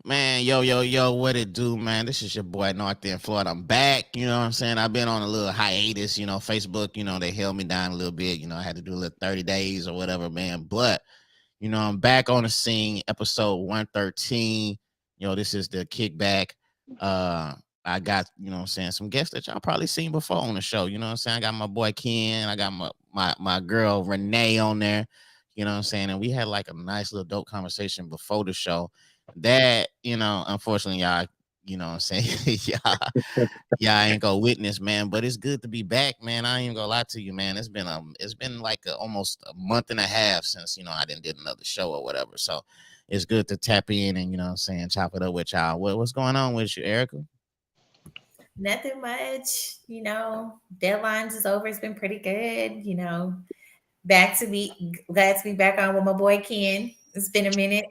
Man, yo, what it do, man? This is your boy North in Florida. I'm back. You know what I'm saying? I've been on a little hiatus. Facebook, they held me down a little bit. I had to do a little 30 days or whatever, man. But, I'm back on the scene, episode 113. This is the kickback. I got, some guests that y'all probably seen before on the show. I got my boy Ken. I got my girl Rene on there. And we had like a nice little dope conversation before the show that, unfortunately, y'all, y'all ain't gonna witness, man. But it's good to be back, man. I ain't gonna lie to you, man. It's been like almost a month and a half since I didn't did another show or whatever. So it's good to tap in and chop it up with y'all. What's going on with you, Erica? Nothing much, deadlines is over. It's been pretty good, glad to be back on with my boy Ken. It's been a minute.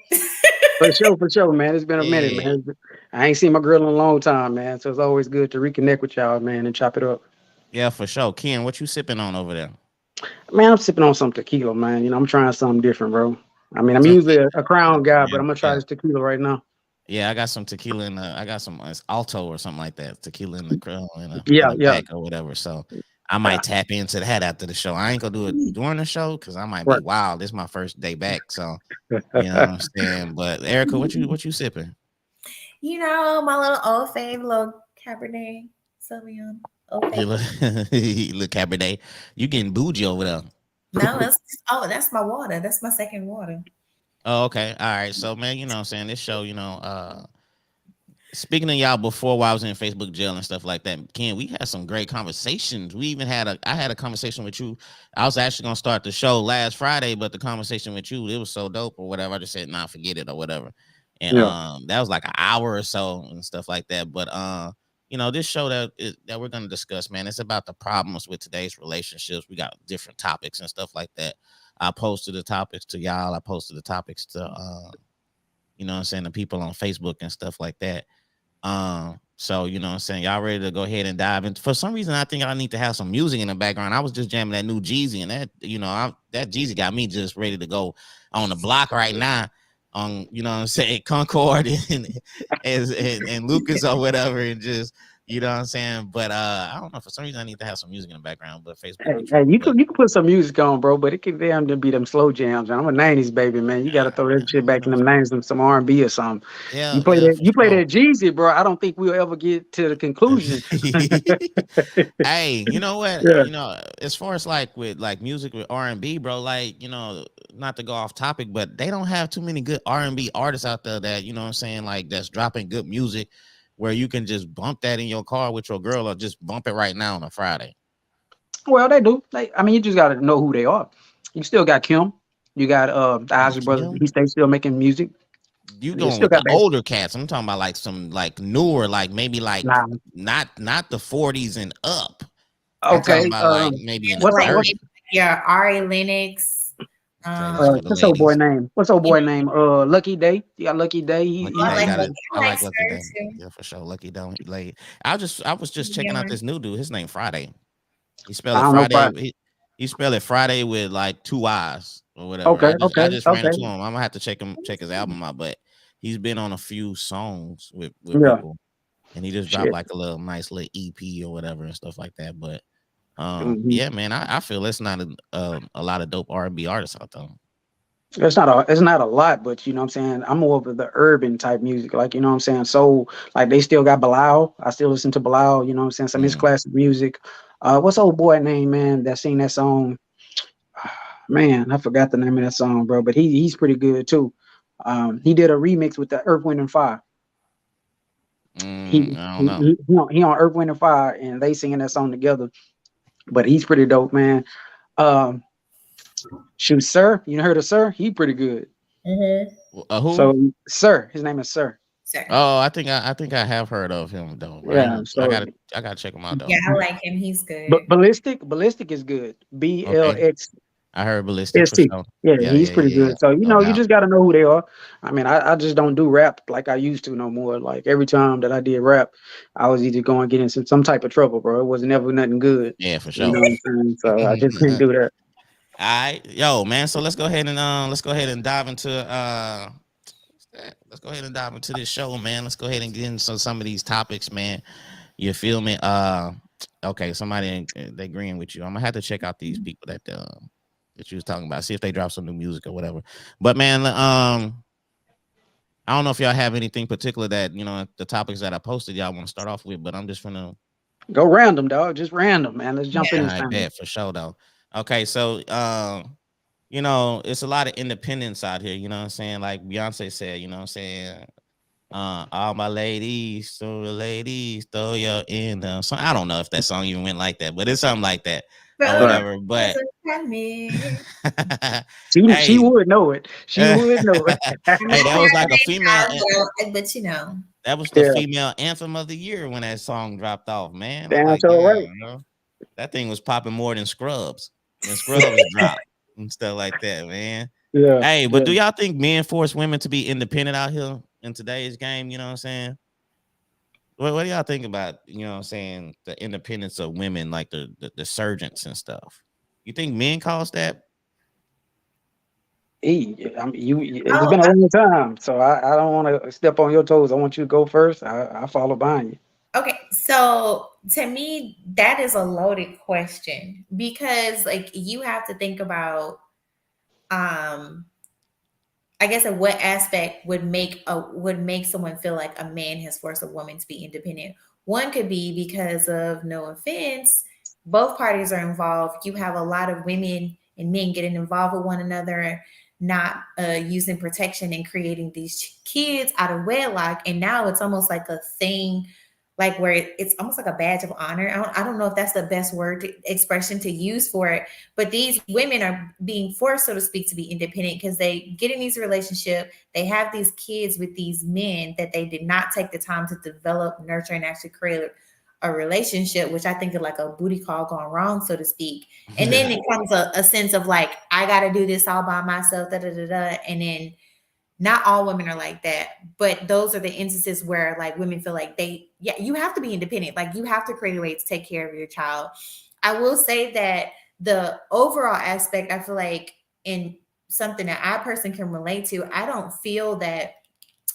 For sure, man. It's been a minute, man. I ain't seen my girl in a long time, man. So it's always good to reconnect with y'all, man, and chop it up. Yeah, for sure. Ken, what you sipping on over there? Man, I'm sipping on some tequila, man. I'm trying something different, bro. I mean, I'm usually a Crown guy, but I'm gonna try this tequila right now. Yeah, I got some tequila in the. I got some Alto or something like that. Tequila in the Crown, in the back or whatever. So I might tap into that after the show. I ain't gonna do it during the show because I might be wild. This is my first day back, so you know what I'm saying. But Erica, what you sipping? My little old fave, little Cabernet Sauvignon. Little Cabernet. You getting bougie over there? No, that's my water. That's my second water. Oh, okay. All right. So, man, this show, speaking of y'all before while I was in Facebook jail and stuff like that, Ken, we had some great conversations. We even I had a conversation with you. I was actually going to start the show last Friday, but the conversation with you, it was so dope or whatever. I just said, nah, forget it or whatever. And that was like an hour or so and stuff like that. But, this show that we're going to discuss, man, it's about the problems with today's relationships. We got different topics and stuff like that. I posted the topics to y'all. I posted the topics to, the people on Facebook and stuff like that. So, y'all ready to go ahead and dive into. For some reason, I think I need to have some music in the background. I was just jamming that new Jeezy, and that, that Jeezy got me just ready to go on the block right now on, Concord and Lucas or whatever, and just. You know what I'm saying? But I don't know. For some reason, I need to have some music in the background. But Facebook, you can put some music on, bro. But it can damn to be them slow jams. I'm a '90s baby, man. You got to throw that shit back in them '90s, some R&B or something. Yeah, you play that Jeezy, bro. I don't think we'll ever get to the conclusion. Hey, you know what? Yeah. As far as like with like music with R&B, bro, like not to go off topic, but they don't have too many good R&B artists out there that like that's dropping good music. Where you can just bump that in your car with your girl or just bump it right now on a Friday. Well, they do. You just got to know who they are. You still got Kim. You got the Isley Brothers. They still making music. You going with the older cats. I'm talking about like some like newer, like maybe like not the 40s and up. Okay. Like maybe in the 30s. Yeah, Ari Lennox. What's old boy name? Lucky Day. You got Lucky Day. I like Lucky Day. Yeah, for sure. Lucky Day. Like I was just checking out this new dude. His name Friday. He spelled it Friday. He spelled it Friday with like 2 I's or whatever. I just ran into him. I'm gonna have to check his album out. But he's been on a few songs with people, and he just dropped like a nice little EP or whatever and stuff like that. But. Yeah, man, I feel it's not a lot of dope R&B artists out there. It's not a lot, but you know what I'm saying, I'm more of the urban type music, like you know what I'm saying. So like they still got Bilal. I still listen to Bilal, you know what I'm saying, some of his classic music. What's old boy name, man, that sing that song? Man, I forgot the name of that song, bro, but he's pretty good too. He did a remix with the Earth, Wind and Fire. He on Earth, Wind and Fire, and they singing that song together. But he's pretty dope, man. Shoot, Sir. You heard of Sir? He pretty good. Mm-hmm. Who? So Sir, his name is Sir. Oh, I think I have heard of him though. Right? Yeah, so I gotta check him out though. Yeah, I like him. He's good. But Ballistic is good. BLX. I heard Ballistic for sure. Yeah, he's pretty good. So you just gotta know who they are. I mean, I just don't do rap like I used to no more. Like every time that I did rap, I was either going to get in some type of trouble, bro. It was never nothing good. Yeah, for sure. You know what I'm saying? So I just couldn't do that. All right, yo, man. So let's go ahead and dive into let's go ahead and dive into this show, man. Let's go ahead and get into some of these topics, man. You feel me? Okay, somebody they agreeing with you. I'm gonna have to check out these people that you was talking about. See if they drop some new music or whatever. But man, I don't know if y'all have anything particular that the topics that I posted y'all want to start off with, but I'm just gonna Go random, dog. Just random, man. Let's jump in Yeah. this I thing. bet for sure though. Okay, so it's a lot of independence out here, you know what I'm saying? Like Beyonce said, you know what I'm saying? All my ladies, so the ladies, throw your in them. So I don't know if that song even went like that, but it's something like that or Bro, Right. whatever. that's But what I mean. She hey, would know it. She would know it. I mean, hey, that I was heard like a they female. but That was the Yeah, female anthem of the year when that song dropped off. Man, I'm damn like, sure right. damn, that thing was popping more than Scrubs when Scrubs dropped and stuff like that, man. Yeah, Hey, but yeah. do y'all think men force women to be independent out here in today's game? You know what I'm saying? What do y'all think about, what I'm saying, the independence of women, like the surgeons and stuff? You think men cause that? I mean, it's Oh, been a long time, so I don't want to step on your toes. I want you to go first. I follow behind you. okay. So to me, that is a loaded question because like you have to think about um I guess at what aspect would make someone feel like a man has forced a woman to be independent. One could be because of no offense, both parties are involved. You have a lot of women and men getting involved with one another, not using protection and creating these kids out of wedlock, and now it's almost like a thing like where it's almost like a badge of honor. I don't know if that's the best expression to use for it, but these women are being forced, so to speak, to be independent because they get in these relationships. They have these kids with these men that they did not take the time to develop, nurture, and actually create a relationship, which I think is like a booty call gone wrong, so to speak. And then it comes a sense of like, I got to do this all by myself, da da da da. And then not all women are like that, but those are the instances where like women feel like you have to be independent. Like you have to create a way to take care of your child. I will say that the overall aspect, I feel like in something that I personally can relate to, I don't feel that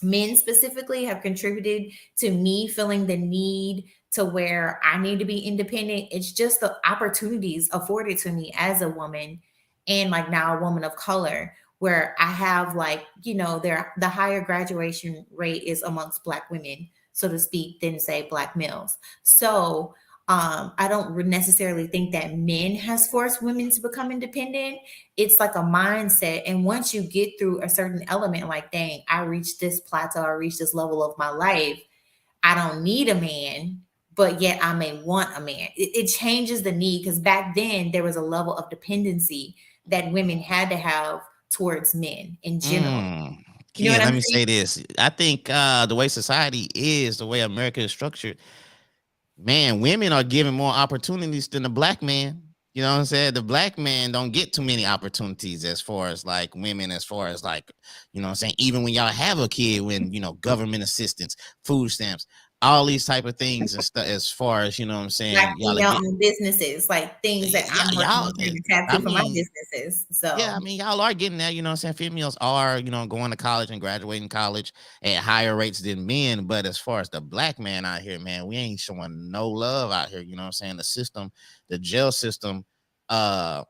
men specifically have contributed to me feeling the need to where I need to be independent. It's just the opportunities afforded to me as a woman and like now a woman of color where I have like, the higher graduation rate is amongst black women, so to speak, than say black males. So I don't necessarily think that men has forced women to become independent. It's like a mindset. And once you get through a certain element, like, dang, I reached this plateau, I reached this level of my life, I don't need a man, but yet I may want a man. It changes the need because back then there was a level of dependency that women had to have towards men in general. You know what Ken, I'm let me saying? say this. I think the way society is, the way America is structured, man, women are given more opportunities than the black man. You know what I'm saying? The black man don't get too many opportunities as far as like women, as far as like, you know what I'm saying? Even when y'all have a kid, when, government assistance, food stamps, all these type of things and stuff, as far as, you know what I'm Black saying? Y'all female get, owned businesses, like things that yeah, I'm working y'all, on trying to tap I to for my mean, businesses. yeah, So I mean, y'all are getting that, you know what I'm saying? Females are, going to college and graduating college at higher rates than men. But as far as the black man out here, man, we ain't showing no love out here. You know what I'm saying? The system, the jail system, uh,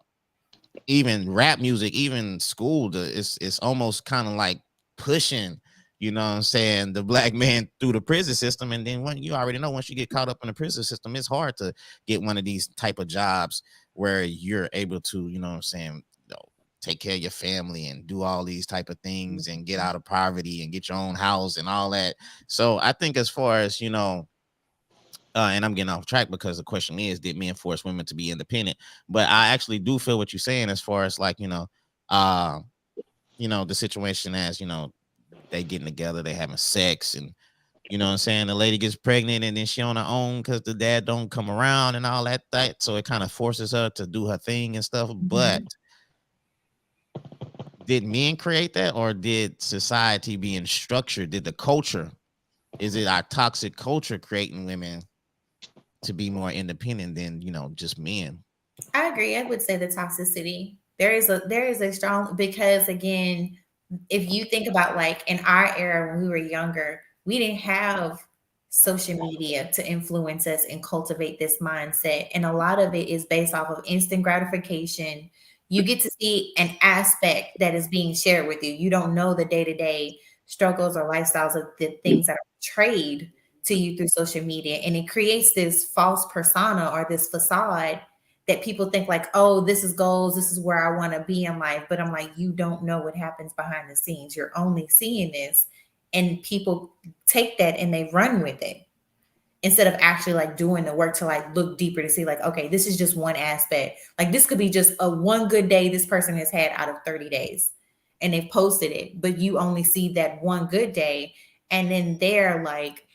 even rap music, even school, it's almost kind of like pushing, you know what I'm saying, the black man through the prison system. And then when you already know, once you get caught up in the prison system, it's hard to get one of these type of jobs where you're able to, you know what I'm saying, take care of your family and do all these type of things and get out of poverty and get your own house and all that. So I think as far as, and I'm getting off track because the question is, did men force women to be independent? But I actually do feel what you're saying as far as like, uh, the situation as, they getting together, they having sex, and you know what I'm saying, the lady gets pregnant and then she on her own because the dad don't come around and all that. So it kind of forces her to do her thing and stuff. But mhm. did men create that, or did society being structured? Did the culture? Is it our toxic culture creating women to be more independent than just men? I agree. I would say the toxicity. There is a strong because again, if you think about like in our era when we were younger, we didn't have social media to influence us and cultivate this mindset. And a lot of it is based off of instant gratification. You get to see an aspect that is being shared with you. You don't know the day to day struggles or lifestyles of the things that are portrayed to you through social media. And it creates this false persona or this facade that people think like, oh, this is goals, this is where I want to be in life. But I'm like, you don't know what happens behind the scenes. You're only seeing this. And people take that and they run with it instead of actually like doing the work to like look deeper to see like, okay, this is just one aspect. Like this could be just a one good day this person has had out of 30 days and they've posted it, but you only see that one good day. And then they're like,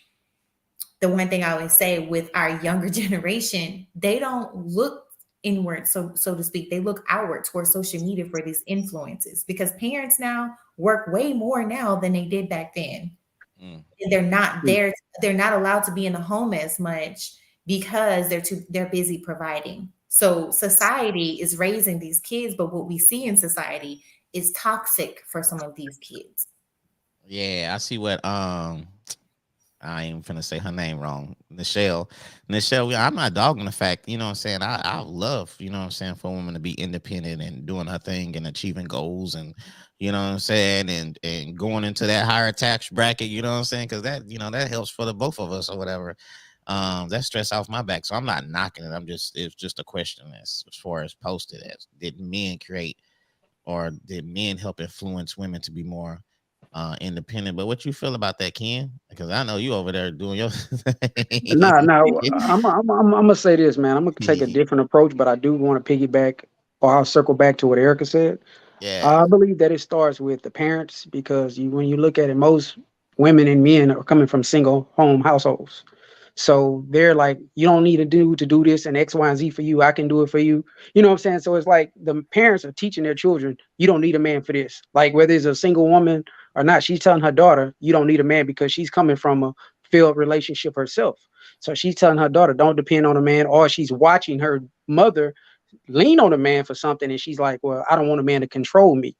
the one thing I always say with our younger generation, they don't look inward, so to speak. They look outward towards social media for these influences because parents now work way more now than they did back then. Mm. They're not there. They're not allowed to be in the home as much because they're busy providing. So society is raising these kids, but what we see in society is toxic for some of these kids. Yeah, I see what I ain't finna say her name wrong. Nichelle. I'm not dogging the fact, you know what I'm saying? I love, you know what I'm saying, for a woman to be independent and doing her thing and achieving goals and you know what I'm saying, and going into that higher tax bracket, you know what I'm saying? Because that, you know, that helps for the both of us or whatever. That stress off my back. So I'm not knocking it. It's just a question as far as posted as did men create or did men help influence women to be more independent? But what you feel about that, Ken? Because I know you over there doing your No, no, I'm gonna say this, man. I'm gonna take a different approach, but I do want to piggyback or I'll circle back to what Erica said. yeah. I believe that it starts with the parents because when you look at it, most women and men are coming from single home households. So they're like, you don't need to do this and X, Y, and Z for you. I can do it for you. You know what I'm saying? So it's like the parents are teaching their children, you don't need a man for this. Like whether it's a single woman or not, she's telling her daughter, you don't need a man because she's coming from a failed relationship herself. So she's telling her daughter, don't depend on a man, or she's watching her mother lean on a man for something and she's like, well, I don't want a man to control me.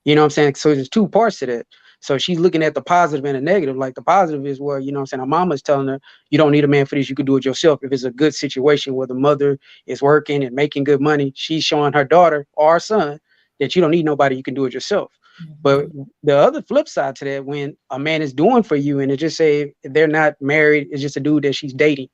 You know what I'm saying? So there's two parts to that. So she's looking at the positive and the negative. Like the positive is where, you know what I'm saying, her mama's telling her, you don't need a man for this, you could do it yourself. If it's a good situation where the mother is working and making good money, she's showing her daughter or her son that you don't need nobody, you can do it yourself. But the other flip side to that, when a man is doing for you and it just say they're not married, it's just a dude that she's dating,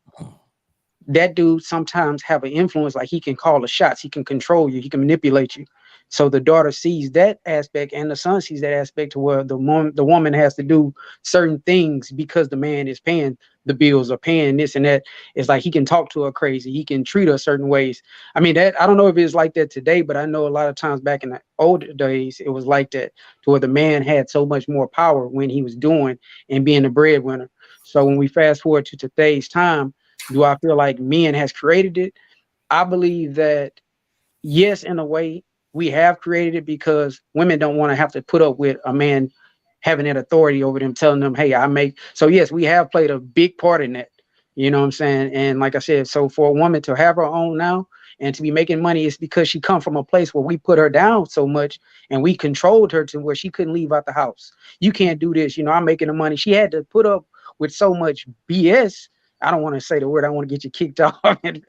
that dude sometimes have an influence, like he can call the shots, he can control you, he can manipulate you. So the daughter sees that aspect and the son sees that aspect to where the woman has to do certain things because the man is paying the bills or paying this and that. It's like he can talk to her crazy, he can treat her certain ways. I mean, that I don't know if it's like that today, but I know a lot of times back in the older days it was like that, to where the man had so much more power when he was doing and being the breadwinner. So when we fast forward to today's time, do I feel like men has created it? I believe that yes, in a way, we have created it because women don't want to have to put up with a man having that authority over them, telling them, hey, I make. So yes, we have played a big part in that. You know what I'm saying? And like I said, so for a woman to have her own now and to be making money, it's because she come from a place where we put her down so much and we controlled her to where she couldn't leave out the house. You can't do this. You know, I'm making the money. She had to put up with so much BS. I don't want to say the word. I want to get you kicked off in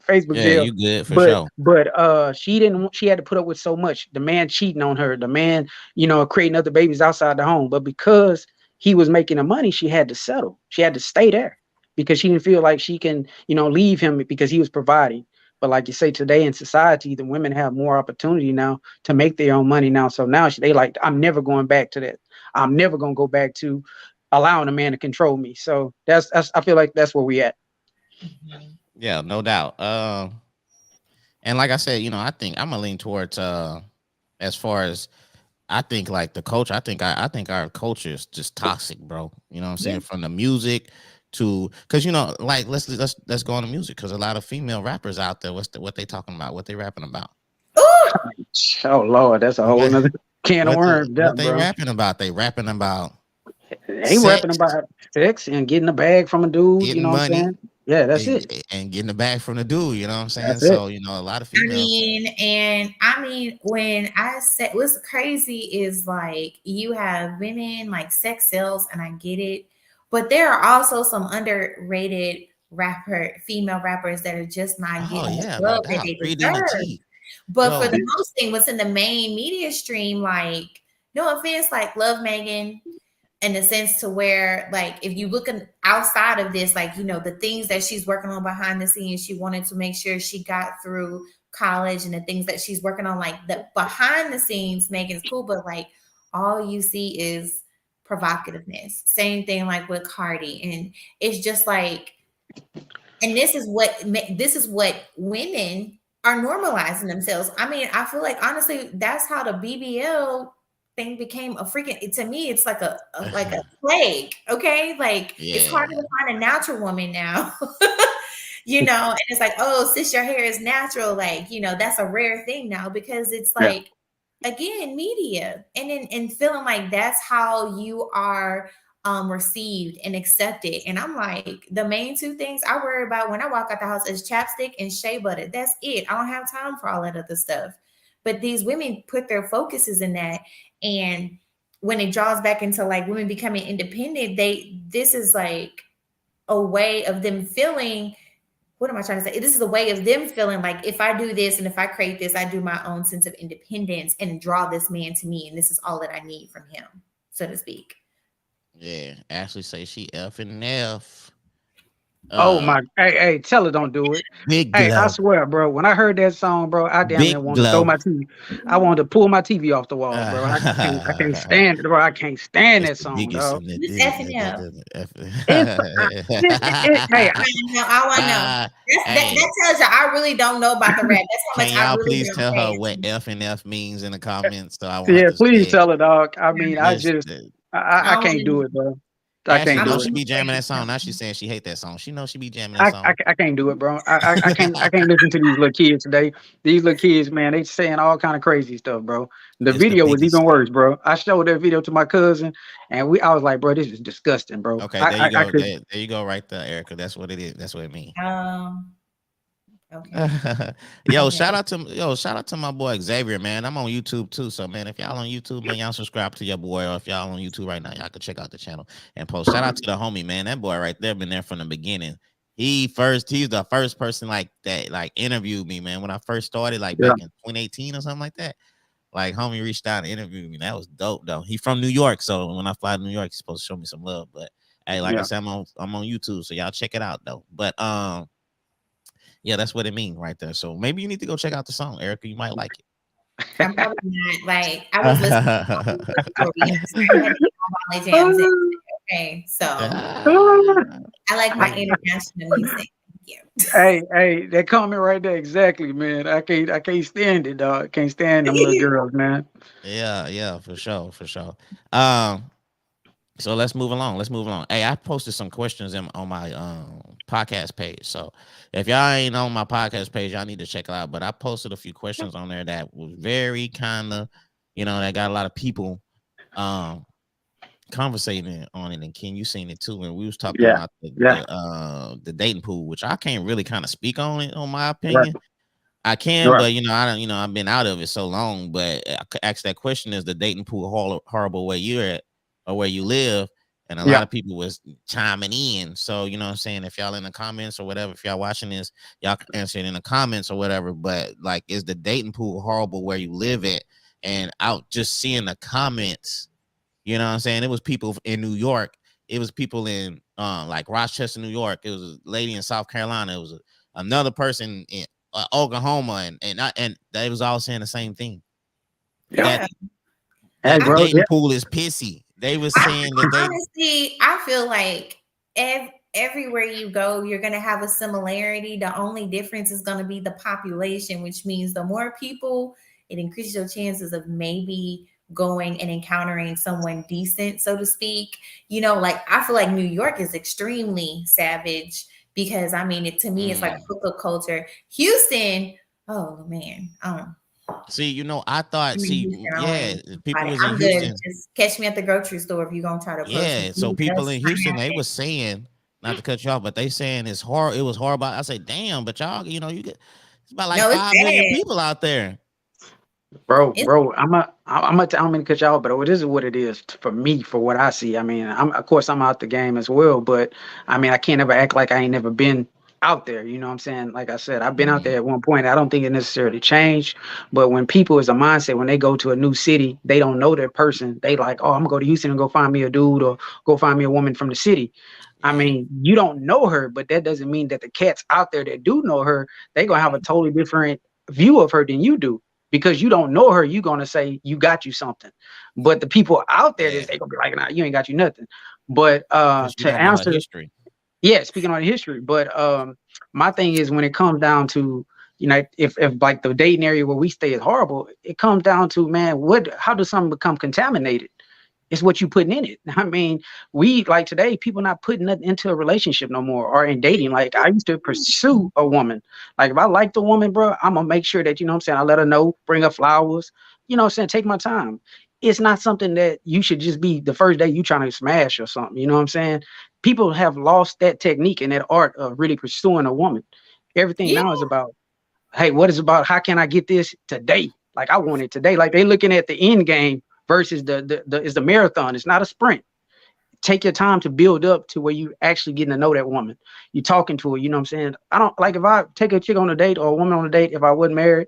Facebook Yeah, jail. you good for But sure. she didn't. She had to put up with so much. The man cheating on her. The man, you know, creating other babies outside the home. But because he was making the money, she had to settle. She had to stay there because she didn't feel like she can, you know, leave him because he was providing. But like you say, today in society, the women have more opportunity now to make their own money now. So now they like, I'm never going back to that. I'm never gonna go back to allowing a man to control me. So that's I feel like that's where we at. Yeah, no doubt. And like I said, you know, I think I'm gonna lean towards as far as I think like the culture. I think our culture is just toxic, bro. You know what I'm saying? From the music to because you know, like let's go on the music because a lot of female rappers out there, what they talking about, what they rapping about. Ooh, Oh Lord, that's a whole What nother can of worms, what that they bro. rapping about? They rapping about They rapping sex, about sex and getting a bag from a dude. You getting know what I'm money, saying? Yeah, that's it. and getting the bag from the dude. You know what I'm saying? That's it. So a lot of I females. mean, when I said what's crazy is like you have women like sex sales, and I get it, but there are also some underrated female rappers that are just not Oh getting the yeah, no love that doubt. they 3D and the deserve. T. But for Yo, the most thing, what's in the main media stream, like no offense, like Love Megan, in the sense to where like if you looking outside of this, like the things that she's working on behind the scenes, she wanted to make sure she got through college, and the things that she's working on, like the behind the scenes, Megan's cool, but like all you see is provocativeness. Same thing like with Cardi, and it's just like, and this is what women are normalizing themselves. I mean, I feel like honestly, that's how the BBL thing became a freaking. To me, it's like like a plague. Okay, like it's harder yeah, to find a natural woman now. And it's like, oh, sis, your hair is natural. Like, that's a rare thing now because it's Yeah. like, again, media, and feeling like that's how you are received and accepted. And I'm like, the main two things I worry about when I walk out the house is chapstick and shea butter. That's it. I don't have time for all that other stuff. But these women put their focuses in that, and when it draws back into like women becoming independent, this is like a way of them feeling. What am I trying to say? This is a way of them feeling like if I do this and if I create this, I do my own sense of independence and draw this man to me, and this is all that I need from him, so to speak. yeah. Ashley say she F and F. Oh Uh, my, hey, tell her don't do it. Big Hey, I glow, swear, bro. When I heard that song, bro, I damn near big wanted to throw glow. my TV. I wanted to pull my TV off the wall, bro. I can't stand it, bro. I can't stand It's that the song, biggest dog. in the Who's effing up? It's hey, I want to know. That Hey, tells you I really don't know about the rap. That's how can much I y'all really please don't tell pay her what attention. F and F means in the comments so I won't have yeah, to please say it? tell her, dog. I mean, Listen, I I don't want can't do to. it, bro. I Ashley can't I'm do knows it. she only be jamming that song. playing. Now she's saying she hate that song. She knows she be jamming that song. I can't do it, bro. I can't listen to these little kids today. These little kids, man, they saying all kind of crazy stuff, bro. The It's the video was even biggest. worse, bro. I showed that video to my cousin, and I was like, bro, this is disgusting, bro. Okay, there you I go. could, There you go, right there, Erica. That's what it is. That's what it means. Okay. Shout out to my boy Xavier, man. I'm on YouTube too. So man, if y'all on YouTube, man, y'all subscribe to your boy. Or if y'all on YouTube right now, y'all can check out the channel and post. Shout out to the homie, man. That boy right there been there from the beginning. He's the first person like that, like interviewed me, man. When I first started, like yeah, back in 2018 or something like that. Like homie reached out and interviewed me. That was dope though. He from New York, so when I fly to New York, he's supposed to show me some love. But hey, like I yeah. said, I'm on YouTube, so y'all check it out though. But yeah, that's what it means right there. So maybe you need to go check out the song, Erica. You might like I'm probably not. Like, I was listening it. to I had to get my Molly jams in. Okay, so I like my international music. Thank Hey, that comment right there, exactly, man. I can't stand it, dog. Can't stand them little you. girls, man. Yeah, for sure, for sure. Um, so let's move along. Let's move along. Hey, I posted some questions on my podcast page. So if y'all ain't on my podcast page, y'all need to check it out. But I posted a few questions on there that was very kind of, that got a lot of people conversating on it. And Ken, you seen it too. And we was talking Yeah, about yeah, the dating pool, which I can't really kind of speak on it, on my right, opinion. I can, right. but I don't. I've been out of it so long. But I could ask that question: is the dating pool horrible where you're at or where you live? And a lot Yeah, of people was chiming in. So what I'm saying, if y'all in the comments or whatever, if y'all watching this, y'all can answer it in the comments or whatever. But like, is the dating pool horrible where you live at? And out just seeing the comments, what I'm saying? It was people in New York. It was people in like Rochester, New York. It was a lady in South Carolina. It was another person in Oklahoma, and they was all saying the same thing. yeah. That Yeah. Hey, that the I, bro. Yeah, dating pool is pissy. They was saying that they honestly, I feel like everywhere you go, you're going to have a similarity. The only difference is going to be the population, which means the more people, it increases your chances of maybe going and encountering someone decent, so to speak. Like I feel like New York is extremely savage because I mean, to me, it's like hookup culture. Houston, oh man, see. I thought. I'm in See, Houston. I don't yeah, even people fight it. was in I'm good. Houston. Just catch me at the grocery store if you're gonna try to approach Yeah, me. so people That's in not Houston, they happening. was saying not to cut you off, but they saying it's horrible. It was horrible. I say, damn, but y'all, you get it's about like No, it's 5 million bad. people out there. It's Bro, I'm gonna cut y'all, but this is what it is for me, for what I see. I mean, of course I'm out the game as well, but I mean, I can't ever act like I ain't never been out there. You know what I'm saying? Like I said, I've been out there at one point. I don't think it necessarily changed, but when people is a mindset, when they go to a new city, they don't know their person. They like, oh, I'm gonna go to Houston and go find me a dude or go find me a woman from the city. I yeah. mean, you don't know her, but that doesn't mean that the cats out there that do know her, they gonna have a totally different view of her than you do. Because you don't know her, you're gonna say you got you something. But the people out there, Yeah, they gonna be like, nah, you ain't got you nothing. But because you to don't know her answer, history. yeah, speaking on history, but my thing is when it comes down to, if like the dating area where we stay is horrible, it comes down to, man, how does something become contaminated? It's what you putting in it. I mean, we like today, people not putting nothing into a relationship no more or in dating. Like I used to pursue a woman. Like if I liked a woman, bro, I'm gonna make sure that, you know what I'm saying, I let her know, bring her flowers, you know what I'm saying, take my time. It's not something that you should just be the first day you trying to smash or something. You know what I'm saying? People have lost that technique and that art of really pursuing a woman. Everything Yeah. now is about, hey, what is about how can I get this today? Like I want it today. Like they looking at the end game versus the is the marathon. It's not a sprint. Take your time to build up to where you actually getting to know that woman. You talking to her, you know what I'm saying? I don't like if I take a chick on a date or a woman on a date, if I wasn't married,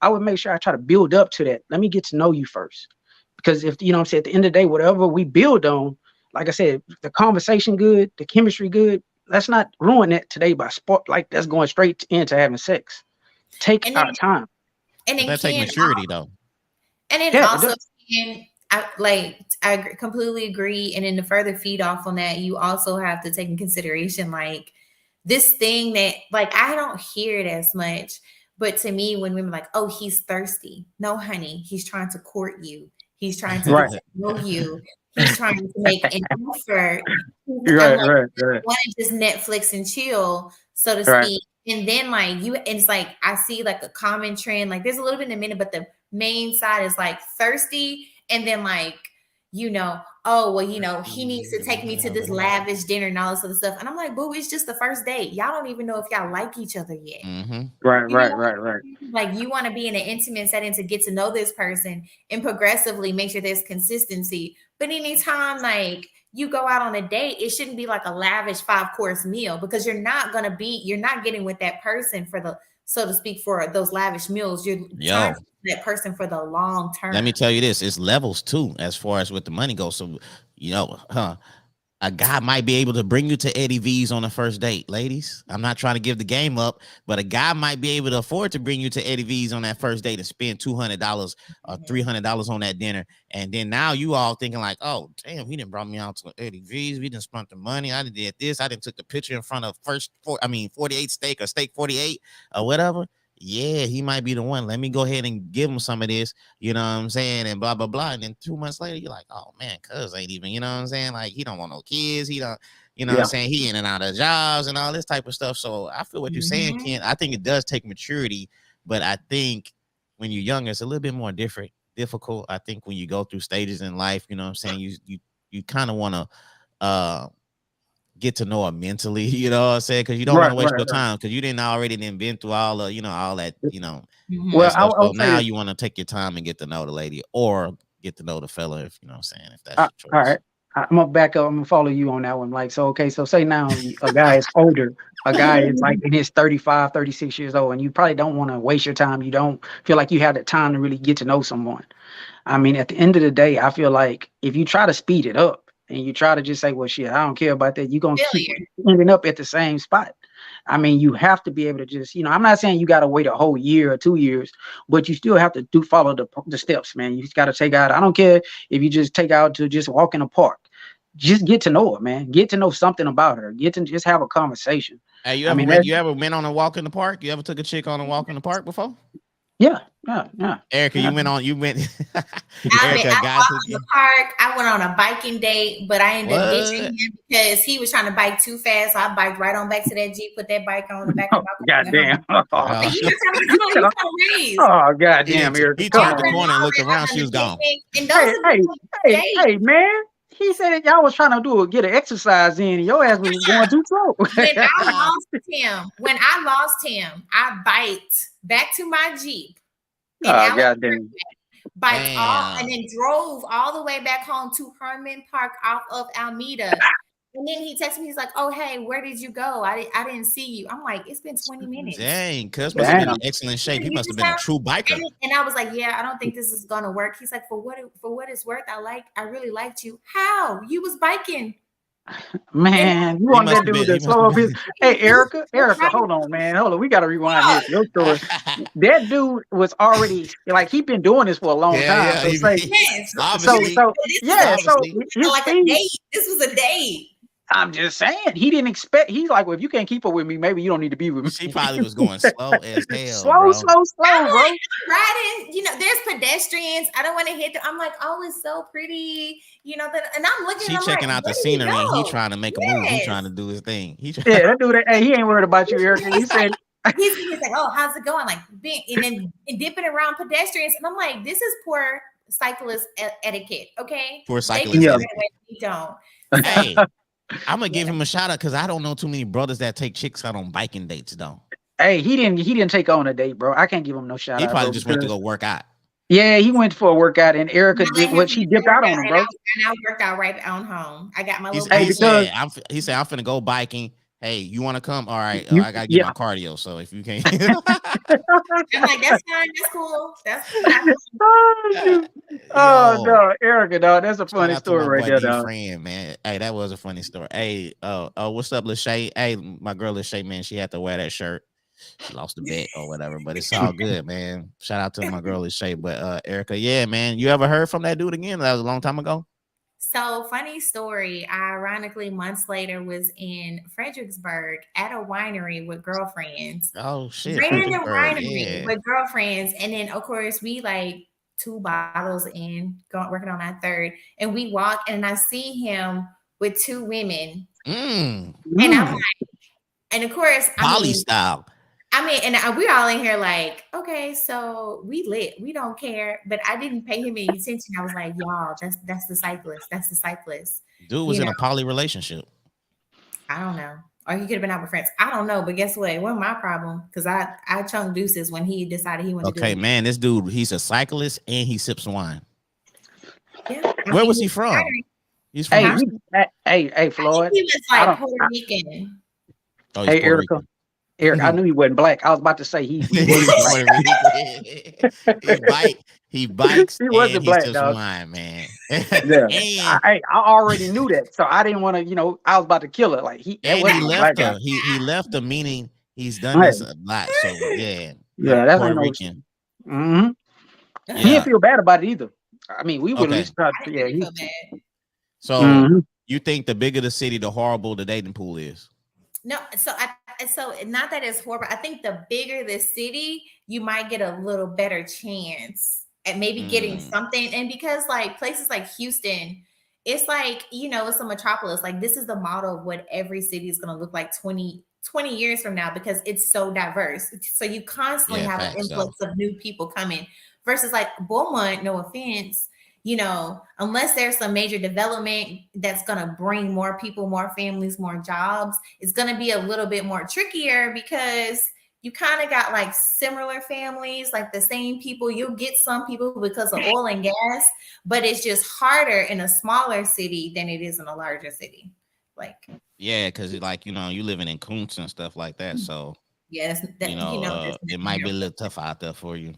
I would make sure I try to build up to that. Let me get to know you first. Because if you know what I'm saying, at the end of the day, whatever we build on, like I said, the conversation good, the chemistry good, let's not ruin that today by sport like that's going straight into having sex. Take And our then time. and But then that take can maturity though. and then Yeah, it also does. can completely agree. And then to further feed off on that, you also have to take in consideration like this thing that like I don't hear it as much, but to me, when women are like, oh, he's thirsty. No, honey, he's trying to court you. He's trying to get Right. to know you. He's trying to make an effort. I'm Right, like, right, right, want to just Netflix and chill, so to right. speak. And then like you, and it's like I see like a common trend. Like there's a little bit in a minute, but the main side is like thirsty, and then like oh well, he needs to take me to this lavish dinner and all this other stuff. And I'm like, boo, it's just the first date. Y'all don't even know if y'all like each other yet. Mm-hmm. Right, You know, right, right, right. like you want to be in an intimate setting to get to know this person and progressively make sure there's consistency. But anytime like you go out on a date, it shouldn't be like a lavish 5-course meal because you're not getting with that person for the, so to speak, for those lavish meals. You're trying Yo, to be that person for the long term. let me tell you this: it's levels too, as far as with the money goes. So, a guy might be able to bring you to Eddie V's on the first date, ladies. I'm not trying to give the game up, but a guy might be able to afford to bring you to Eddie V's on that first date and spend $200 or $300 on that dinner. And then now you all thinking like, oh, damn, he didn't brought me out to Eddie V's. We didn't spend the money. I did this. I didn't took the picture in front of 48 steak or steak 48 or whatever. Yeah, he might be the one. Let me go ahead and give him some of this, you know what I'm saying? And blah, blah, blah. And then 2 months later, you're like, oh man, cuz ain't even, you know what I'm saying? Like he don't want no kids. He don't, you know what I'm Yeah. saying? He in and out of jobs and all this type of stuff. So I feel what you're saying, Mhm. Ken. I think it does take maturity, but I think when you're younger, it's a little bit more difficult. I think when you go through stages in life, you know what I'm saying? You kind of want to get to know her mentally, you know what I'm saying? Because you don't want Right, to waste right, your right. time because you didn't already been through all all that, Mhm. that Well, I, stuff. I So would say now this. you want to take your time and get to know the lady or get to know the fella, if you know what I'm saying, if that's All your choice. right. I'm gonna back up. I'm gonna follow you on that one. Like, so okay, so say now a guy is older, a guy is like in his 35, 36 years old, and you probably don't want to waste your time. You don't feel like you have the time to really get to know someone. I mean, at the end of the day, I feel like if you try to speed it up and you try to just say, well, shit, I don't care about that, you're going to keep Failure. ending up at the same spot. I mean, you have to be able to just, I'm not saying you got to wait a whole year or 2 years, but you still have to follow the steps, man. You just got to take out. I don't care if you just take out to just walk in a park. Just get to know her, man. Get to know something about her. Get to just have a conversation. Hey, I mean, that's, you ever went on a walk in the park? You ever took a chick on a walk in the park before? yeah, yeah, yeah. Erica, Yeah. you went I Erica, guys walked in the park. I went on a biking date, but I ended up ditching what? him because he was trying to bike too fast. So I biked right on back to that Jeep, put that bike on the back of Oh, my car, and went home. goddamn. Uh, Like, you just trying to, you trying to raise. Oh, he goddamn, didn't Erica. he Come turned All the that, on. corner and all looked that. I've around, done she the was gone. picnic, and those Hey, are hey, the hey, days. hey, man. He said y'all was trying to get an exercise in, and your ass was going too slow. When I lost him, I biked back to my Jeep. Oh, goddamn. Biked all and then drove all the way back home to Herman Park off of Alameda. And then he texted me, he's like, "Oh, hey, where did you go? I didn't see you." I'm like, "It's been 20 minutes." Dang, cuz must have been in excellent shape. He must have been a true biker. And I was like, "Yeah, I don't think this is gonna work." He's like, for what it's worth, I really liked you. How? You was biking. Man, you want that dude to slow up his. Hey, Erica, hold on, man. Hold on. We got to rewind this. Your story. That dude was already, like, he'd been doing this for a long time. Yeah, so, like a date. This was a date. I'm just saying, he didn't expect. He's like, well, if you can't keep up with me, maybe you don't need to be with me. She probably was going slow as hell. slow, bro. Riding, there's pedestrians. I don't want to hit them. I'm like, oh, it's so pretty, and I'm looking. She checking out the scenery. And he trying to make a move. He trying to do his thing. That dude. Hey, he ain't worried about you, Erica. He said. He's like, oh, how's it going? Like, and then dipping around pedestrians, and I'm like, this is poor cyclist etiquette. Okay, poor cyclist etiquette. We don't. Hey. I'm gonna give him a shout out because I don't know too many brothers that take chicks out on biking dates though. Hey, he didn't take on a date, bro. I can't give him no shout out. He probably just went to go work out. Yeah, he went for a workout, and Erica did what she dipped out on him, bro. And I worked out right on home. I got my little. He said, I'm finna go biking. Hey, you want to come? All right, I gotta get my cardio. So if you can't, I'm like, that's fine. That's cool. That's cool. No, Erica, dog. That's a funny story right there, dog. Friend, man. Hey, that was a funny story. Hey, what's up, Lachey? Hey, my girl Lachey, man, she had to wear that shirt. She lost the bet or whatever, but it's all good, man. Shout out to my girl Lachey. But Erica, yeah, man, you ever heard from that dude again? That was a long time ago. So, funny story, I ironically months later was in Fredericksburg at a winery with girlfriends. Oh shit. Random winery with girlfriends. And then of course we like 2 bottles in, working on our third. And we walk and I see him with 2 women. And I'm like, and of course, Poly style. And we all in here like, okay, so we lit, we don't care. But I didn't pay him any attention. I was like, y'all, that's the cyclist. That's the cyclist. Dude was in a poly relationship. I don't know. Or he could have been out with friends. I don't know. But guess what? It wasn't my problem because I chunked deuces when he decided he wanted to do it. Okay, man, this dude, he's a cyclist and he sips wine. Yeah. Where was he from? He's from Hey, Floyd. He was like Puerto Rican. Oh, hey, Erica. Eric, I knew he wasn't black. I was about to say he bikes. He wasn't black, dog. Wine, man. Yeah. I already knew that, so I didn't want to. I was about to kill it. Like he left her. He left her, meaning he's done this a lot. So yeah, that's Puerto Rican. Mm-hmm. Yeah. He didn't feel bad about it either. I mean, we would at least try. Yeah, he felt bad. So you think the bigger the city, the horrible the dating pool is? No, so not that it's horrible. I think the bigger the city, you might get a little better chance at maybe getting something. And because like places like Houston, it's like, it's a metropolis. Like this is the model of what every city is going to look like 20 years from now because it's so diverse. So you constantly have an influx of new people coming versus like Beaumont, no offense, unless there's some major development that's going to bring more people, more families, more jobs, it's going to be a little bit more trickier because you kind of got like similar families, like the same people. You'll get some people because of oil and gas, but it's just harder in a smaller city than it is in a larger city. Like, yeah, because like, you living in Kuntz and stuff like that. So, yes, it might be a little tough out there for you.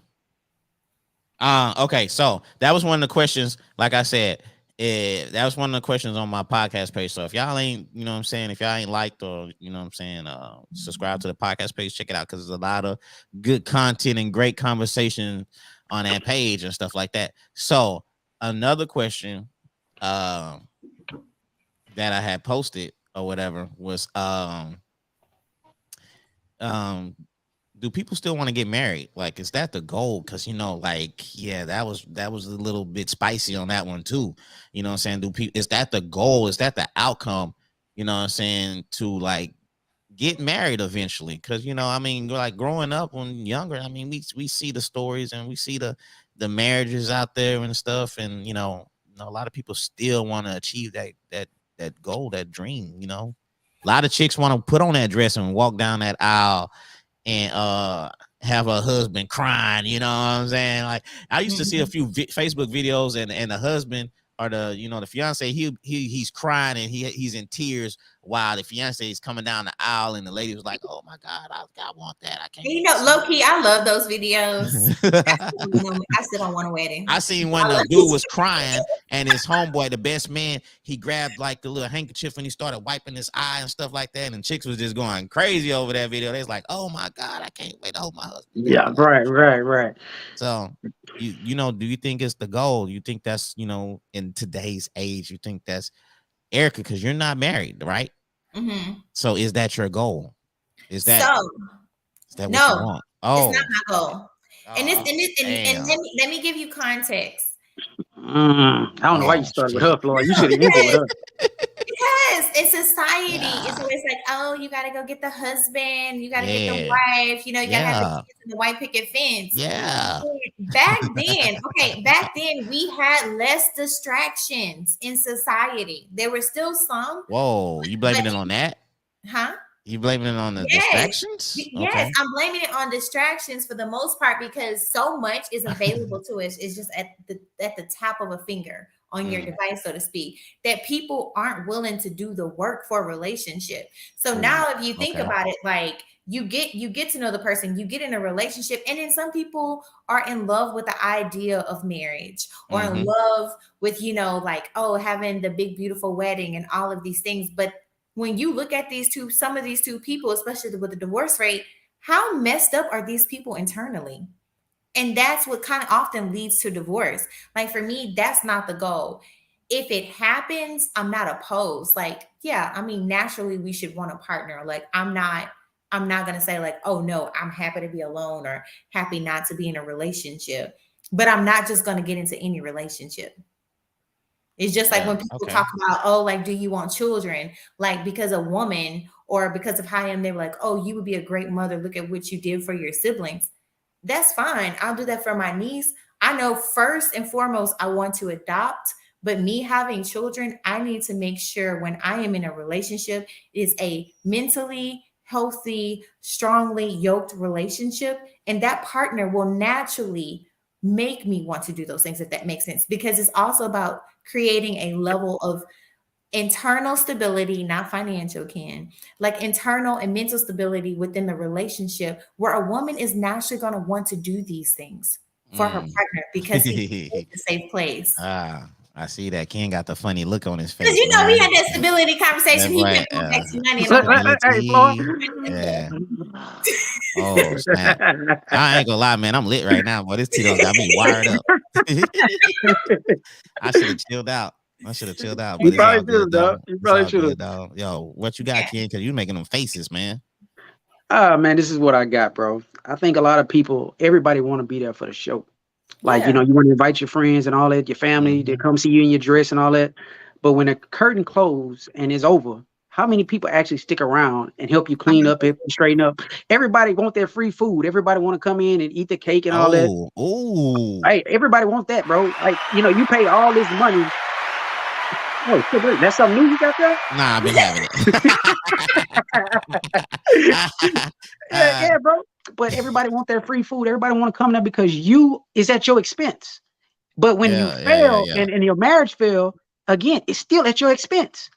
Okay, so that was one of the questions. Like I said, that was one of the questions on my podcast page. So if y'all ain't, if y'all ain't liked or subscribe to the podcast page, check it out because there's a lot of good content and great conversation on that page and stuff like that. So another question that I had posted or whatever was do people still want to get married? Like, is that the goal? Because that was a little bit spicy on that one too. You know what I'm saying? Is that the goal? Is that the outcome? You know what I'm saying? To like get married eventually? Because like growing up when younger, we see the stories and we see the marriages out there and stuff, and a lot of people still want to achieve that goal, that dream. A lot of chicks want to put on that dress and walk down that aisle and have a husband crying. You know what I'm saying? Like, I used to see a few Facebook videos, and the husband or the fiance, he's crying and he's in tears while the fiance is coming down the aisle, and the lady was like, "Oh my God, I want that. I can't." Low key, I love those videos. I still don't want a wedding. I seen when the dude was crying and his homeboy, the best man, he grabbed like the little handkerchief and he started wiping his eye and stuff like that. And chicks was just going crazy over that video. They was like, "Oh my God, I can't wait to hold my husband." Yeah, right. So, do you think it's the goal? You think that's, in today's age, you think that's Erica, because you're not married, right? Mm-hmm. So is that your goal? Is that what no, you want? Oh, it's not my goal. And let me give you context. I don't know why you started with her, Floyd. You should have ended with her. Because in society, it's always like, oh, you got to go get the husband, you got to get the wife, you got to have the kids in the white picket fence. Yeah. Back then, we had less distractions in society. There were still some. Whoa, you blaming it on that? Huh? You blaming it on the distractions? Yes, okay. I'm blaming it on distractions for the most part, because so much is available to us. It's just at the tap of a finger on your device, so to speak, that people aren't willing to do the work for a relationship. So now if you think about it, like you get to know the person, you get in a relationship, and then some people are in love with the idea of marriage, or in love with, like, oh, having the big, beautiful wedding and all of these things. But when you look at some of these two people, especially with the divorce rate, how messed up are these people internally? And that's what kind of often leads to divorce. Like, for me, that's not the goal. If it happens, I'm not opposed. Like, yeah, I mean, naturally we should want a partner. Like, I'm not going to say like, oh no, I'm happy to be alone or happy not to be in a relationship, but I'm not just going to get into any relationship. It's just like when people talk about, oh, like, do you want children? Like, because a woman or because of how I am, they're like, oh, you would be a great mother. Look at what you did for your siblings. That's fine. I'll do that for my niece. I know first and foremost, I want to adopt, but me having children, I need to make sure when I am in a relationship is a mentally healthy, strongly yoked relationship. And that partner will naturally make me want to do those things, if that makes sense, because it's also about creating a level of internal stability, not financial, Ken, like internal and mental stability within the relationship, where a woman is naturally going to want to do these things for her partner because it's a safe place. I see that. Ken got the funny look on his face. Because we had that stability conversation. He kept going back to money. Yeah. Oh, snap. I ain't gonna lie, man. I'm lit right now, but this Tito's got me wired up. I should have chilled out. But you probably should have, dog. You probably should have. Yo, what you got, Ken? Because you making them faces, man. Man, this is what I got, bro. I think a lot of people, everybody want to be there for the show. Like, you want to invite your friends and all that, your family, they come see you in your dress and all that. But when the curtain closes and it's over, how many people actually stick around and help you clean up, help you straighten up? Everybody want their free food. Everybody want to come in and eat the cake and all that. Oh, hey, everybody want that, bro. Like, you pay all this money. Oh, that's something new you got there? Nah, I've been having it. yeah, bro. But everybody want their free food. Everybody want to come there because it's at your expense. But when you fail and your marriage fail, again, it's still at your expense.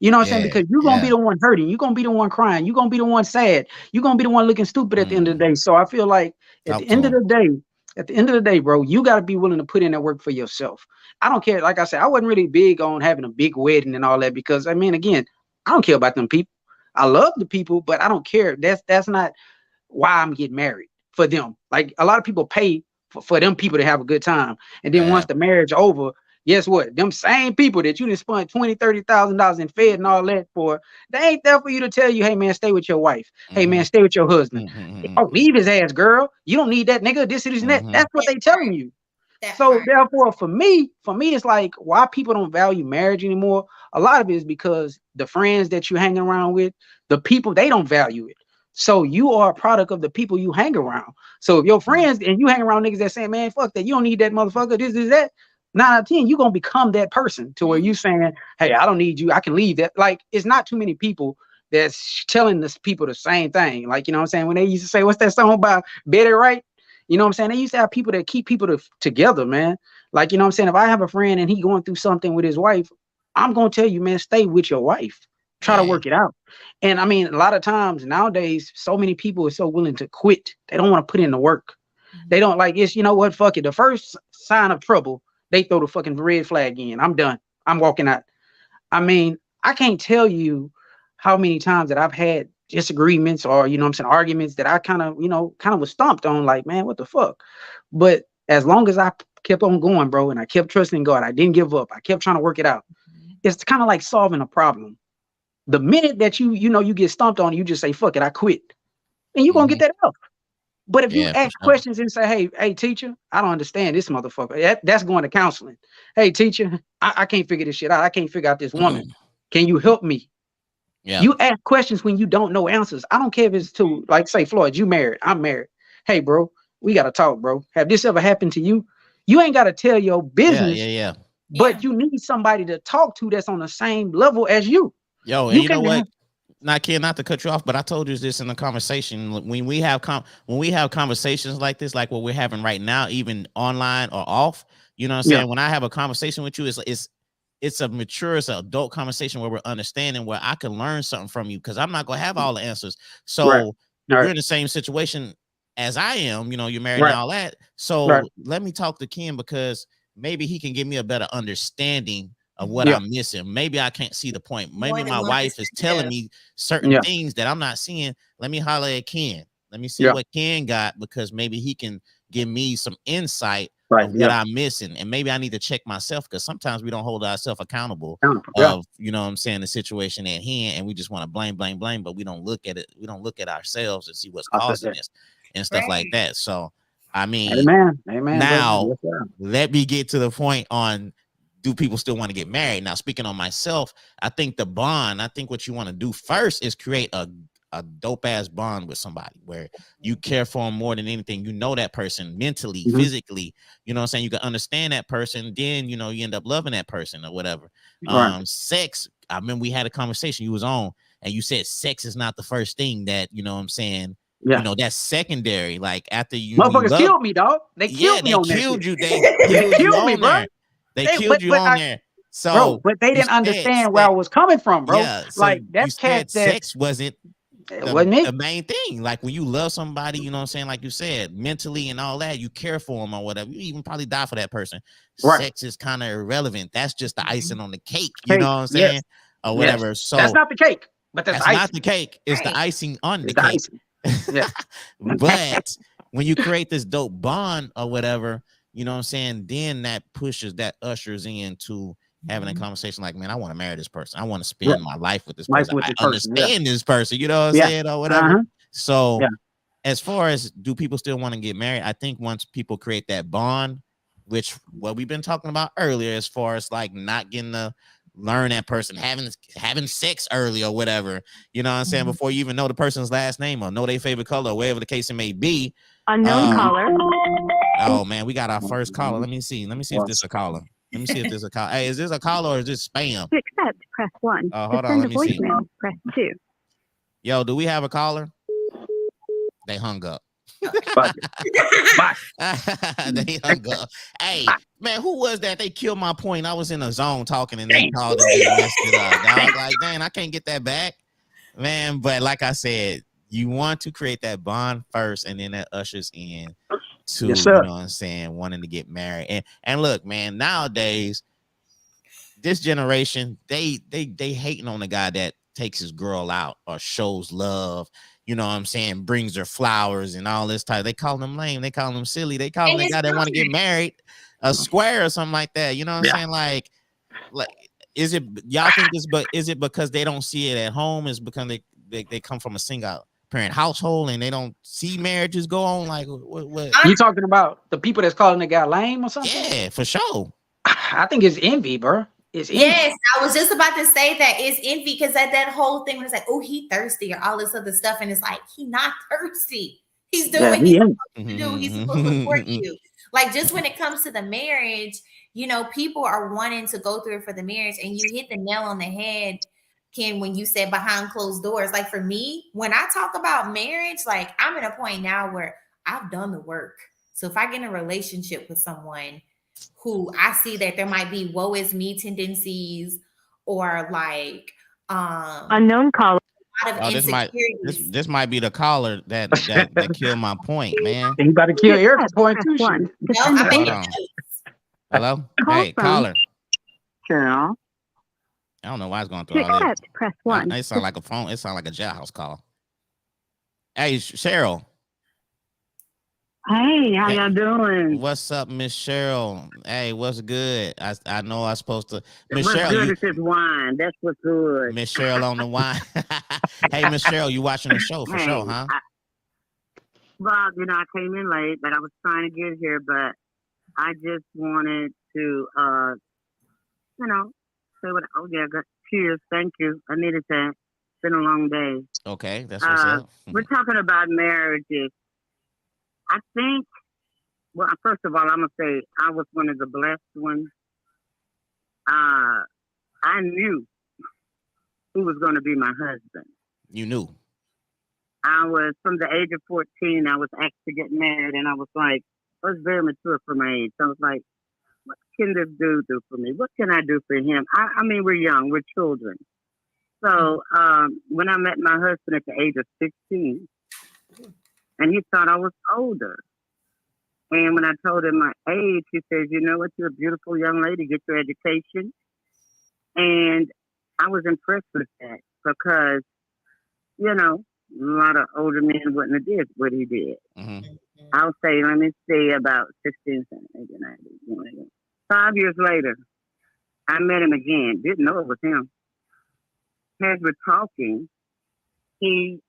You know what I'm saying? Because you're going to be the one hurting. You're going to be the one crying. You're going to be the one sad. You're going to be the one looking stupid at the end of the day. So I feel like at the end of the day, bro, you got to be willing to put in that work for yourself. I don't care. Like I said, I wasn't really big on having a big wedding and all that because, I mean, again, I don't care about them people. I love the people, but I don't care. That's not why I'm getting married, for them. Like, a lot of people pay for them people to have a good time. And then once the marriage over, guess what? Them same people that you done spent $20,000-$30,000 in fed and all that for, they ain't there for you to tell you, hey man, stay with your wife. Hey man, stay with your husband. Oh, leave his ass, girl. You don't need that nigga. This and that. That's what they telling you. So therefore, for me, it's like, why people don't value marriage anymore. A lot of it is because the friends that you hang around with, the people, they don't value it. So you are a product of the people you hang around. So if your friends and you hang around niggas that say, man, fuck that, you don't need that motherfucker, this, that. 9 out of 10, you're gonna become that person to where you saying, hey, I don't need you, I can leave that. Like, it's not too many people that's telling this people the same thing. Like, you know what I'm saying? When they used to say, what's that song about Betty Wright? You know what I'm saying? They used to have people that keep people together, man. Like, you know what I'm saying? If I have a friend and he going through something with his wife, I'm gonna tell you, man, stay with your wife. Try to work it out. And I mean, a lot of times nowadays, so many people are so willing to quit. They don't want to put in the work. They don't like it's, you know what, fuck it. The first sign of trouble, they throw the fucking red flag in. I'm done. I'm walking out. I mean, I can't tell you how many times that I've had disagreements or, you know what I'm saying, arguments that I kind of was stumped on, like, man, what the fuck? But as long as I kept on going, bro, and I kept trusting God, I didn't give up. I kept trying to work it out. It's kind of like solving a problem. The minute that you get stumped on, you just say, fuck it, I quit. And you're going to get that out. But if you ask questions and say, hey, teacher, I don't understand this motherfucker. That's going to counseling. Hey, teacher, I can't figure this shit out. I can't figure out this woman. Can you help me? Yeah. You ask questions when you don't know answers. I don't care if it's to, like, say, Floyd, you married, I'm married. Hey, bro, we got to talk, bro. Have this ever happened to you? You ain't got to tell your business. But you need somebody to talk to that's on the same level as you. Yo, and you know what? Not to cut you off, but I told you this in the conversation. When we have conversations like this, like what we're having right now, even online or off, you know what I'm saying? When I have a conversation with you, it's a mature, it's an adult conversation where we're understanding, where I can learn something from you, because I'm not gonna have all the answers. So you're in the same situation as I am, you know, you're married and all that. So let me talk to Ken, because maybe he can give me a better understanding of what I'm missing. Maybe I can't see the point. Maybe my wife is telling me certain things that I'm not seeing. Let me holler at Ken. Let me see what Ken got, because maybe he can give me some insight of what I'm missing. And maybe I need to check myself, because sometimes we don't hold ourselves accountable of, you know what I'm saying, the situation at hand, and we just want to blame, but we don't look at it. We don't look at ourselves and see what's causing this and stuff like that. So, I mean, Amen, now let me get to the point on, do people still want to get married? Now, speaking on myself, I think what you want to do first is create a dope ass bond with somebody where you care for them more than anything. You know that person mentally, physically, you know what I'm saying? You can understand that person. Then, you know, you end up loving that person or whatever. Sex, I remember we had a conversation you was on, and you said sex is not the first thing that, you know what I'm saying? You know, that's secondary. Like, after you motherfuckers killed me, dog. They killed me on that shit. They killed you, bro. They killed you on there. So, bro, but they didn't understand where I was coming from, bro. Yeah, so like, that's cat that sex wasn't the main thing. Like, when you love somebody, you know what I'm saying, like you said, mentally and all that, you care for them or whatever, you even probably die for that person. Sex is kind of irrelevant. That's just the icing on the cake, you know what I'm saying? Or whatever. So that's not the cake, but that's not the cake. It's the icing on the cake. But when you create this dope bond or whatever, you know what I'm saying, then that ushers into having a conversation like, man, I want to marry this person. I want to spend my life with this person. I understand this person, you know what I'm saying, or whatever. So as far as, do people still want to get married? I think once people create that bond, which what we've been talking about earlier, as far as like not getting to learn that person, having sex early or whatever, you know what I'm saying, before you even know the person's last name or know their favorite color or whatever the case it may be. Unknown caller. Oh man, we got our first caller. Let me see if this is a caller. Let me see if this is a call. Hey, is this a caller or is this spam? To accept, press 1. Hold on, let me see. Press 2. Yo, do we have a caller? They hung up. They hung up. Hey, man, who was that? They killed my point. I was in a zone talking and they called and they messed it up. I was like, dang, I can't get that back, man. But like I said, you want to create that bond first, and then that ushers in to, you know what I'm saying, wanting to get married. And look, man, nowadays, this generation, they hating on the guy that takes his girl out or shows love, you know what I'm saying, brings her flowers and all this type. They call them lame, they call them silly, they call them the guy that want to get married a square or something like that. You know what I'm saying? Like is it, y'all think this, but is it because they don't see it at home? Is because they come from a single parent household and they don't see marriages go on? Like, what? You talking about the people that's calling the guy lame or something? Yeah, for sure. I think it's envy, bro. It's envy. Yes, I was just about to say that it's envy, because that whole thing was like, oh, he thirsty or all this other stuff, and it's like, he not thirsty. He's doing what he's supposed to do. He's supposed to support you. Like, just when it comes to the marriage, people are wanting to go through it for the marriage, and you hit the nail on the head, Ken, when you said behind closed doors. Like, for me, when I talk about marriage, like, I'm at a point now where I've done the work. So if I get in a relationship with someone who I see that there might be woe is me tendencies, or like unknown caller. a lot of insecurities. This might be the caller that killed my point, man. You got to kill Eric's point too. One. No, I'm making Hold on. Hello? Call Hey, from- caller. Cheryl. I don't know why it's going To through all accept, press 1. It sounds like a phone. It sounds like a jailhouse call. Hey, Cheryl. Hey, how y'all doing? What's up, Miss Cheryl? Hey, what's good? I know I'm supposed to. Miss What's Cheryl, good is this wine. That's what's good. Miss Cheryl on the wine. Hey, Miss Cheryl, you watching the show for sure, huh? Well, I came in late, but I was trying to get here, but I just wanted to, say what. Oh yeah, cheers. Thank you. I needed that. It's been a long day. Okay, that's what's up. We're talking about marriages. I think, well, first of all, I'm going to say I was one of the blessed ones. I knew who was going to be my husband. You knew. I was, from the age of 14, I was asked to get married, and I was like, I was very mature for my age. So I was like, what can this dude do for me? What can I do for him? I mean, we're young, we're children. So when I met my husband at the age of 16, and he thought I was older. And when I told him my age, he says, you know what, you're a beautiful young lady, get your education. And I was impressed with that because, a lot of older men wouldn't have did what he did. Mm-hmm. I'll say, let me see, about 16, 17, 19, 5 years later, I met him again. Didn't know it was him. As we're talking, we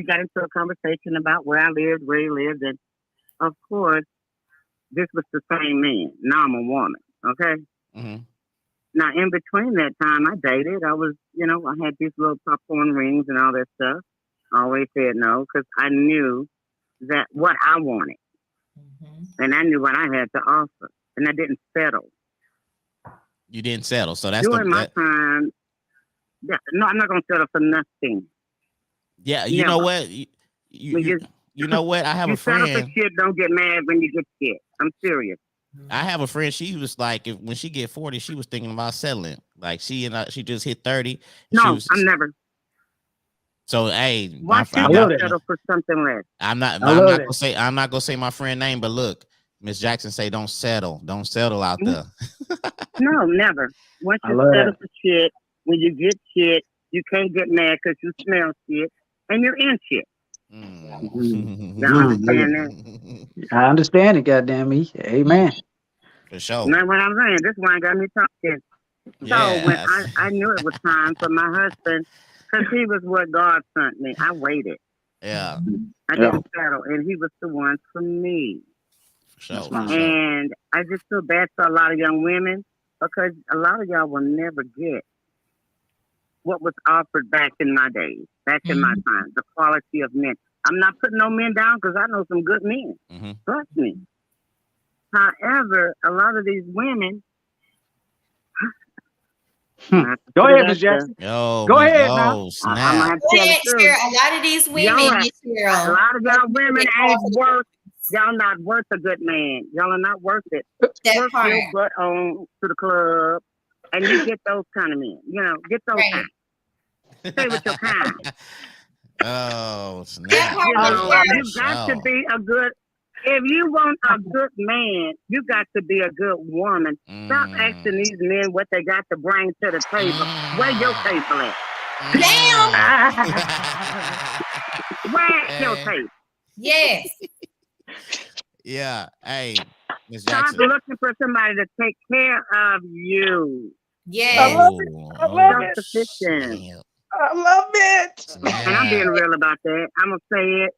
got into a conversation about where I lived, where he lived, and of course, this was the same man. Now I'm a woman, okay? Mm-hmm. Now, in between that time, I dated. I was, I had these little popcorn rings and all that stuff. I always said no because I knew that what I wanted, and I knew what I had to offer, and I didn't settle. You didn't settle, so that's during my time. Yeah, no, I'm not gonna settle for nothing. Yeah, you know what? You know what? I have a friend. Settle for shit. Don't get mad when you get shit. I'm serious. I have a friend. She was like, when she get 40, she was thinking about settling. Like she just hit 30. No, I'm never. So hey, why should you settle for something less? I'm not gonna say my friend name, but look, Miss Jackson say don't settle out there. No, never. Once you settle for shit, when you get shit, you can't get mad because you smell shit and you're in shit. I understand it, goddamn me. Amen. For sure. That's what I'm saying. This one got me talking. So when I knew it was time for my husband, because he was what God sent me. I waited. Yeah. I didn't settle, and he was the one for me. For sure. And I just feel bad for a lot of young women because a lot of y'all will never get what was offered back in my days, back in my time, the quality of men. I'm not putting no men down because I know some good men. Trust me. However, a lot of these women. Go ahead, Ms. Jackson. Go ahead now. Snap. Go ahead, Cheryl. A lot of these women, a lot of y'all women ain't worth. Y'all not worth a good man. Y'all are not worth it. Work your butt on to the club, and you get those kind of men. Get those kind. Stay with your kind. Oh, snap. You got to be a good. If you want a good man, you got to be a good woman. Stop asking these men what they got to bring to the table. Where your table at? Damn. Where's your table? Yes. Yeah. Hey, Ms. Stop Jackson. looking for somebody to take care of you. Yes. I love it. I love it. I love it. And I'm being real about that. I'm going to say it.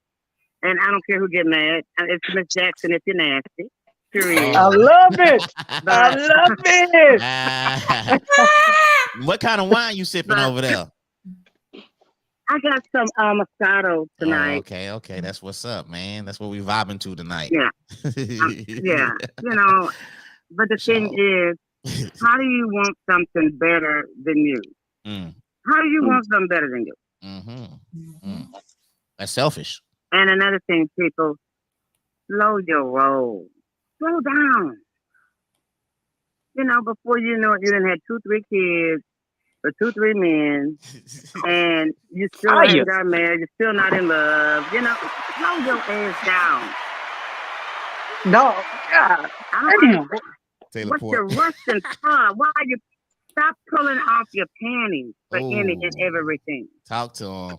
And I don't care who get mad. It's Miss Jackson if you're nasty. Period. I love it. I love it. What kind of wine you sipping over there? I got some Moscato Oh, tonight. okay. That's what's up, man. That's what we vibing to tonight. Yeah, yeah. You know, but the thing is, how do you want something better than you? How do you want something better than you? That's selfish. And another thing, people, slow your roll. Slow down. You know, before you know it, you done had 2, 3 kids or 2, 3 men, and you still ain't got married. You're still not in love. You know, slow your ass down. No, God, damn. What's your rushing for? Why are you stop pulling off your panties for any and everything? Talk to him.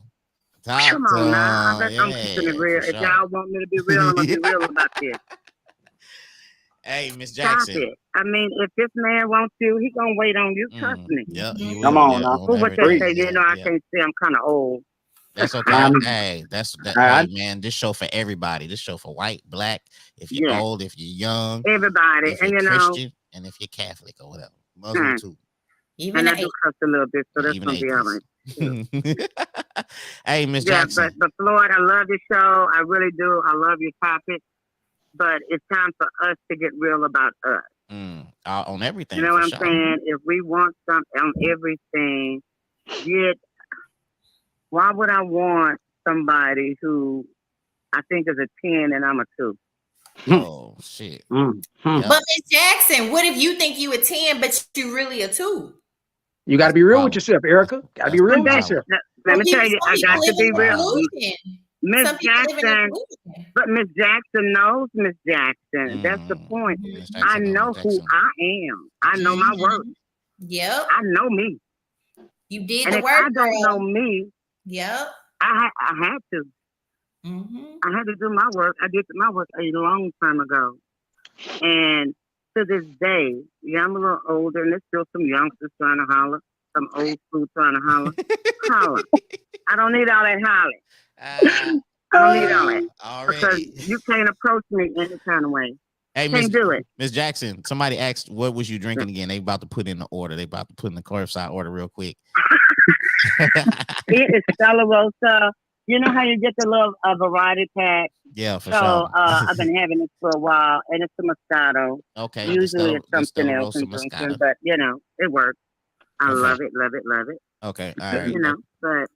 Come on now. I'm keeping it real. If y'all want me to be real, I'm gonna be real about this. Hey, Miss Jackson. Stop it. I mean, if this man wants you, he gonna wait on you. Trust me. Yeah, come on now. Who would they say? You know, I can't say I'm kind of old. That's okay. Hey, hey, man. This show for everybody. This show for white, black. If you're old, if you're young, everybody, if you're Christian, and if you're Catholic or whatever, Muslim too. Even I do cuss a little bit, so that's gonna be all right. Hey, Miss Jackson. But Floyd, I love your show. I really do. I love your topic. But it's time for us to get real about us. On everything. You know what I'm saying? If we want something on everything, why would I want somebody who I think is a 10 and I'm a 2? Oh, shit. But Miss Jackson, what if you think you a 10, but you really a 2? You got to be real with yourself, Erica. Got to be real with yourself. Let me tell you, I got to be real. Miss Jackson, but Miss Jackson knows Miss Jackson. That's the point. I know who I am. I know my worth. Yep. I know me. You did and the if work. I don't know me. Yep. I had to. I had to do my work. I did my work a long time ago. And to this day, yeah, I'm a little older, and there's still some youngsters trying to holler, some old school trying to holler. Holler. I don't need all that hollering. I don't need all that. Because you can't approach me any kind of way. Hey, can't do it. Miss Jackson, somebody asked, what was you drinking again? They about to put in the order. They about to put in the curbside order real quick. It is Stella Rosa. You know how you get the little variety pack? Yeah, for sure. So I've been having it for a while, and it's a Moscato. Okay. Usually it's something else I'm drinking, but, you know, it works. I love it, love it, love it. Okay, all right. You know, but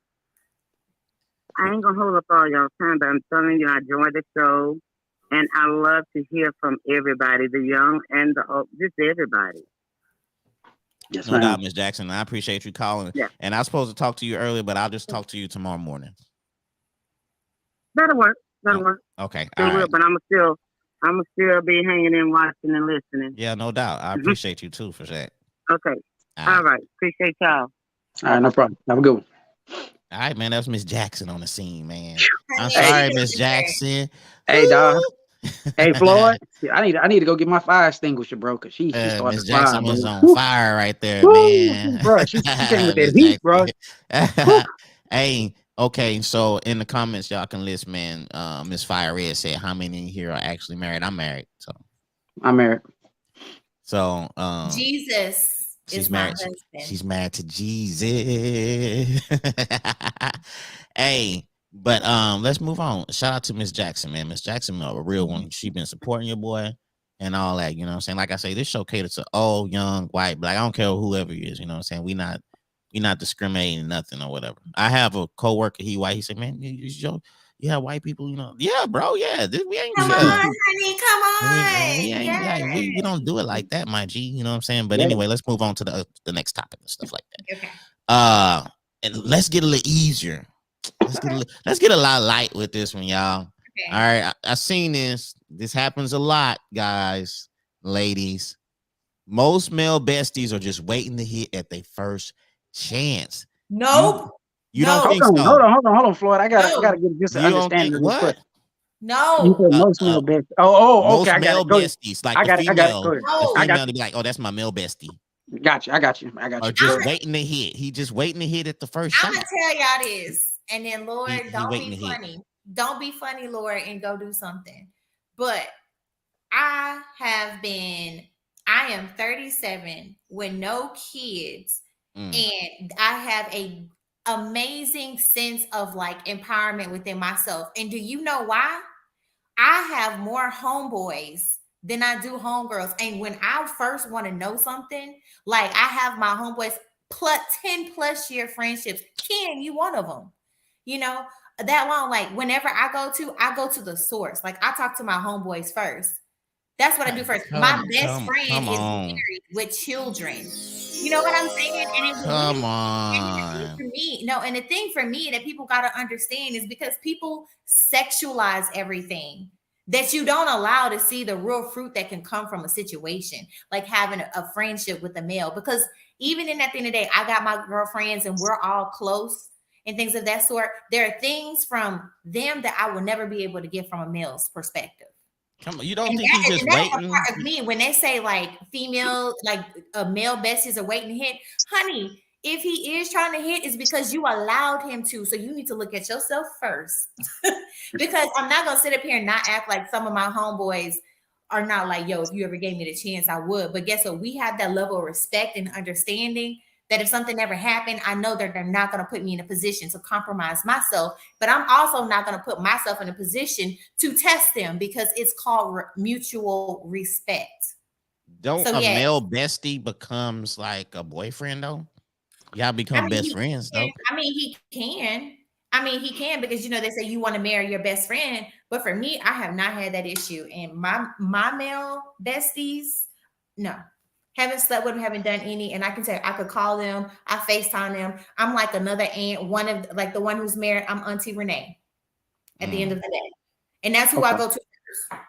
I ain't going to hold up all y'all's time, but I'm telling you, I enjoy the show, and I love to hear from everybody, the young and the old, just everybody. Yes, no doubt, Miss Jackson. I appreciate you calling. Yeah. And I was supposed to talk to you earlier, but I'll just talk to you tomorrow morning. That'll work. That'll work. Okay. All right. But I'm still be hanging in, watching and listening. Yeah, no doubt. I appreciate you too for that. Okay. All right. Appreciate y'all. All right, no problem. Have a good one. All right, man. That was Miss Jackson on the scene, man. I'm sorry, Miss Jackson. Hey, dog. Hey, Floyd. I need to go get my fire extinguisher, bro. Cause she started Miss Jackson was on fire right there, man. Bro, she came with that heat, bro. Hey, okay. So in the comments, y'all can list, man. Miss Fire Red said, "How many in here are actually married?" I'm married, so I'm married. So Jesus. She's married. She's married to Jesus. Hey, but let's move on. Shout out to Miss Jackson, man. Miss Jackson, a real one. She been supporting your boy and all that. You know what I'm saying? Like I say, this show caters to old, young, white, black. I don't care whoever he is. You know what I'm saying? We not discriminating nothing or whatever. I have a coworker. He white. He said, "Man, you have white people, you know." Yeah, bro. Yeah, we ain't. Come on, honey. Come on. We don't do it like that, my G. You know what I'm saying? But anyway, let's move on to the next topic and stuff like that. Okay. And let's get a little easier. Let's get a lot light with this one, y'all. Okay. All right, I seen this. This happens a lot, guys, ladies. Most male besties are just waiting to hit at their first chance. Nope. You don't think so? Hold on, Floyd. I gotta get just an understanding of this question. No. You said most male besties. Oh, okay. Most male besties, like the female, the female to be like, "Oh, that's my male bestie." Gotcha. I got you. Or just waiting to hit. He just waiting to hit at the first shot. I'm gonna tell y'all this, and then Lord, don't be funny. Don't be funny, Lord, and go do something. But I am 37 with no kids, and I have a amazing sense of like empowerment within myself. And do you know why? I have more homeboys than I do homegirls. And when I first want to know something, like I have my homeboys plus 10 plus year friendships. Ken, you one of them. You know, that long, like whenever I go to the source. Like I talk to my homeboys first. That's what I do first. My best friend is married with children. You know what I'm saying? And it Come and on. for me, no, and the thing for me that people got to understand is because people sexualize everything that you don't allow to see the real fruit that can come from a situation, like having a friendship with a male. Because even in at the end of the day, I got my girlfriends and we're all close and things of that sort. There are things from them that I will never be able to get from a male's perspective. Come on, you don't think he's just that's waiting? a part of me when they say like female, like a male besties are waiting to hit, honey. If he is trying to hit, it's because you allowed him to. So you need to look at yourself first, because I'm not gonna sit up here and not act like some of my homeboys are not like, yo, if you ever gave me the chance, I would. But guess what? We have that level of respect and understanding that if something ever happened, I know that they're not going to put me in a position to compromise myself, but I'm also not going to put myself in a position to test them because it's called mutual respect. Don't a male bestie becomes like a boyfriend though? Y'all become best friends though. I mean, he can. I mean, he can because, you know, they say you want to marry your best friend. But for me, I have not had that issue. And my male besties, no. Haven't slept with them, haven't done any, and I can tell you, I could call them, I FaceTime them. I'm like another aunt, one of like the one who's married. I'm Auntie Rene at the end of the day, and that's who I go to first.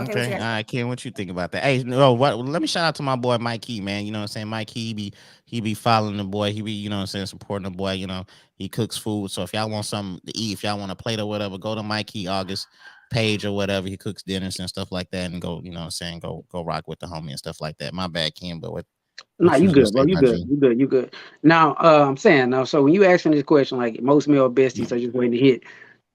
Okay, all right, Ken, what you think about that? Hey, no, what? Let me shout out to my boy Mikey, man. You know what I'm saying? Mikey, he be following the boy. He be, you know what I'm saying, supporting the boy. You know, he cooks food. So if y'all want something to eat, if y'all want a plate or whatever, go to Mikey August page or whatever. He cooks dinners and stuff like that, and go, you know what I'm saying, go rock with the homie and stuff like that. My bad, Ken, but what? Nah, you good, bro. You good. Now, I'm saying now. So when you asking this question, like most male besties are just waiting to hit.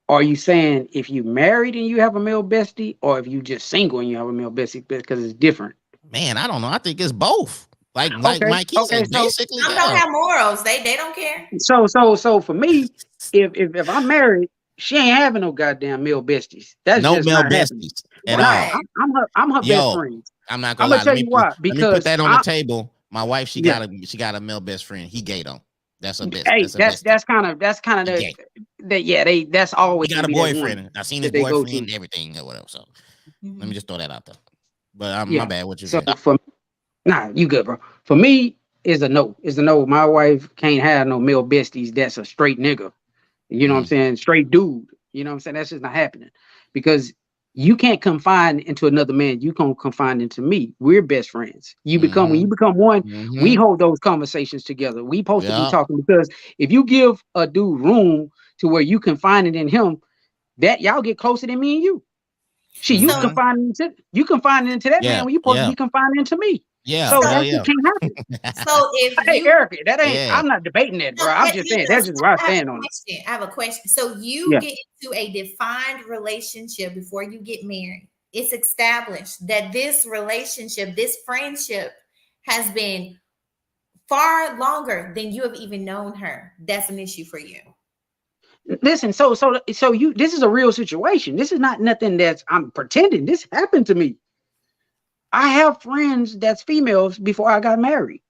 Are you saying if you married and you have a male bestie, or if you just single and you have a male bestie? Because it's different. Man, I don't know. I think it's both. Like Mikey said, so basically, some don't have morals. They don't care. So for me, if I'm married, she ain't having no goddamn male besties. That's no just male not besties happening. at all. I'm her best friend. I'm not gonna lie. Tell you why. Let me put that on the table. My wife, she got a male best friend. He gay though. That's a best. Hey, that's kind of that's always he got a boyfriend. I seen his boyfriend, everything or whatever. So let me just throw that out there. But my bad. What you said? Nah, you good, bro. For me, is a no. Is a no. My wife can't have no male besties. That's a straight nigga. You know what I'm saying? Straight dude. You know what I'm saying? That's just not happening because you can't confine into another man. You can't confine into me. We're best friends. When you become one, we hold those conversations together. We supposed to be talking because if you give a dude room to where you confine it in him, that y'all get closer than me and you. You confine it into that man when you supposed to be confined into me. Yeah. So that can't happen. So if Erica, that ain't I'm not debating that, bro. I'm just saying that's just where I stand on it. I have a question. So you get into a defined relationship before you get married. It's established that this relationship, this friendship has been far longer than you have even known her. That's an issue for you. Listen, so you this is a real situation. This is not nothing that's I'm pretending. This happened to me. I have friends that's females before I got married.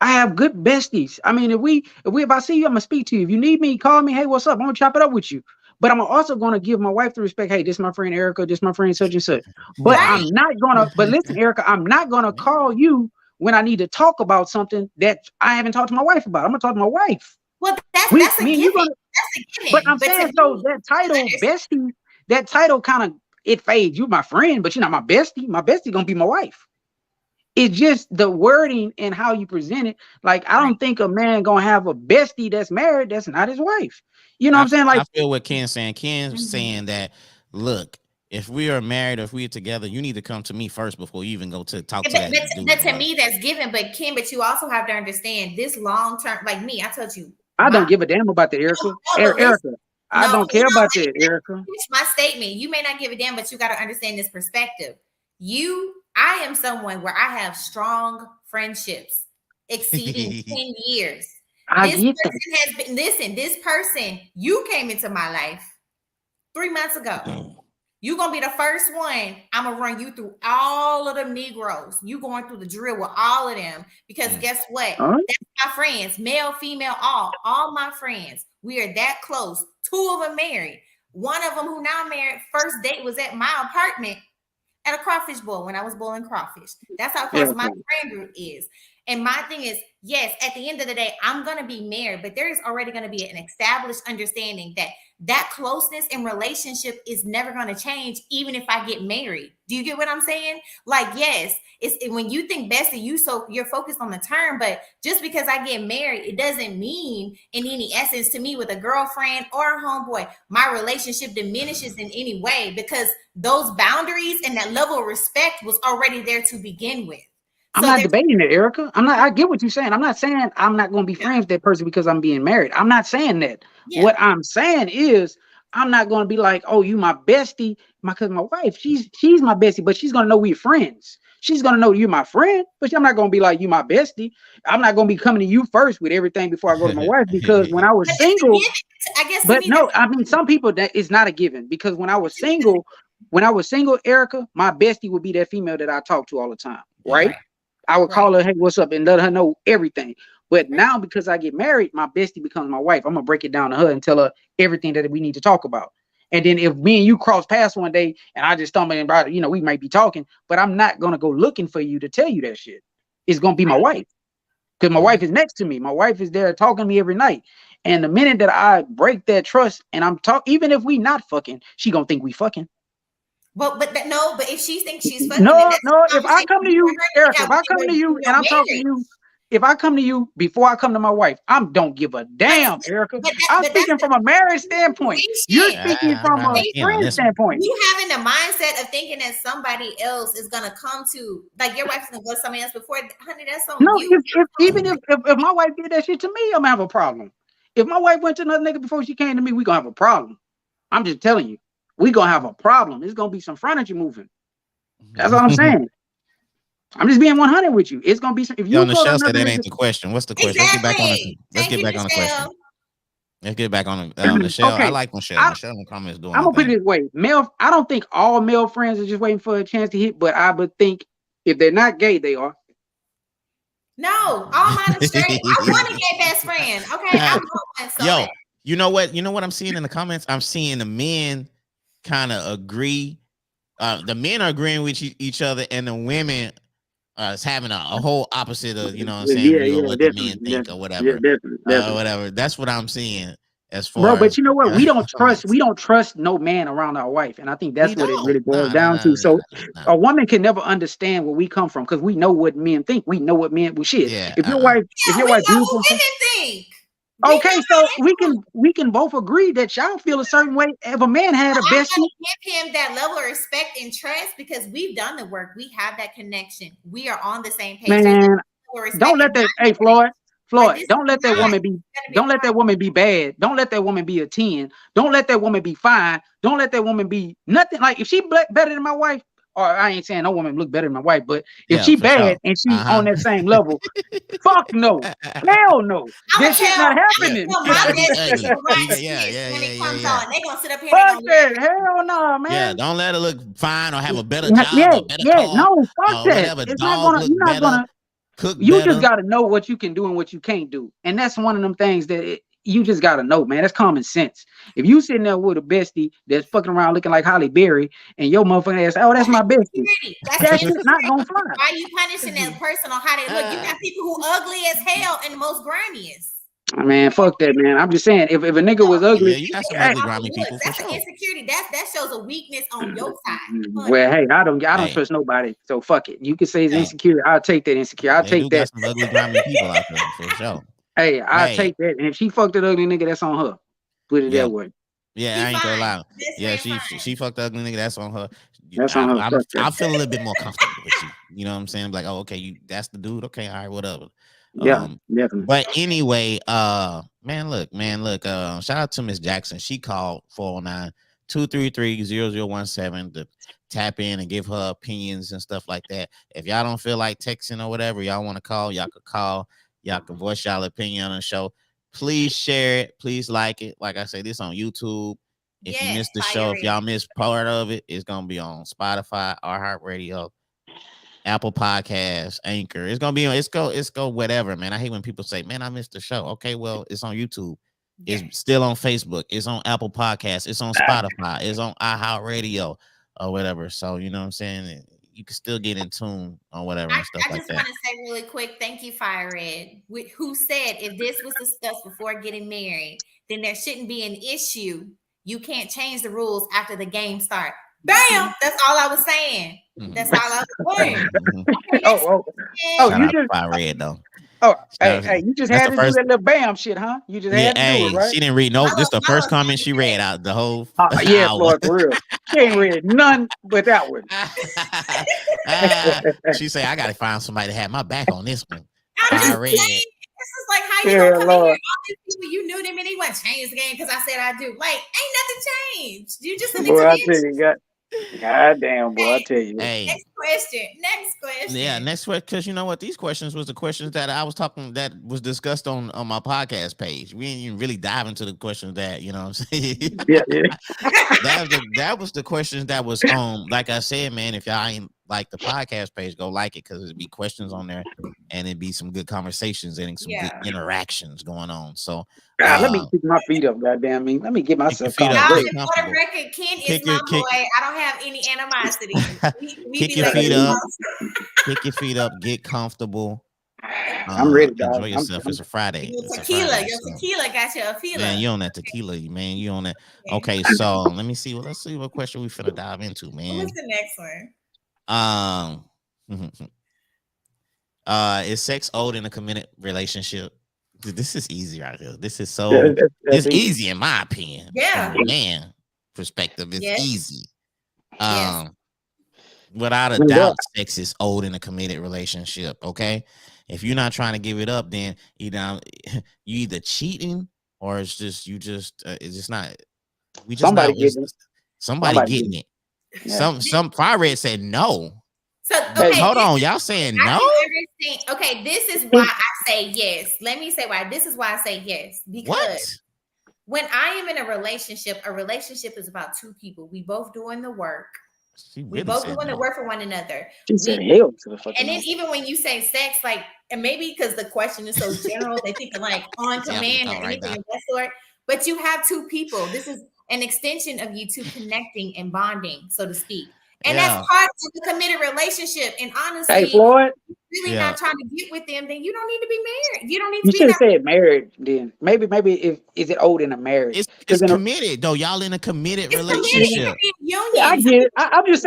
I have good besties. I mean, if I see you, I'm gonna speak to you. If you need me, call me. Hey, what's up? I'm gonna chop it up with you. But I'm also gonna give my wife the respect. Hey, this is my friend Erica. This is my friend such and such. But I'm not gonna. But listen, Erica, I'm not gonna call you when I need to talk about something that I haven't talked to my wife about. I'm gonna talk to my wife. Well, that's a given. That's a given. But I'm saying so that title, bestie, that title kind of it fades. You my friend, but you're not my bestie. My bestie gonna be my wife. It's just the wording and how you present it. Like, I don't think a man gonna have a bestie that's married that's not his wife. You know what I'm saying? Like, I feel what Ken's saying. Ken's saying that, look, if we are married, if we're together, you need to come to me first before you even go to talk to that dude. But to me, that's given. But Ken, but you also have to understand this long term. Like me, I told you, I don't give a damn about the Erica. Erica, I don't care about that, Erica. My statement. You may not give a damn, but you got to understand this perspective. I am someone where I have strong friendships exceeding 10 years. I This get that. person has been, listen, this person, you came into my life 3 months ago. You're going to be the first one. I'm going to run you through all of them Negroes. You going through the drill with all of them. Because guess what? That's my friends, male, female, all my friends. We are that close. 2 of them married. One of them who now married, first date was at my apartment at a crawfish boil when I was boiling crawfish. That's how close my friend group is. And my thing is, yes, at the end of the day, I'm going to be married, but there is already going to be an established understanding that closeness in relationship is never going to change, even if I get married. Do you get what I'm saying? Like, yes, when you think bestie, you're focused on the term, but just because I get married, it doesn't mean in any essence to me with a girlfriend or a homeboy, my relationship diminishes in any way, because those boundaries and that level of respect was already there to begin with. I'm not debating it, Erica. I get what you're saying. I'm not saying I'm not going to be friends with that person because I'm being married. I'm not saying that. Yeah. What I'm saying is I'm not going to be like, oh, you my bestie, because my wife, she's my bestie, but she's going to know we're friends. She's going to know you're my friend, but I'm not going to be like, you my bestie. I'm not going to be coming to you first with everything before I go to my wife, because when I was single, but no, I mean, some people that is not a given, because when I was single, Erica, my bestie would be that female that I talk to all the time, right? I would call her, hey, what's up? And let her know everything. But now, because I get married, my bestie becomes my wife. I'm going to break it down to her and tell her everything that we need to talk about. And then if me and you cross paths one day and I just stumble about it, we might be talking, but I'm not going to go looking for you to tell you that shit. It's going to be my wife, because my wife is next to me. My wife is there talking to me every night. And the minute that I break that trust and I'm talking, even if we not fucking, she going to think we fucking. But if she thinks she's fucking, no. If I come to you, Erica, if I come to you and I'm talking to you, if I come to you before I come to my wife, I don't give a damn, Erica. I'm speaking from a marriage standpoint. You're speaking from a friend standpoint. You having the mindset of thinking that somebody else is gonna come to, like, your wife's gonna go to somebody else before, honey, that's on you. Even if my wife did that shit to me, I'm gonna have a problem. If my wife went to another nigga before she came to me, we gonna have a problem. I'm just telling you. We're going to have a problem. It's going to be some furniture moving. That's what I'm saying. I'm just being 100 with you. It's going to be some. If you Michelle said that ain't the question. What's the question? Exactly. Let's get back on the question. Let's get back on Michelle. Okay. I like Michelle. Michelle in the comments doing. I'm going to put it this way. I don't think all male friends are just waiting for a chance to hit, but I would think if they're not gay, they are. No, all mine are straight. I want a gay best friend. Okay. I'm going so Yo, you know what I'm seeing in the comments? I'm seeing the men kind of agree. The men are agreeing with each other, and the women is having a whole opposite of, what I'm saying, what the men think or whatever. Definitely. Whatever. That's what I'm seeing as far as. But you know what? We don't trust no man around our wife. And I think that's what it really boils down to. So a woman can never understand where we come from, because we know what men think. We know what men shit. Yeah, if your wife beautiful, women think. Okay, so we can both agree that y'all feel a certain way. If a man had a bestie, give him that level of respect and trust, because we've done the work. We have that connection. We are on the same page. Man, don't let that. Hey, Floyd, don't let that woman be. Don't let that woman be bad. Don't let that woman be a 10. Don't let that woman be fine. Don't let that woman be nothing. Like, if she better than my wife. Or I ain't saying no woman look better than my wife, but if she bad and she's on that same level, fuck no, hell no, this shit not happening. They gonna sit up here. Fuck that, hell no, man. Yeah, don't let her look fine or have a better job. No, fuck that. It's not gonna. You're not gonna cook. You just gotta know what you can do and what you can't do, and that's one of them things that you just gotta know, man. That's common sense. If you sitting there with a bestie that's fucking around looking like Halle Berry, and your motherfucking ass, oh, that's my bestie, that shit's not gonna fly. Why are you punishing that person on how they look? You got people who ugly as hell and the most grimiest. Man, fuck that, man. I'm just saying, if a nigga was ugly, you got some ugly grimy people. That's an insecurity. That shows a weakness on your side. Well, hey, I don't trust nobody, so fuck it. You can say it's insecure. I'll take that insecure. I'll take that. Got some ugly grimy people out there for sure. Hey, I'll take that. And if she fucked that ugly nigga, that's on her. Put it that way. Yeah, I ain't gonna lie. Yeah, she fucked the ugly nigga. That's on her. That's on her. I feel a little bit more comfortable with you. You know what I'm saying? Like, oh, okay, that's the dude. Okay, all right, whatever. Yeah, definitely. But anyway, man, look. Shout out to Miss Jackson. She called 409-233-0017 to tap in and give her opinions and stuff like that. If y'all don't feel like texting or whatever, y'all want to call, y'all could call. Y'all can voice y'all opinion on the show. Please share it. Please like it. Like I said, this on YouTube. If you missed the show, if y'all missed part of it, it's gonna be on Spotify, Iheartradio, Apple Podcasts, Anchor. It's gonna be on. It's go whatever, man. I hate when people say, "Man, I missed the show." Okay, well, it's on YouTube. It's still on Facebook. It's on Apple Podcasts. It's on Spotify. It's on iHeartRadio or whatever. So you know what I'm saying. You can still get in tune on whatever and stuff like that. I just want to say really quick, thank you, Fire Red, who said if this was discussed before getting married, then there shouldn't be an issue. You can't change the rules after the game start. Bam! That's all I was saying. That's all I was saying. You just Fire Red though. Oh, hey, you just had to do that little bam shit, huh? You just had to do it, right? She didn't read. Nope, this is the first comment she read out the whole yeah, Floyd, for real. She ain't read none but that one. She said, I gotta find somebody to have my back on this one. I read. This is like how you gonna come in here, all these people you knew them and they want to change the game because I said I do. Like, ain't nothing changed. You just God damn, boy, I tell you. Hey. Next question. Yeah, next question. Because you know what? These questions was the questions that I was talking that was discussed on my podcast page. We didn't even really dive into the questions that, you know what I'm saying? Yeah. that was the questions that was like I said, man, if y'all ain't like the podcast page, go like it because it'd be questions on there and it'd be some good conversations and some good interactions going on. So let me kick my feet up, goddamn me. Let me get myself for the record, Ken is my boy. I don't have any animosity. Kick your feet up. Kick your feet up. Get comfortable. I'm ready, dog. Enjoy yourself. It's a Friday. Your tequila got you a feeling. Man, you on that tequila, man. You on that. Okay, so let me see. Let's see what question we finna dive into, man. What's the next one? Is sex old in a committed relationship? Dude, this is easy right here. This is so it's easy in my opinion. Yeah. From a man perspective, it's easy. Without a doubt, sex is old in a committed relationship. Okay. If you're not trying to give it up, then you either cheating or it's just it's just not. We just somebody getting it. Yeah. Some Fire Red said no. So hold on, y'all saying no? Okay, this is why I say yes. Let me say why. This is why I say yes. Because when I am in a relationship is about two people. We both doing the work. We both doing the work for one another. She said hell to the fucking. And then even when you say sex, like, and maybe because the question is so general, they think like on command or anything of that sort. But you have two people. This is an extension of you two connecting and bonding, so to speak. And that's part of the committed relationship. And honestly, hey, Floyd, really not trying to get with them, then you don't need to be married. You don't need to be. You should have said married. Then maybe if is it old in a marriage? It's committed though. Y'all in a committed relationship. I get it. I'm just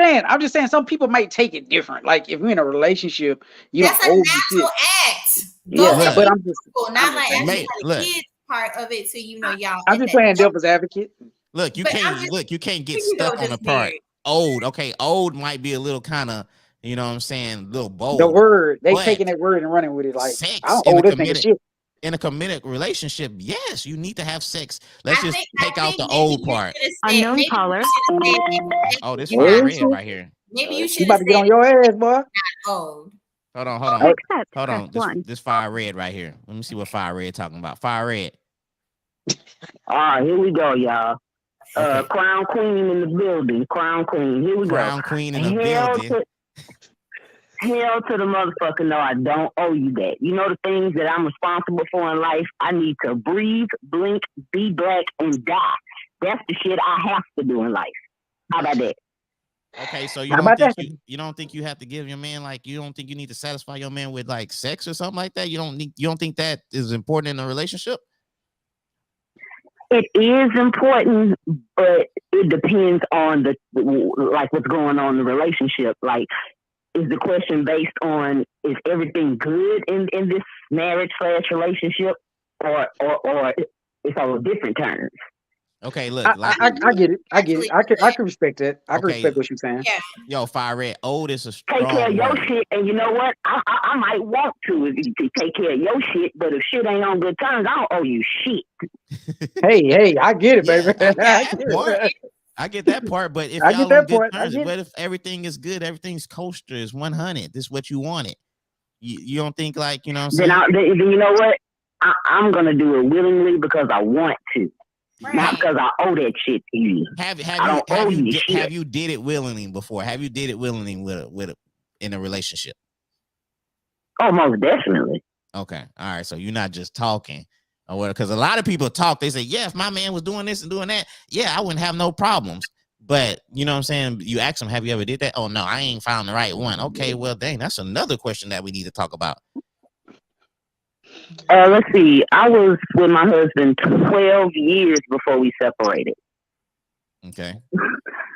saying. Some people might take it different. Like if you're in a relationship, that's a natural act. Yeah, but I'm just not like actually the kids part of it. So y'all. I'm just playing devil's advocate. Look, you can't get stuck on the part. Old, okay. Old might be a little kind of, you know what I'm saying, a little bold. The word, they taking that word and running with it. Like, sex I don't owe this nigga shit. In a committed relationship, yes, you need to have sex. Let's take out the old part. Unknown caller. Oh, this Fire Red right here. Maybe you should about to get on your ass, boy. Not old. Hold on. This Fire Red right here. Let me see what Fire Red talking about. Fire Red. All right, here we go, y'all. Okay. Crown Queen in the building. Crown Queen. Here we go. Crown Queen in the building. Hell to the motherfucker. No, I don't owe you that. You know the things that I'm responsible for in life? I need to breathe, blink, be black, and die. That's the shit I have to do in life. How about that? Okay, so you don't think you have to give your man, like, you don't think you need to satisfy your man with like sex or something like that? You don't think that is important in a relationship? It is important, but it depends on what's going on in the relationship. Like, is the question based on, is everything good in this marriage/relationship, or it's on different terms? Okay, look, I get it. I can respect that. I can respect what you're saying. Yeah. Yo, Fire Red, old is a strong take care of your word. shit, and you know what? I might want to take care of your shit, but if shit ain't on good terms, I don't owe you shit. Hey, I get it, baby. I get that part, but if y'all on good terms, but if everything is good, everything's kosher, is 100. This is what you wanted. You don't think like, you know what I'm then saying? then you know what? I'm gonna do it willingly because I want to, not because I owe that shit to you. I don't owe you shit. Have you did it willingly before? Have you did it willingly with in a relationship? Oh, most definitely. Okay, all right. So you're not just talking, or what? Because a lot of people talk. They say, "Yeah, if my man was doing this and doing that, yeah, I wouldn't have no problems." But you know what I'm saying? You ask them, "Have you ever did that?" Oh no, I ain't found the right one. Okay, well, dang, that's another question that we need to talk about. Let's see. I was with my husband 12 years before we separated. Okay.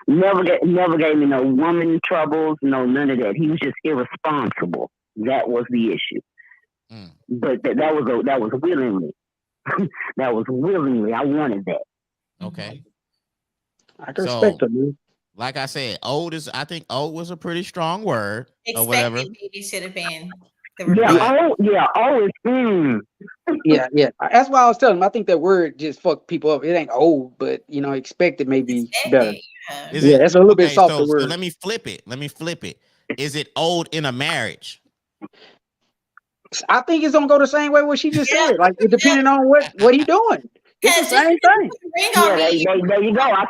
Never gave me no woman troubles, no none of that. He was just irresponsible. That was the issue. But that was willingly. That was willingly. I wanted that. Okay. I can respect it, man. Like I said, I think old was a pretty strong word. Expected or whatever. Maybe should have been. Yeah. That's why I was telling him. I think that word just fucked people up. It ain't old, but you know, expected may be better. Yeah, that's a little bit softer word. So let me flip it. Is it old in a marriage? I think it's gonna go the same way what she just said. Like depending on what he doing. It's the same thing. There you go. I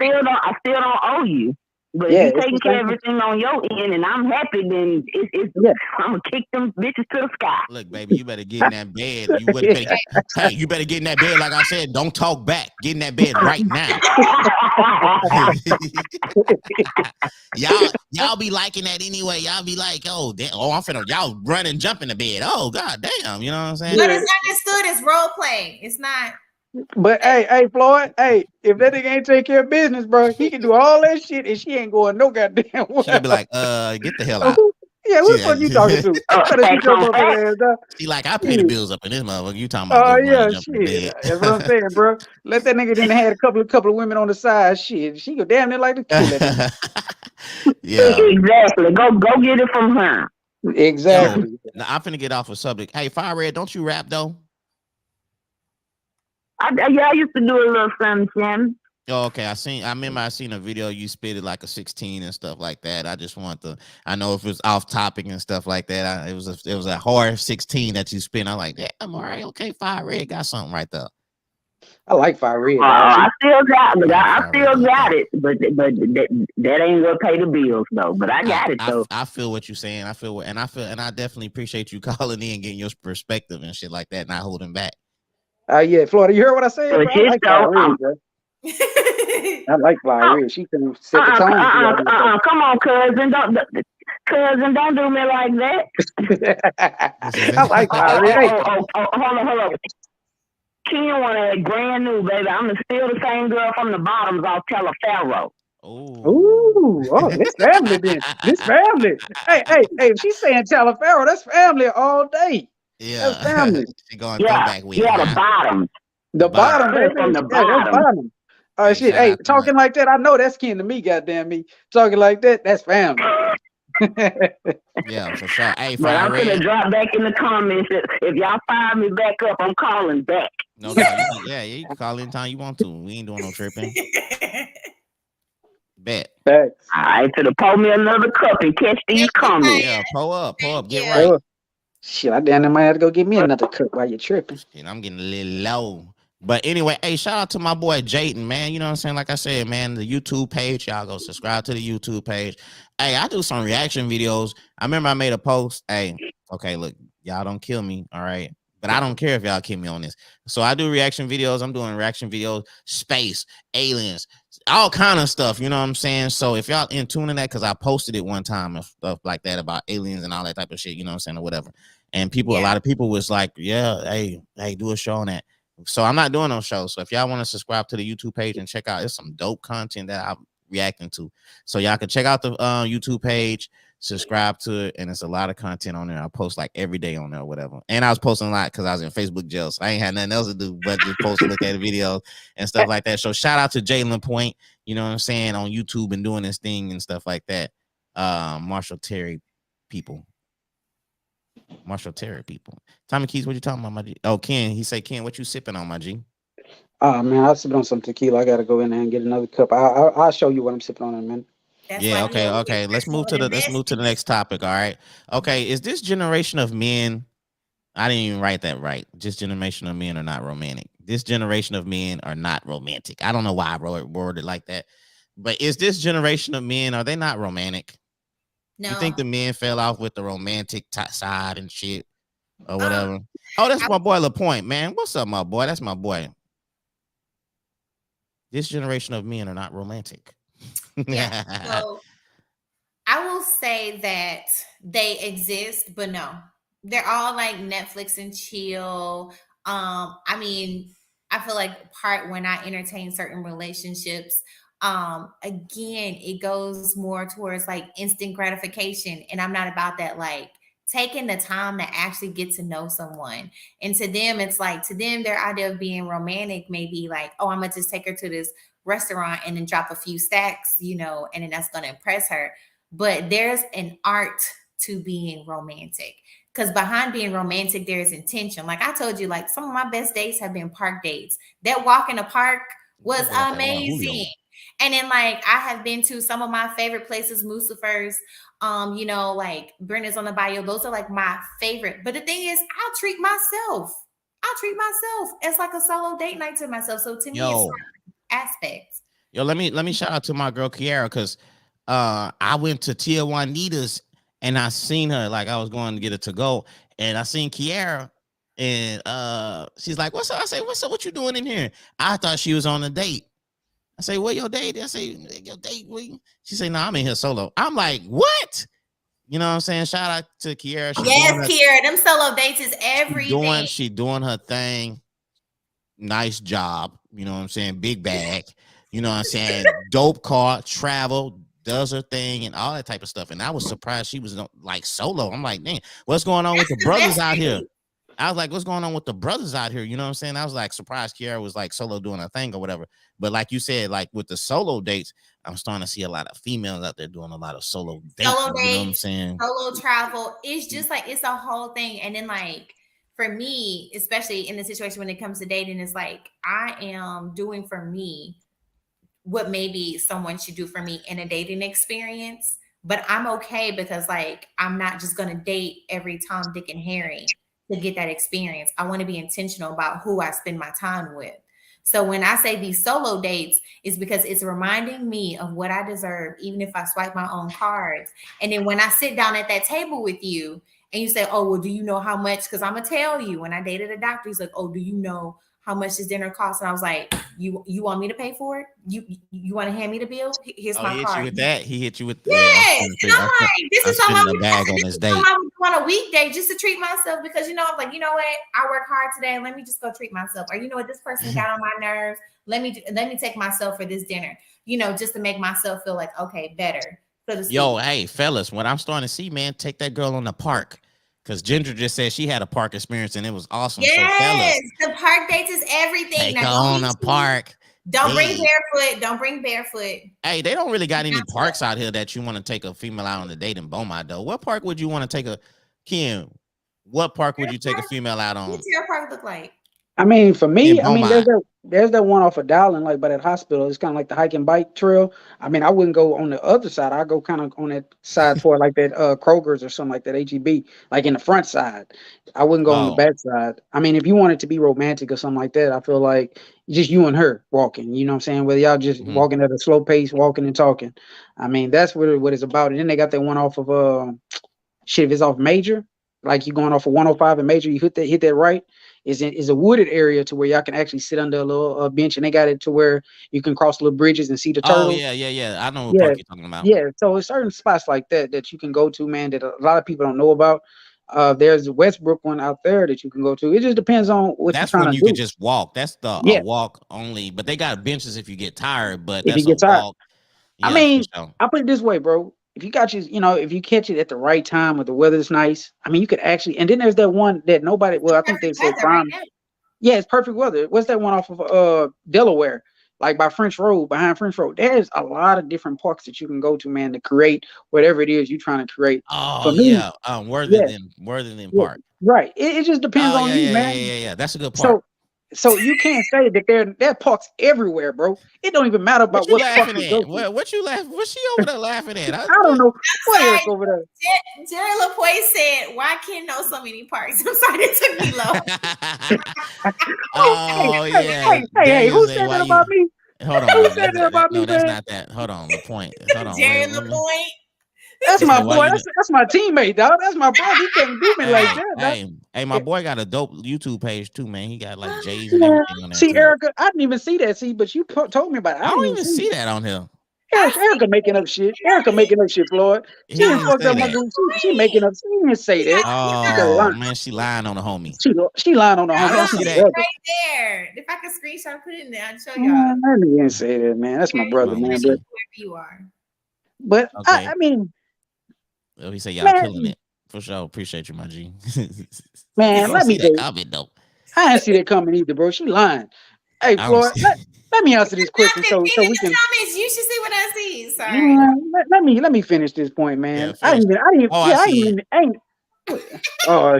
still don't owe you. But if you taking care of everything on your end and I'm happy, then I'm gonna kick them bitches to the sky. Look, baby, you better get in that bed. You better get in that bed. Like I said, don't talk back. Get in that bed right now. y'all be liking that anyway. Y'all be like, oh, damn, I'm finna, y'all run and jump in the bed. Oh, god damn, you know what I'm saying? But it's understood as role playing. It's not. But hey, Floyd, if that nigga ain't take care of business, bro, he can do all that shit and she ain't going no goddamn way. She'll be like, get the hell out. Yeah, who the fuck you talking to? She like, I pay the bills up in this motherfucker. You talking about? Oh yeah, shit. That's what I'm saying, bro. Let that nigga then had a couple of women on the side. Shit, she go damn near like to kill that. Yeah, exactly. Go get it from her. Exactly. Now I'm finna get off a subject. Hey, Fire Red, don't you rap though? I used to do a little something. Oh, okay. I remember I seen a video you spit it like a 16 and stuff like that. I just want to. I know if it was off topic and stuff like that. It was a hard 16 that you spit. I'm like, damn, all right, okay. Fire Red got something right there. I like Fire Red. I still got it, but that ain't gonna pay the bills though. But I got it though. I feel what you're saying. And I definitely appreciate you calling in, getting your perspective and shit like that, not holding back. Yeah, Florida, you heard what I said? Bro? I like Fire Red, bro. I like Fire Red. She can set the tone. Come on, cousin, don't do me like that. I like Fire Red. Hold on. Ken want a brand new, baby. I'm still the same girl from the bottoms. I'll tell a pharaoh. Oh, this family then. This family. Hey, if she's saying tell a pharaoh, that's family all day. Yeah, that's family. She going back with the bottom. The bottom, baby. From the bottom. Oh shit! Hey, talking like that, I know that's kin to me. Goddamn me, talking like that, that's family. Yeah, for sure. Hey, but I'm gonna drop back in the comments. If y'all fire me back up, I'm calling back. No, you can call anytime you want to. We ain't doing no tripping. Bet. All right, so to pour me another cup and catch these comments. Yeah, pull up, get right. Shit, I damn near might have to go get me another cup while you're tripping. Shit, I'm getting a little low. But anyway, hey, shout out to my boy Jayden, man. You know what I'm saying? Like I said, man, the YouTube page, y'all go subscribe to the YouTube page. Hey, I do some reaction videos. I remember I made a post. Hey, okay, look, y'all don't kill me, all right? But I don't care if y'all kill me on this. So I do reaction videos. I'm doing reaction videos, space, aliens, all kind of stuff. You know what I'm saying? So if y'all in tune to that, because I posted it one time and stuff like that about aliens and all that type of shit, you know what I'm saying, or whatever. And a lot of people was like, yeah, hey, do a show on that. So I'm not doing no shows. So if y'all want to subscribe to the YouTube page and check out, it's some dope content that I'm reacting to. So y'all can check out the YouTube page, subscribe to it, and it's a lot of content on there. I post like every day on there or whatever. And I was posting a lot because I was in Facebook jail, so I ain't had nothing else to do but just post and look at the videos and stuff like that. So shout out to Jalen Point, you know what I'm saying, on YouTube and doing this thing and stuff like that. Marshall Terry people. Tommy Keys, what you talking about, my G? Oh, Ken, he say, Ken, what you sipping on, my G? Man, I'm sipping on some tequila. I gotta go in there and get another cup. I'll show you what I'm sipping on in a minute. That's Yeah, why he over here okay. Let's searching move for to the the message. next topic. All right. Okay. Is this generation of men? I didn't even write that right. This generation of men are not romantic. This generation of men are not romantic. I don't know why I worded like that. But is this generation of men, are they not romantic? You think No. the men fell off with the romantic side and shit or Um, whatever? Oh, that's I, my boy LaPointe, man. What's up, my boy? That's my boy. This generation of men are not romantic. yeah. So I will say that they exist, but no, they're all like Netflix and chill. I mean, I feel like part when I entertain certain relationships, again, it goes more towards like instant gratification, and I'm not about that. Like taking the time to actually get to know someone, and to them, it's like to them, their idea of being romantic may be like, oh, I'm gonna just take her to this restaurant and then drop a few stacks, and then that's gonna impress her, but there's an art to being romantic, because behind being romantic there's intention. Like I told you, like some of my best dates have been park dates. That walk in the park was That boy got that one amazing. Julio. And then like I have been to some of my favorite places, Lucifer's, like Brenda's on the Bayou. Those are like my favorite. But the thing is, I'll treat myself. As like a solo date night to myself. So to me, it's Yo, like aspects. let me shout out to my girl Kiara, because I went to Tia Juanita's and I seen her, like I was going to get it to go, and I seen Kiara, and she's like, "What's up?" I say, "What's up? What you doing in here?" I thought she was on a date. I say, "What your date?" I say, "Your date." She say, "No, I'm in here solo." I'm like, "What?" You know what I'm saying? Shout out to Kiara. Yes, Kiera, them solo dates is everything. She doing her thing. Nice job. You know what I'm saying? Big bag. You know what I'm saying? Dope car, travel, does her thing, and all that type of stuff. And I was surprised she was like solo. I'm like, man, what's going on with the That's the brothers best out here? thing. I was like, what's going on with the brothers out here? You know what I'm saying? I was like surprised Kiara was like solo doing her thing or whatever. But like you said, like with the solo dates, I'm starting to see a lot of females out there doing a lot of solo dating. Solo You know what I'm dates, saying? solo travel. It's just like it's a whole thing. And then like for me, especially in the situation when it comes to dating, it's like I am doing for me what maybe someone should do for me in a dating experience. But I'm okay because like I'm not just gonna date every Tom, Dick, and Harry to get that experience. I want to be intentional about who I spend my time with. So when I say these solo dates, is because it's reminding me of what I deserve, even if I swipe my own cards. And then when I sit down at that table with you and you say, "Oh, well, do you know how much?" Because I'm gonna tell you, when I dated a doctor, he's like, "Oh, do you know how much this dinner costs?" And I was like, you want me to pay for it? You want to hand me the bill? Here's Oh, my he hit you card. with that. He hit you with Yes. And I'm like, this I'm is something spending I a would bag on this this is date. something I would do on a weekday just to treat myself, because I'm like, you know what? I work hard today. Let me just go treat myself. Or you know what? This person got on my nerves. Let me take myself for this dinner. Just to make myself feel like okay, better, so to speak. Yo, hey, fellas, what I'm starting to see, man, take that girl on the park. Because Ginger just said she had a park experience and it was awesome. So, fellas, Yes, the park dates is everything. take Now her don't on be a cheap. park. Don't bring Hey. barefoot. Don't bring barefoot. Hey, they don't really got any Not parks out here that you want to take a female out on a date in Beaumont, though. What park would you want to take Kim, what park would you take a female out on? What's your park look like? I mean, for In me, I mean, Beaumont. there's that one off of Dowling, like by that hospital. It's kind of like the hike and bike trail. I mean, I wouldn't go on the other side. I go kind of on that side toward like that Kroger's or something like that, HEB, like in the front side. I wouldn't go on the Oh, back side. I mean, if you want it to be romantic or something like that, I feel like just you and her walking. You know what I'm saying? Whether y'all just mhm. walking at a slow pace, walking and talking. I mean, that's what it's about. And then they got that one off of shit. If it's off Major, like you going off of 105 and Major, you hit that right. Is a wooded area to where y'all can actually sit under a little bench, and they got it to where you can cross little bridges and see the Oh, turtles. yeah. I know what Yeah, park you're talking about. yeah. So it's certain spots like that you can go to, man, that a lot of people don't know about. There's the Westbrook one out there that you can go to. It just depends on what you're That's trying when to you could do. just walk. That's the Yeah, walk only, but they got benches if you get tired, but if you that's a get tired. walk. I Yeah, for mean, sure. I put it this way, bro. If you got if you catch it at the right time or the weather's nice, I mean, you could actually. And then there's that one that nobody. Well, I think they Perfect said weather right prime. now. Yeah, it's perfect weather. What's that one off of Delaware? Like by French Road, behind French Road. There's a lot of different parks that you can go to, man, to create whatever it is you're trying to create. Oh, For me, yeah. yeah, Worthington yeah, Park. right. It just depends Oh, on yeah, you, yeah, yeah, man. yeah, yeah. That's a good park. So So you can't say that there are parks everywhere, bro. It don't even matter What about you what park laughing you go at? to. What you laughing? What's she over there laughing at? I don't know. What sorry. Eric over there? Jerry LaPointe said, "Why can't know so many parks?" I'm sorry, it took me low. Oh yeah. Hey, Daniel who said, said why that you? about me? Hold Who on. said that about me, No, that's man? not that. Hold on. The point. Hold on. Jerry Wait. LaPointe. That's He my said, why boy. you? That's my teammate, dog. That's my brother. He can't do me like Hey, that, dog. hey, my boy got a dope YouTube page too, man. He got like J's and Yeah. everything on there See, too. Erica, I didn't even see that. See, but you told me about it. I I didn't don't even even see see it. that on here. Erica making up shit. Erica making up shit, Floyd. He She didn't didn't even fucked say up my that. group. She making up. She didn't say that. She just Oh lying. man, she lying on the homie. She lying on the I homie. don't That's see my that. brother. Right there. If I could screenshot, put it in there, I'd show y'all. Man, I didn't even say that, man. That's my brother, Hold on, let me man. see. Whoever you are. But Okay. I mean, He say y'all man, killing it for sure. Appreciate you, my G. man, I don't let me see that say, comment though. I didn't see that coming either, bro. She lying. Hey, I don't Floyd, see. let me answer this question Nothing. so Pin in we the can. comments. You should see what I see. Sorry. Man, let me finish this point, man. Yeah, I finish. didn't. Oh, Yeah, I see it. I ain't. Oh,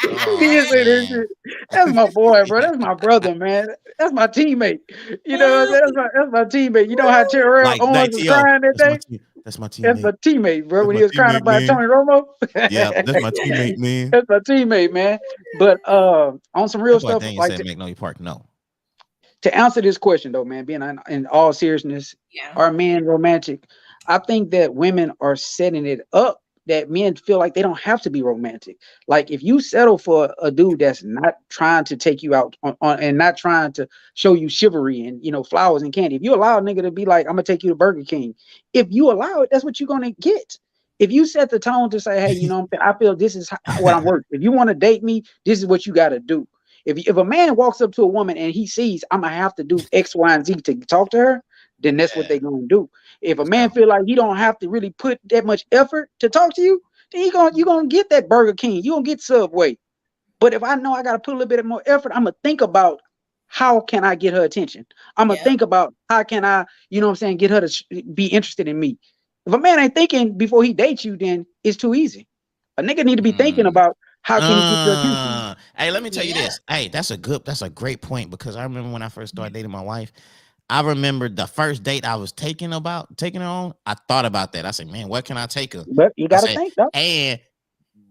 he Oh did say that man. shit. That's my boy, bro. That's my brother, man. That's my teammate. You know what I'm saying? That's my teammate. You know how Terrell Like Owens was T.O. crying that That's my day? team. That's my That's my teammate. teammate, bro. That's When my he was crying teammate, about man. Tony Romo. Yeah, that's my teammate, man. That's my teammate, man. But on some real That boy stuff, Daniel like said McNoy Park. No. to answer this question though, man, being in all seriousness, Yeah. are men romantic? I think that women are setting it up that men feel like they don't have to be romantic. Like if you settle for a dude that's not trying to take you out and not trying to show you chivalry and flowers and candy, if you allow a nigga to be like, I'm gonna take you to Burger King, if you allow it, that's what you're gonna get. If you set the tone to say, hey, I feel this is what I'm worth. If you want to date me, this is what you got to do. If a man walks up to a woman and he sees I'm gonna have to do X, Y, and Z to talk to her, then that's what Yeah. they're gonna do. If a Let's man go. feel like he don't have to really put that much effort to talk to you, then you're gonna get that Burger King, you gonna get Subway. But if I know I gotta put a little bit more effort, I'm gonna think about how can I get her attention. I'm gonna think about how can I, get her to be interested in me. If a man ain't thinking before he dates you, then it's too easy. A nigga need to be thinking about how can he get your attention. Hey, let me tell you this. Hey, that's a great point because I remember when I first started dating my wife. I remember the first date I was taking her on. I thought about that. I said, man, what can I take her? But you I gotta said, think though. and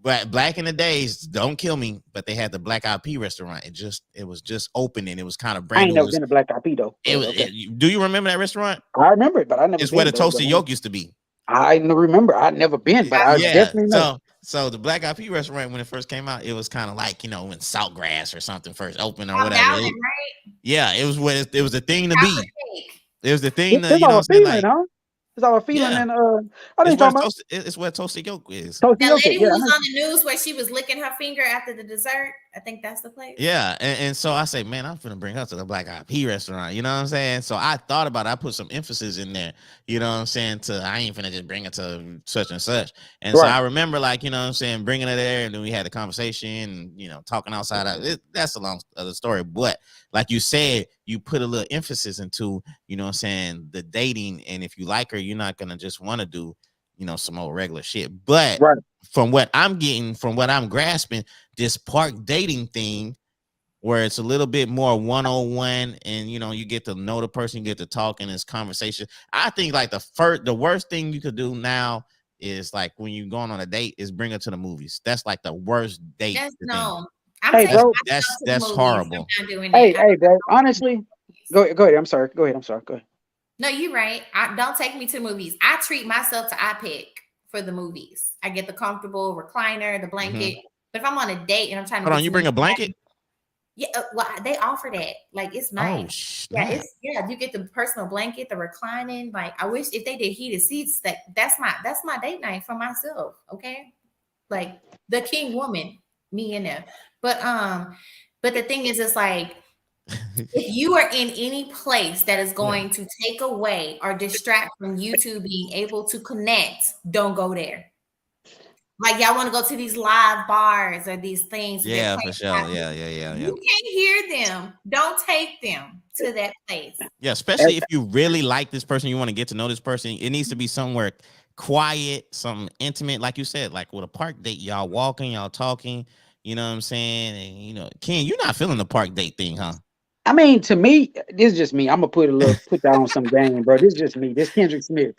back in the days, don't kill me, but they had the Black Eyed Pea restaurant. It was just opening. It was kind of I brand ain't new. never been to Black Eyed Pea though. Do you remember that restaurant? I remember it, but I never It's been where the though. toasted yolk used to be. I remember. I'd never been, but I Yeah. definitely know. So the Black Eyed Pea restaurant when it first came out, it was kind of like when Saltgrass or something first opened or whatever. Right? Yeah, it was the thing to be. It was the thing to It's our feeling, huh? It's our feeling, yeah. and I didn't talk about. It's where toasted yolk is. Toasted That yolk, lady yeah, who was on the news where she was licking her finger after the dessert. I think that's the place. Yeah, and so I say, man, I'm finna bring her to the Black Eyed Pea restaurant. You know what I'm saying? So I thought about it. I put some emphasis in there. You know what I'm saying? I ain't finna just bring her to such and such. And so I remember, like, you know what I'm saying, bringing her there, and then we had a conversation, and, talking outside. That's a long other story. But like you said, you put a little emphasis into, you know what I'm saying, the dating. And if you like her, you're not gonna just want to do, some old regular shit. But from what I'm getting, from what I'm grasping, this park dating thing where it's a little bit more one-on-one and you get to know the person, you get to talk in this conversation. I think like the worst thing you could do now is like when you're going on a date is bring her to the movies. That's like the worst date. Hey, bro, that's horrible. I'm not doing hey, bro, honestly, go ahead. I'm sorry. Go ahead. No, you're right. Don't take me to movies. I treat myself to I pick for the movies. I get the comfortable recliner, the blanket. But if I'm on a date and I'm trying to hold on, you bring a blanket? Yeah, well, they offer that. Like it's nice. Oh, you get the personal blanket, the reclining. Like I wish if they did heated seats, that's my date night for myself. Okay, like the king woman, me in there. But the thing is, it's like if you are in any place that is going to take away or distract from you two being able to connect, don't go there. Like y'all want to go to these live bars or these things. Yeah, for sure. Yeah. You can't hear them. Don't take them to that place. Yeah, especially if you really like this person, you want to get to know this person. It needs to be somewhere quiet, something intimate, like you said, like with a park date. Y'all walking, y'all talking. You know what I'm saying? And you know, Ken, you're not feeling the park date thing, huh? I mean, to me, this is just me. I'm gonna put that on some game, bro. This is just me. This Kendrick Smith.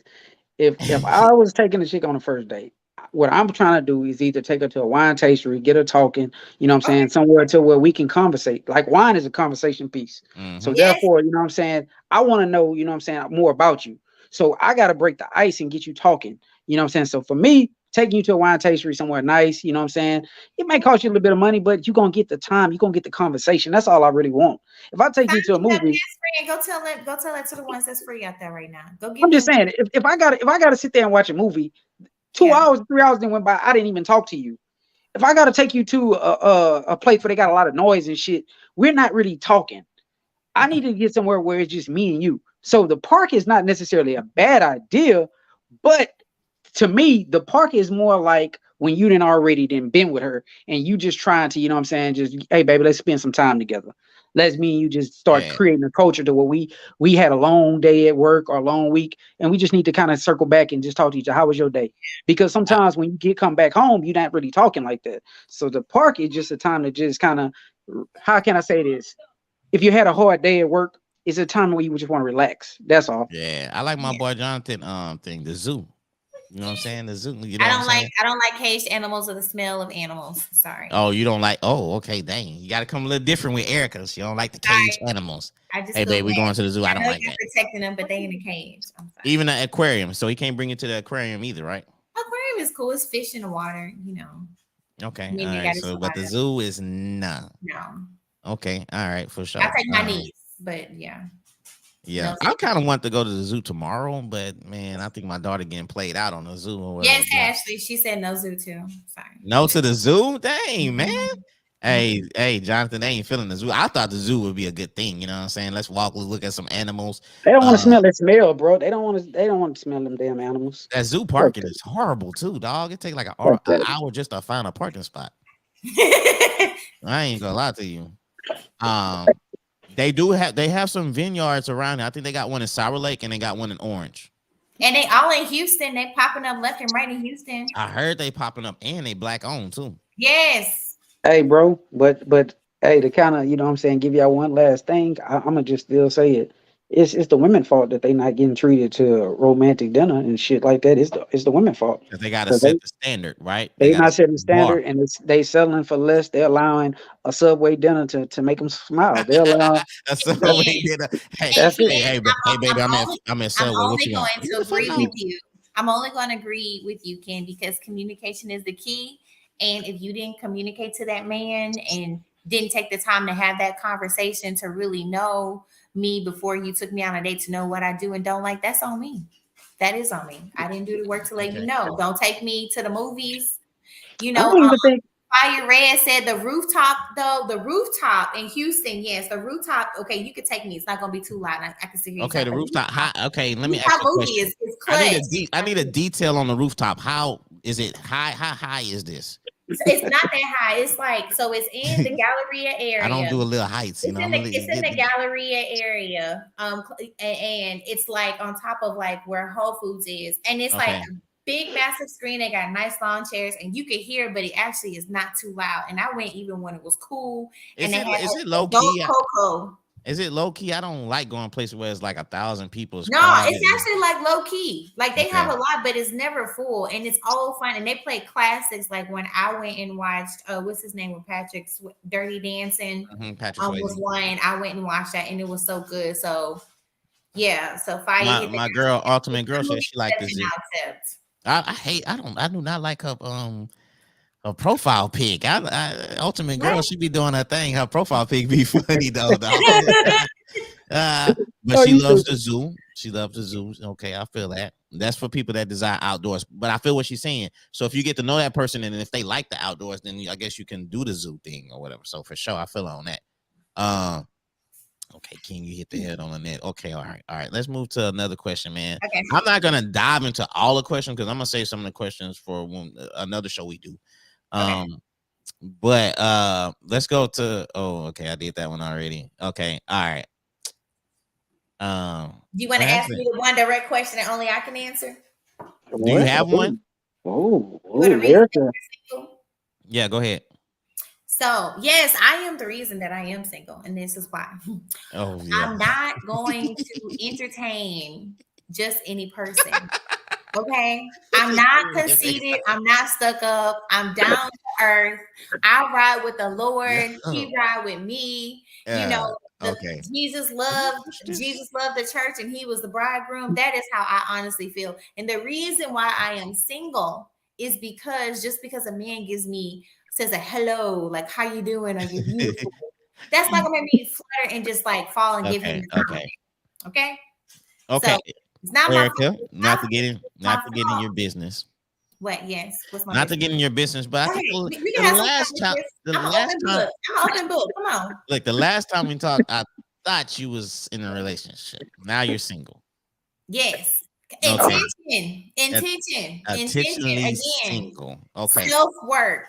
If I was taking a chick on a first date, what I'm trying to do is either take her to a wine tastery, get her talking, you know what I'm Okay. saying, somewhere to where we can conversate. Like wine is a conversation piece. So Mm-hmm. Yes. therefore, you know what I'm saying, I want to know, you know what I'm saying, more about you. So I gotta break the ice and get you talking. You know what I'm saying? So for me, taking you to a wine tastery somewhere nice, you know what I'm saying? It may cost you a little bit of money, but you're gonna get the time, you're gonna get the conversation. That's all I really want. If I take Sign you to a me up. movie, Yes, friend. Go tell that to the ones that's free out there right now. Go I'm give just them. saying, if I gotta sit there and watch a movie, two Yeah. hours, 3 hours then went by. I didn't even talk to you. If I got to take you to a place where they got a lot of noise and shit, we're not really talking. I need to get somewhere where it's just me and you. So the park is not necessarily a bad idea, but to me, the park is more like when you didn't already been with her and you just trying to, you know what I'm saying, just hey baby, let's spend some time together. Let's me and you just start Yeah. creating a culture to where we had a long day at work or a long week and we just need to kind of circle back and just talk to each other. How was your day? Because I, sometimes when you come back home, you're not really talking like that. So the park is just a time to just kind of, how can I say this? If you had a hard day at work, it's a time where you just want to relax. That's all. yeah, I like my Yeah. boy Jonathan thing, the zoo. You know what I'm saying? The zoo. You know what I'm saying? I don't like caged animals or the smell of animals. Sorry. Oh, you don't like? Oh, okay, dang. You got to come a little different with Erica. She don't like the caged Sorry. animals. I just Hey, feel babe, we going to nasty. the zoo. I I don't know like you're that. protecting them, but they in a cage. I'm sorry. Even the aquarium, so he can't bring it to the aquarium either, right? Aquarium is cool. It's fish in the water, you know. Okay, all Maybe they right. got to So, but the survive. zoo is nah. No. Okay, all right, for I sure. take my niece, but yeah. Yeah, No. I kind of want to go to the zoo tomorrow, but man, I think my daughter getting played out on the zoo or whatever. Yes, But Ashley. She said no zoo too. Sorry. no to the zoo, dang man. Hey, Mhm. hey, Jonathan, they ain't feeling the zoo. I thought the zoo would be a good thing. You know what I'm saying? Let's walk, let's look at some animals. They don't want to Uh, smell that smell, bro. They don't want to. They don't want to smell them damn animals. that zoo Fuck parking that. is horrible too, dog. It take like an Fuck that. hour just to find a parking spot. I ain't gonna lie to you. Um, they have some vineyards around here. I think they got one in Sour Lake and they got one in Orange. And they all in Houston. They popping up left and right in Houston. I heard they popping up and they black owned too. Yes. Hey, bro. But hey, to kind of, you know what I'm saying, give y'all one last thing. I'm gonna just still say it. It's the women fault that they not getting treated to a romantic dinner and shit like that. It's the women fault. Cause they gotta 'Cause set the standard, right? They they gotta not set setting the bar. standard and they settling for less. They're allowing a Subway dinner to make them smile. They're allowing That's so that, we did. Hey, And that's it. hey, Ken, hey, baby, only I'm at I'm Subway. What only you want? going Get to the fuck agree out. with you. I'm only going to agree with you, Ken, because communication is the key. And if you didn't communicate to that man and didn't take the time to have that conversation to really know me before you took me on a date to know what I do and don't like, that's on me. That is on me. I didn't do the work to let you Okay. know. Don't take me to the movies. You I know, don't even think. Fire Red said the rooftop, though, the rooftop in Houston, yes, the rooftop. Okay, you could take me. It's not going to be too loud. I can sit here and Okay, talk. the The rooftop. High. Okay, let me ask rooftop you a movie question. is clutch. I need a detail on the rooftop. How is it high? How high is this? It's not that high. It's like, so it's in the Galleria I don't area. do a little heights, you know. I'm gonna It's in get the Galleria area. And it's like on top of like where Whole Foods is, and it's like okay. a big massive screen. They got nice lawn chairs, and you could hear, but it actually is not too loud. And I went even when it was cool, and they had Is it low adult key? cocoa. Is it low key? I don't like going places where it's like 1,000 people. It's No, crowded. it's actually like low key. Like they have Okay. a lot, but it's never full, and it's all fun. And they play classics. Like when I went and watched, what's his name with Patrick's Dirty Dancing, Patrick was Swayze. one. I went and watched that, and it was so good. So yeah, so Fire hit the My girl, ultimate girl, said movie she liked the exception zoo. now accept. I do not like her profile pic. Ultimate girl, What? she be doing her thing. Her profile pic be funny though, dog. But Oh, she you loves stupid. the zoo. She loves the zoo. Okay, I feel that. That's for people that desire outdoors. But I feel what she's saying. So if you get to know that person and if they like the outdoors, then I guess you can do the zoo thing or whatever. So for sure, I feel on that. Okay, King, you hit the head on the net. Okay, all right. Let's move to another question, man. Okay. I'm not gonna dive into all the questions because I'm gonna save some of the questions for another show we do. Okay. But let's go to. Oh, okay, I did that one already. Okay, all right. Do you want to What ask happened? me the one direct question that only I can answer? Do you What? have one? Oh, You want to read Erica. single? Yeah, go ahead. So yes, I am the reason that I am single, and this is why. Oh yeah. I'm not going to entertain just any person. Okay, I'm not conceited. I'm not stuck up. I'm down to earth. I ride with the Lord. He ride with me. You know, Okay. Jesus loved the church, and He was the bridegroom. That is how I honestly feel. And the reason why I am single is because just because a man says a hello, like how you doing? Are you beautiful? That's not gonna make me flutter and just like fall and give him the compliment. Okay. Okay. So it's not Erica, my not to get in your business. What? Yes. What's my Not business? to get in your business, but I think We can have some I'm an open book. Come on. Look, the last time we talked, I thought you was in a relationship. Now you're single. Yes. Okay. Intention. Intentionally Again. single. Okay. Self-work.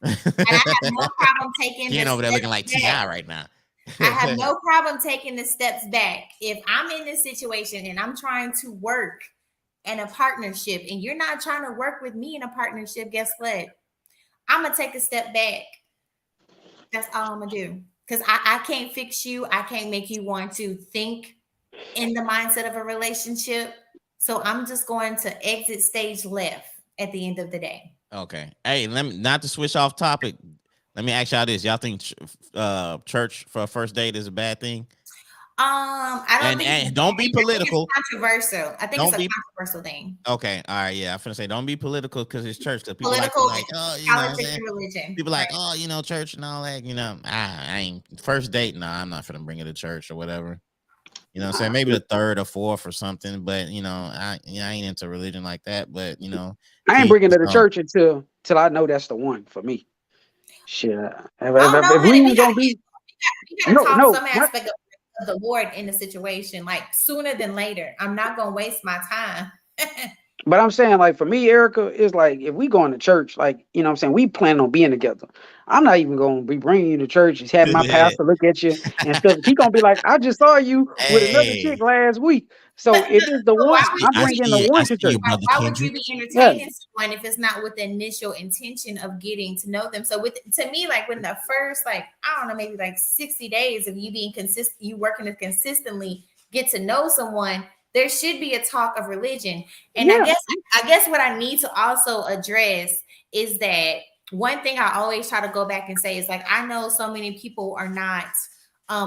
And I have no problem taking Ken the over there looking like steps T.I. back. right now. I have no problem taking the steps back. If I'm in this situation and I'm trying to work in a partnership and you're not trying to work with me in a partnership, guess what? I'm going to take a step back. That's all I'm going to do. Because I can't fix you. I can't make you want to think in the mindset of a relationship. So I'm just going to exit stage left at the end of the day. Okay. Hey, let me not to switch off topic. Let me ask y'all this. Y'all think church for a first date is a bad thing? I don't think and don't be political. It's controversial. I think it's a controversial thing. Okay, all right, yeah. I'm finna say don't be political because it's church. Because people political, like oh, you know, religion. People like oh, you know, church and all that. You know, I ain't first date. No, I'm not finna bring it to church or whatever. You know what I'm saying? Maybe the third or fourth or something. But you know, I ain't into religion like that. But you know, I ain't bringing it to the church until I know that's the one for me. Shit. If we ain't gonna be, you gotta talk some aspect of the Lord in the situation, like sooner than later. I'm not gonna waste my time. But I'm saying, like, for me, Erica, is like, if we going to church, like, you know what I'm saying, we plan on being together. I'm not even going to be bringing you to church. Just having my pastor look at you and stuff. He going to be like, I just saw you with another chick last week. So if it's the one, I'm bringing the one to church. Why would you be entertaining someone if it's not with the initial intention of getting to know them? So to me, like when the first, like, I don't know, maybe like 60 days of you being consistent, you working to consistently get to know someone, there should be a talk of religion. And I guess what I need to also address is that one thing I always try to go back and say is like, I know so many people are not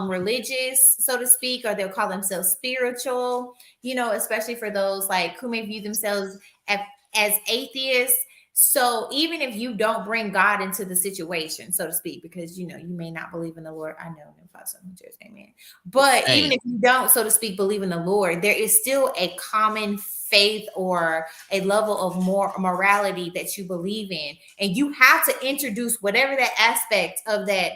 religious, so to speak, or they'll call themselves spiritual, you know, especially for those like who may view themselves as atheists. So even if you don't bring God into the situation, so to speak, because, you know, you may not believe in the Lord. I know in 5 7 church, amen. But even if you don't, so to speak, believe in the Lord, there is still a common faith or a level of morality that you believe in. And you have to introduce whatever that aspect of that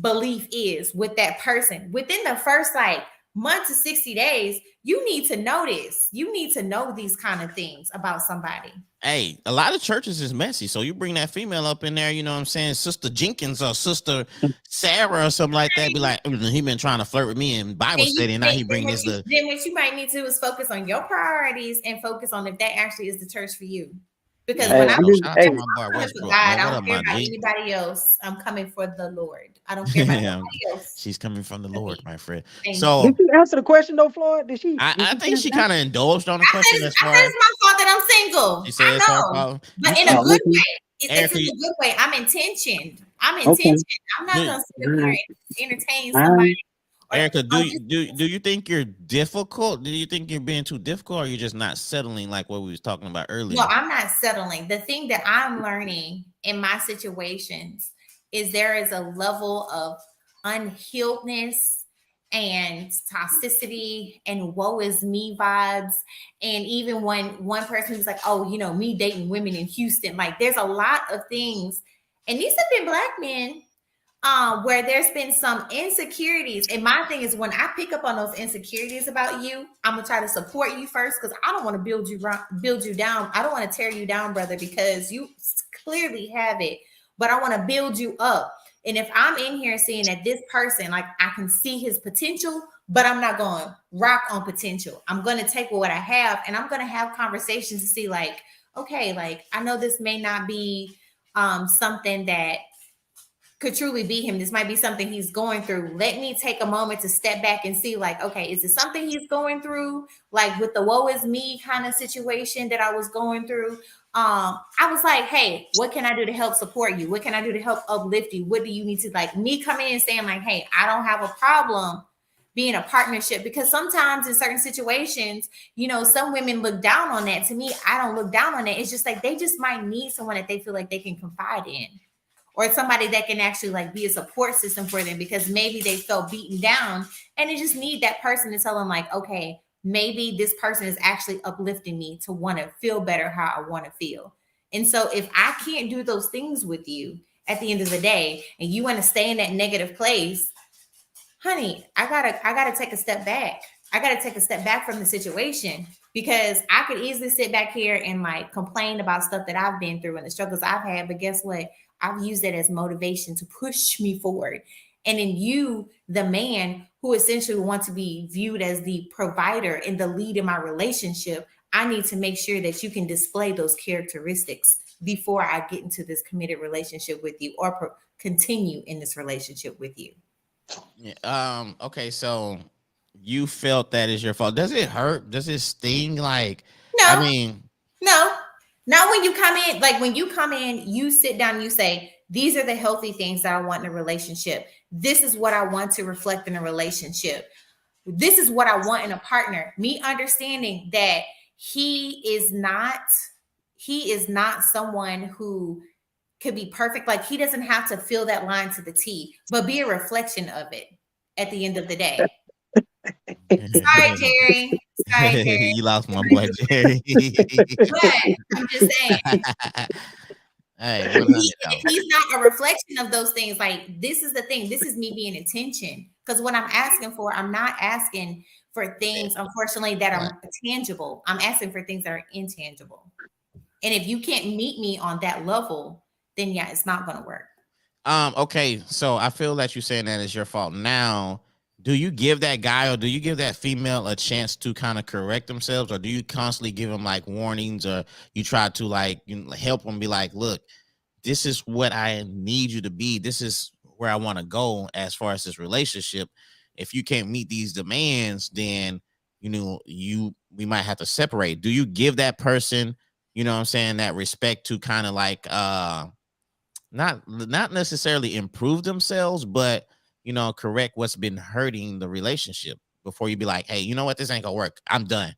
belief is with that person. Within the first like month to 60 days, you need to know this. You need to know these kind of things about somebody. Hey, a lot of churches is messy. So you bring that female up in there, you know what I'm saying? Sister Jenkins or Sister Sarah or something like that. Be like, he been trying to flirt with me in Bible study, and now he bring this. Then what you might need to do is focus on your priorities and focus on if that actually is the church for you. Because when I'm coming for God, I don't care about anybody else. I'm coming for the Lord. I don't care about anybody else. She's coming from the Lord, my friend. So did you answer the question though, Floyd? Did she? I think she kind of indulged on the question. As far as it's my fault that I'm single. She said I know, but in a good way. It's in a good way. I'm intentioned. I'm not gonna sit here and entertain somebody. Erica, do you think you're difficult? Do you think you're being too difficult, or you're just not settling like what we was talking about earlier? No, I'm not settling. The thing that I'm learning in my situations is there is a level of unhealedness and toxicity and woe is me vibes. And even when one person was like, oh, you know, me dating women in Houston, like there's a lot of things. And these have been Black men where there's been some insecurities. And my thing is when I pick up on those insecurities about you, I'm gonna try to support you first because I don't want to build you down. I don't want to tear you down, brother, because you clearly have it, but I want to build you up. And if I'm in here seeing that this person, like I can see his potential, but I'm not going to rock on potential. I'm going to take what I have and I'm going to have conversations to see like, okay, like I know this may not be something that could truly be him. This might be something he's going through. Let me take a moment to step back and see, like, okay, is it something he's going through? Like with the woe is me kind of situation that I was going through. I was like, hey, what can I do to help support you? What can I do to help uplift you? What do you need to, like, me coming in and saying, like, hey, I don't have a problem being a partnership, because sometimes in certain situations, you know, some women look down on that. To me, I don't look down on it. It's just like they just might need someone that they feel like they can confide in, or somebody that can actually like be a support system for them, because maybe they felt beaten down and they just need that person to tell them, like, okay, maybe this person is actually uplifting me to want to feel better how I want to feel. And so if I can't do those things with you at the end of the day, and you want to stay in that negative place, honey, I gotta take a step back. I gotta take a step back from the situation, because I could easily sit back here and like complain about stuff that I've been through and the struggles I've had. But guess what? I've used it as motivation to push me forward. And in you, the man who essentially wants to be viewed as the provider and the lead in my relationship, I need to make sure that you can display those characteristics before I get into this committed relationship with you, or continue in this relationship with you. Yeah, okay, so you felt that is your fault. Does it hurt? Does it sting? Like, No. I mean, no, not when you come in. Like when you come in, you sit down, you say, these are the healthy things that I want in a relationship. This is what I want to reflect in a relationship. This is what I want in a partner. Me understanding that he is not someone who could be perfect. Like he doesn't have to fill that line to the T, but be a reflection of it at the end of the day. Sorry, Jerry. Sorry, Jerry. you lost my boy Jerry. But I'm just saying, Hey, if he's not a reflection of those things, like this is the thing. This is me being intention. Because what I'm asking for, I'm not asking for things, unfortunately, that are tangible. I'm asking for things that are intangible. And if you can't meet me on that level, then yeah, it's not going to work. Okay, so I feel that you're saying that it's your fault. Now, do you give that guy or do you give that female a chance to kind of correct themselves, or do you constantly give them like warnings, or you try to like help them be like, look, this is what I need you to be. This is where I want to go as far as this relationship. If you can't meet these demands, then we might have to separate. Do you give that person, you know what I'm saying, that respect to kind of like not necessarily improve themselves, but correct what's been hurting the relationship before you be like, hey, you know what, this ain't gonna work, I'm done?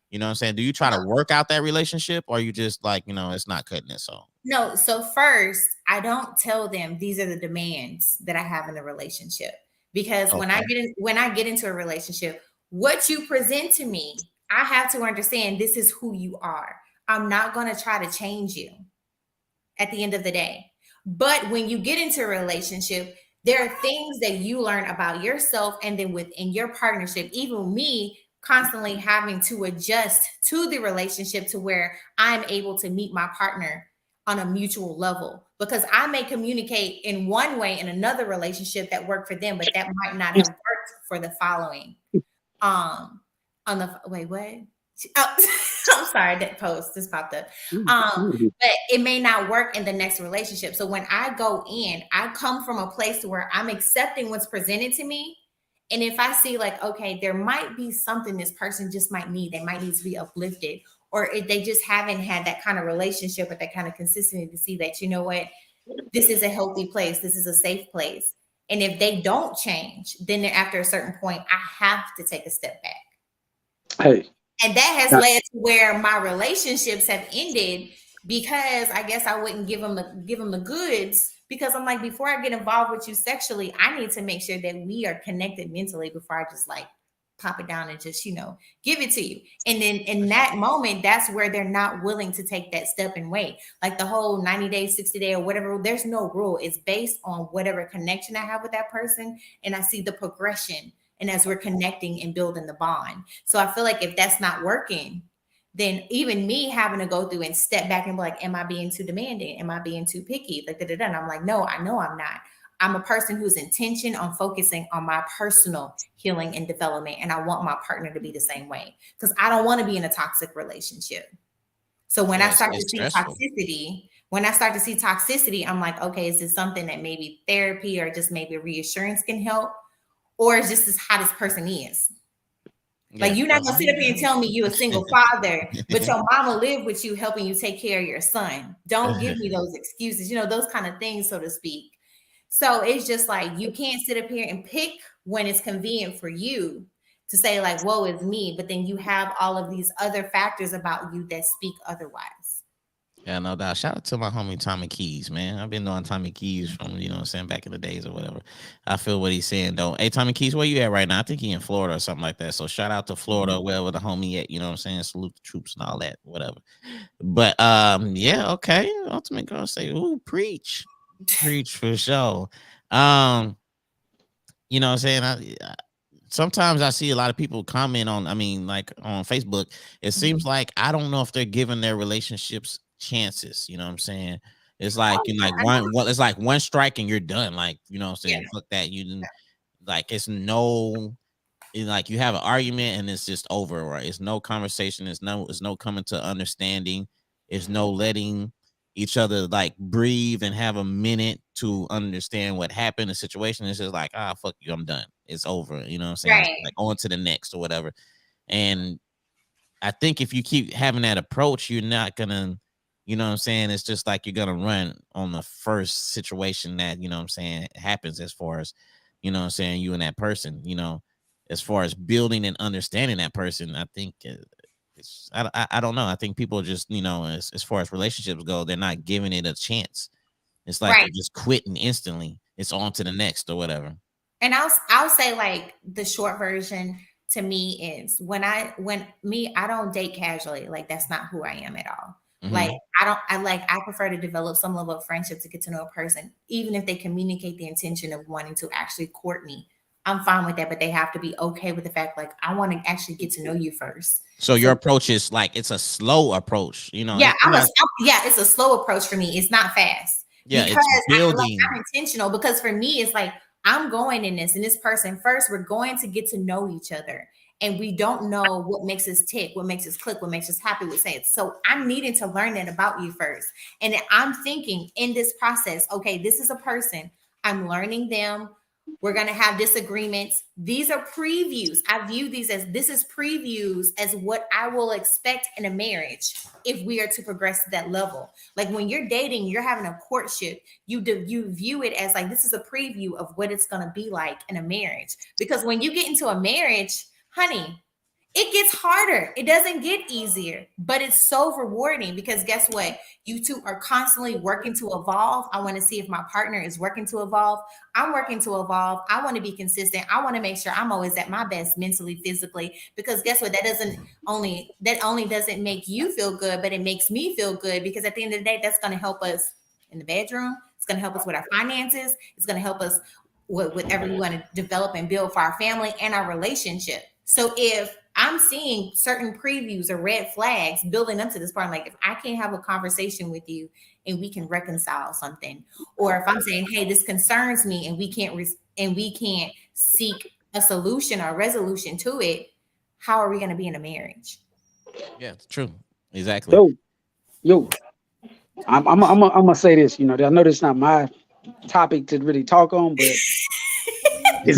You know what I'm saying? Do you try to work out that relationship, or you just like, it's not cutting it? So no. So first, I don't tell them these are the demands that I have in a relationship, because when I get into a relationship, what you present to me, I have to understand this is who you are. I'm not going to try to change you at the end of the day. But when you get into a relationship, there are things that you learn about yourself, and then within your partnership, even me constantly having to adjust to the relationship to where I'm able to meet my partner on a mutual level, because I may communicate in one way in another relationship that worked for them, but that might not have worked for the following. On the wait, what? Oh, I'm sorry, that post just popped up. But it may not work in the next relationship. So when I go in, I come from a place where I'm accepting what's presented to me. And if I see like, okay, there might be something this person just might need, they might need to be uplifted, or if they just haven't had that kind of relationship with that kind of consistency to see that, you know what, this is a healthy place, this is a safe place. And if they don't change, then after a certain point, I have to take a step back. Hey. And that has led to where my relationships have ended, because I guess I wouldn't give them the goods, because I'm like, before I get involved with you sexually, I need to make sure that we are connected mentally before I just like pop it down and just, give it to you. And then in that moment, that's where they're not willing to take that step and wait. Like the whole 90 days, 60 day or whatever, there's no rule. It's based on whatever connection I have with that person. And I see the progression, and as we're connecting and building the bond. So I feel like if that's not working, then even me having to go through and step back and be like, am I being too demanding? Am I being too picky? Like, and I'm like, no, I know I'm not. I'm a person who's intention on focusing on my personal healing and development. And I want my partner to be the same way, because I don't want to be in a toxic relationship. So when I start to see toxicity, When I start to see toxicity, I'm like, okay, is this something that maybe therapy or just maybe reassurance can help? Or is just how this person is? Yeah, like, you're not going to sit up here and tell me you're a single father, but your mama lived with you helping you take care of your son. Don't give me those excuses, those kind of things, so to speak. So it's just like, you can't sit up here and pick when it's convenient for you to say like, woe is me, but then you have all of these other factors about you that speak otherwise. Yeah, no doubt. Shout out to my homie Tommy Keys, man. I've been knowing Tommy Keys from, back in the days or whatever. I feel what he's saying, though. Hey, Tommy Keys, where you at right now? I think he in Florida or something like that. So shout out to Florida, wherever the homie at, salute the troops and all that, whatever. But yeah, okay. Ultimate girl say, ooh, preach. Preach for sure. I sometimes I see a lot of people comment on, like on Facebook. It seems like I don't know if they're giving their relationships chances. You know what I'm saying? It's like it's like one strike and you're done. Like, fuck that. You didn't, like, it's no, like, you have an argument and it's just over, right? It's no conversation. It's no coming to understanding. It's no letting each other like breathe and have a minute to understand what happened. The situation is just like, fuck you, I'm done. It's over. You know what I'm saying? Right. Like, on to the next or whatever. And I think if you keep having that approach, you're not gonna, it's just like you're gonna run on the first situation that, happens, as far as, you and that person, as far as building and understanding that person. I think I don't know. I think people just, as far as relationships go, they're not giving it a chance. It's like they're just quitting instantly. It's on to the next or whatever. And I'll say, like, the short version to me is I don't date casually. Like, that's not who I am at all. Mm-hmm. Like, I prefer to develop some level of friendship to get to know a person, even if they communicate the intention of wanting to actually court me. I'm fine with that, but they have to be okay with the fact, like, I want to actually get to know you first. So your approach is like, it's a slow approach, Yeah, it's a slow approach for me. It's not fast. Yeah, because it's building. I'm intentional, because for me, it's like, I'm going in this and this person first. We're going to get to know each other, and we don't know what makes us tick, what makes us click, what makes us happy with saying. So I'm needing to learn that about you first. And I'm thinking in this process, okay, this is a person. I'm learning them. We're going to have disagreements. These are previews. I view these as previews as what I will expect in a marriage if we are to progress to that level. Like, when you're dating, you're having a courtship, you view it as like, this is a preview of what it's going to be like in a marriage. Because when you get into a marriage, honey, it gets harder. It doesn't get easier, but it's so rewarding, because guess what? You two are constantly working to evolve. I want to see if my partner is working to evolve. I'm working to evolve. I want to be consistent. I want to make sure I'm always at my best mentally, physically, because guess what? That only doesn't make you feel good, but it makes me feel good, because at the end of the day, that's going to help us in the bedroom. It's going to help us with our finances. It's going to help us with whatever we want to develop and build for our family and our relationship. So if I'm seeing certain previews or red flags building up to this part, like, if I can't have a conversation with you and we can reconcile something, or if I'm saying, hey, this concerns me, and we can't seek a solution or resolution to it, how are we going to be in a marriage? Yeah, it's true. Exactly. Yo, I'm gonna say this. I know this is not my topic to really talk on, but it's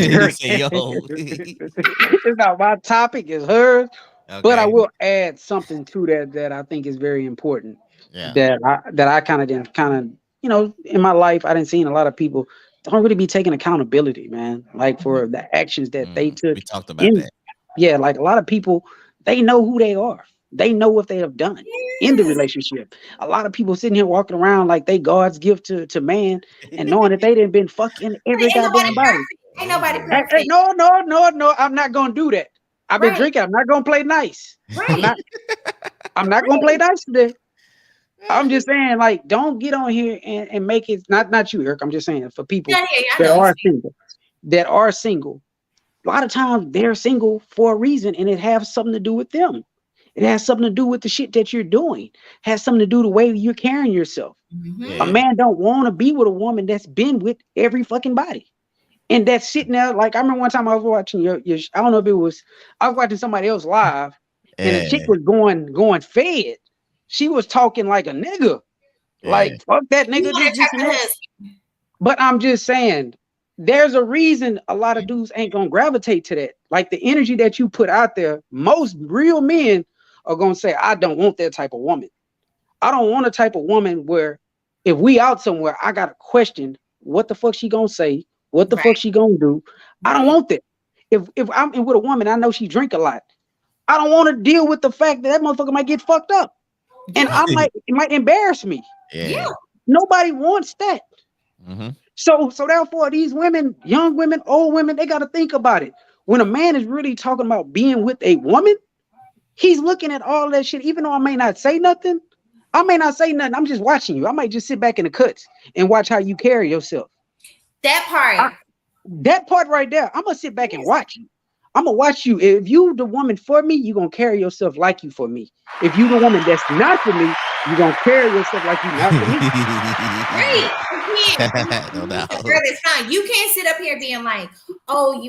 not my topic, it's hers. Okay. But I will add something to that I think is very important. Yeah. That I kind of in my life, I didn't see a lot of people don't really be taking accountability, man. Like, for the actions that they took. We talked about that. Yeah, like, a lot of people, they know who they are. They know what they have done in the relationship. A lot of people sitting here walking around like they God's gift to man, and knowing that they didn't been fucking every goddamn body. Ain't nobody perfect. Hey, no. I'm not gonna do that. I've been drinking. I'm not gonna play nice. Right. I'm not gonna play nice today. I'm just saying, like, don't get on here and make it not you, Eric. I'm just saying, for people that are single. A lot of times they're single for a reason, and it has something to do with them. It has something to do with the shit that you're doing. It has something to do with the way you're carrying yourself. Mm-hmm. Yeah. A man don't want to be with a woman that's been with every fucking body. And that's sitting there. Like, I remember one time I was watching your I don't know if it was, I was watching somebody else live, and the chick was going fed. She was talking like a nigga. Like, fuck that You nigga. want This that and type of that. husband. But I'm just saying, there's a reason a lot of dudes ain't gonna gravitate to that. Like the energy that you put out there, most real men are gonna say, I don't want that type of woman. I don't want a type of woman where if we out somewhere, I gotta question what the fuck she gonna say, what the fuck she gonna do. I don't want that. If I'm in with a woman, I know she drink a lot. I don't want to deal with the fact that motherfucker might get fucked up. And it might embarrass me. Yeah. Nobody wants that. Mm-hmm. So therefore, these women, young women, old women, they got to think about it. When a man is really talking about being with a woman, he's looking at all that shit. Even though I may not say nothing, I'm just watching you. I might just sit back in the cuts and watch how you carry yourself. That part. That part right there, I'm gonna sit back and watch you. I'm gonna watch you. If you the woman for me, you're gonna carry yourself like you for me. If you the woman that's not for me, you're gonna carry yourself like you not for me. Right. No doubt. You can't sit up here being like, oh,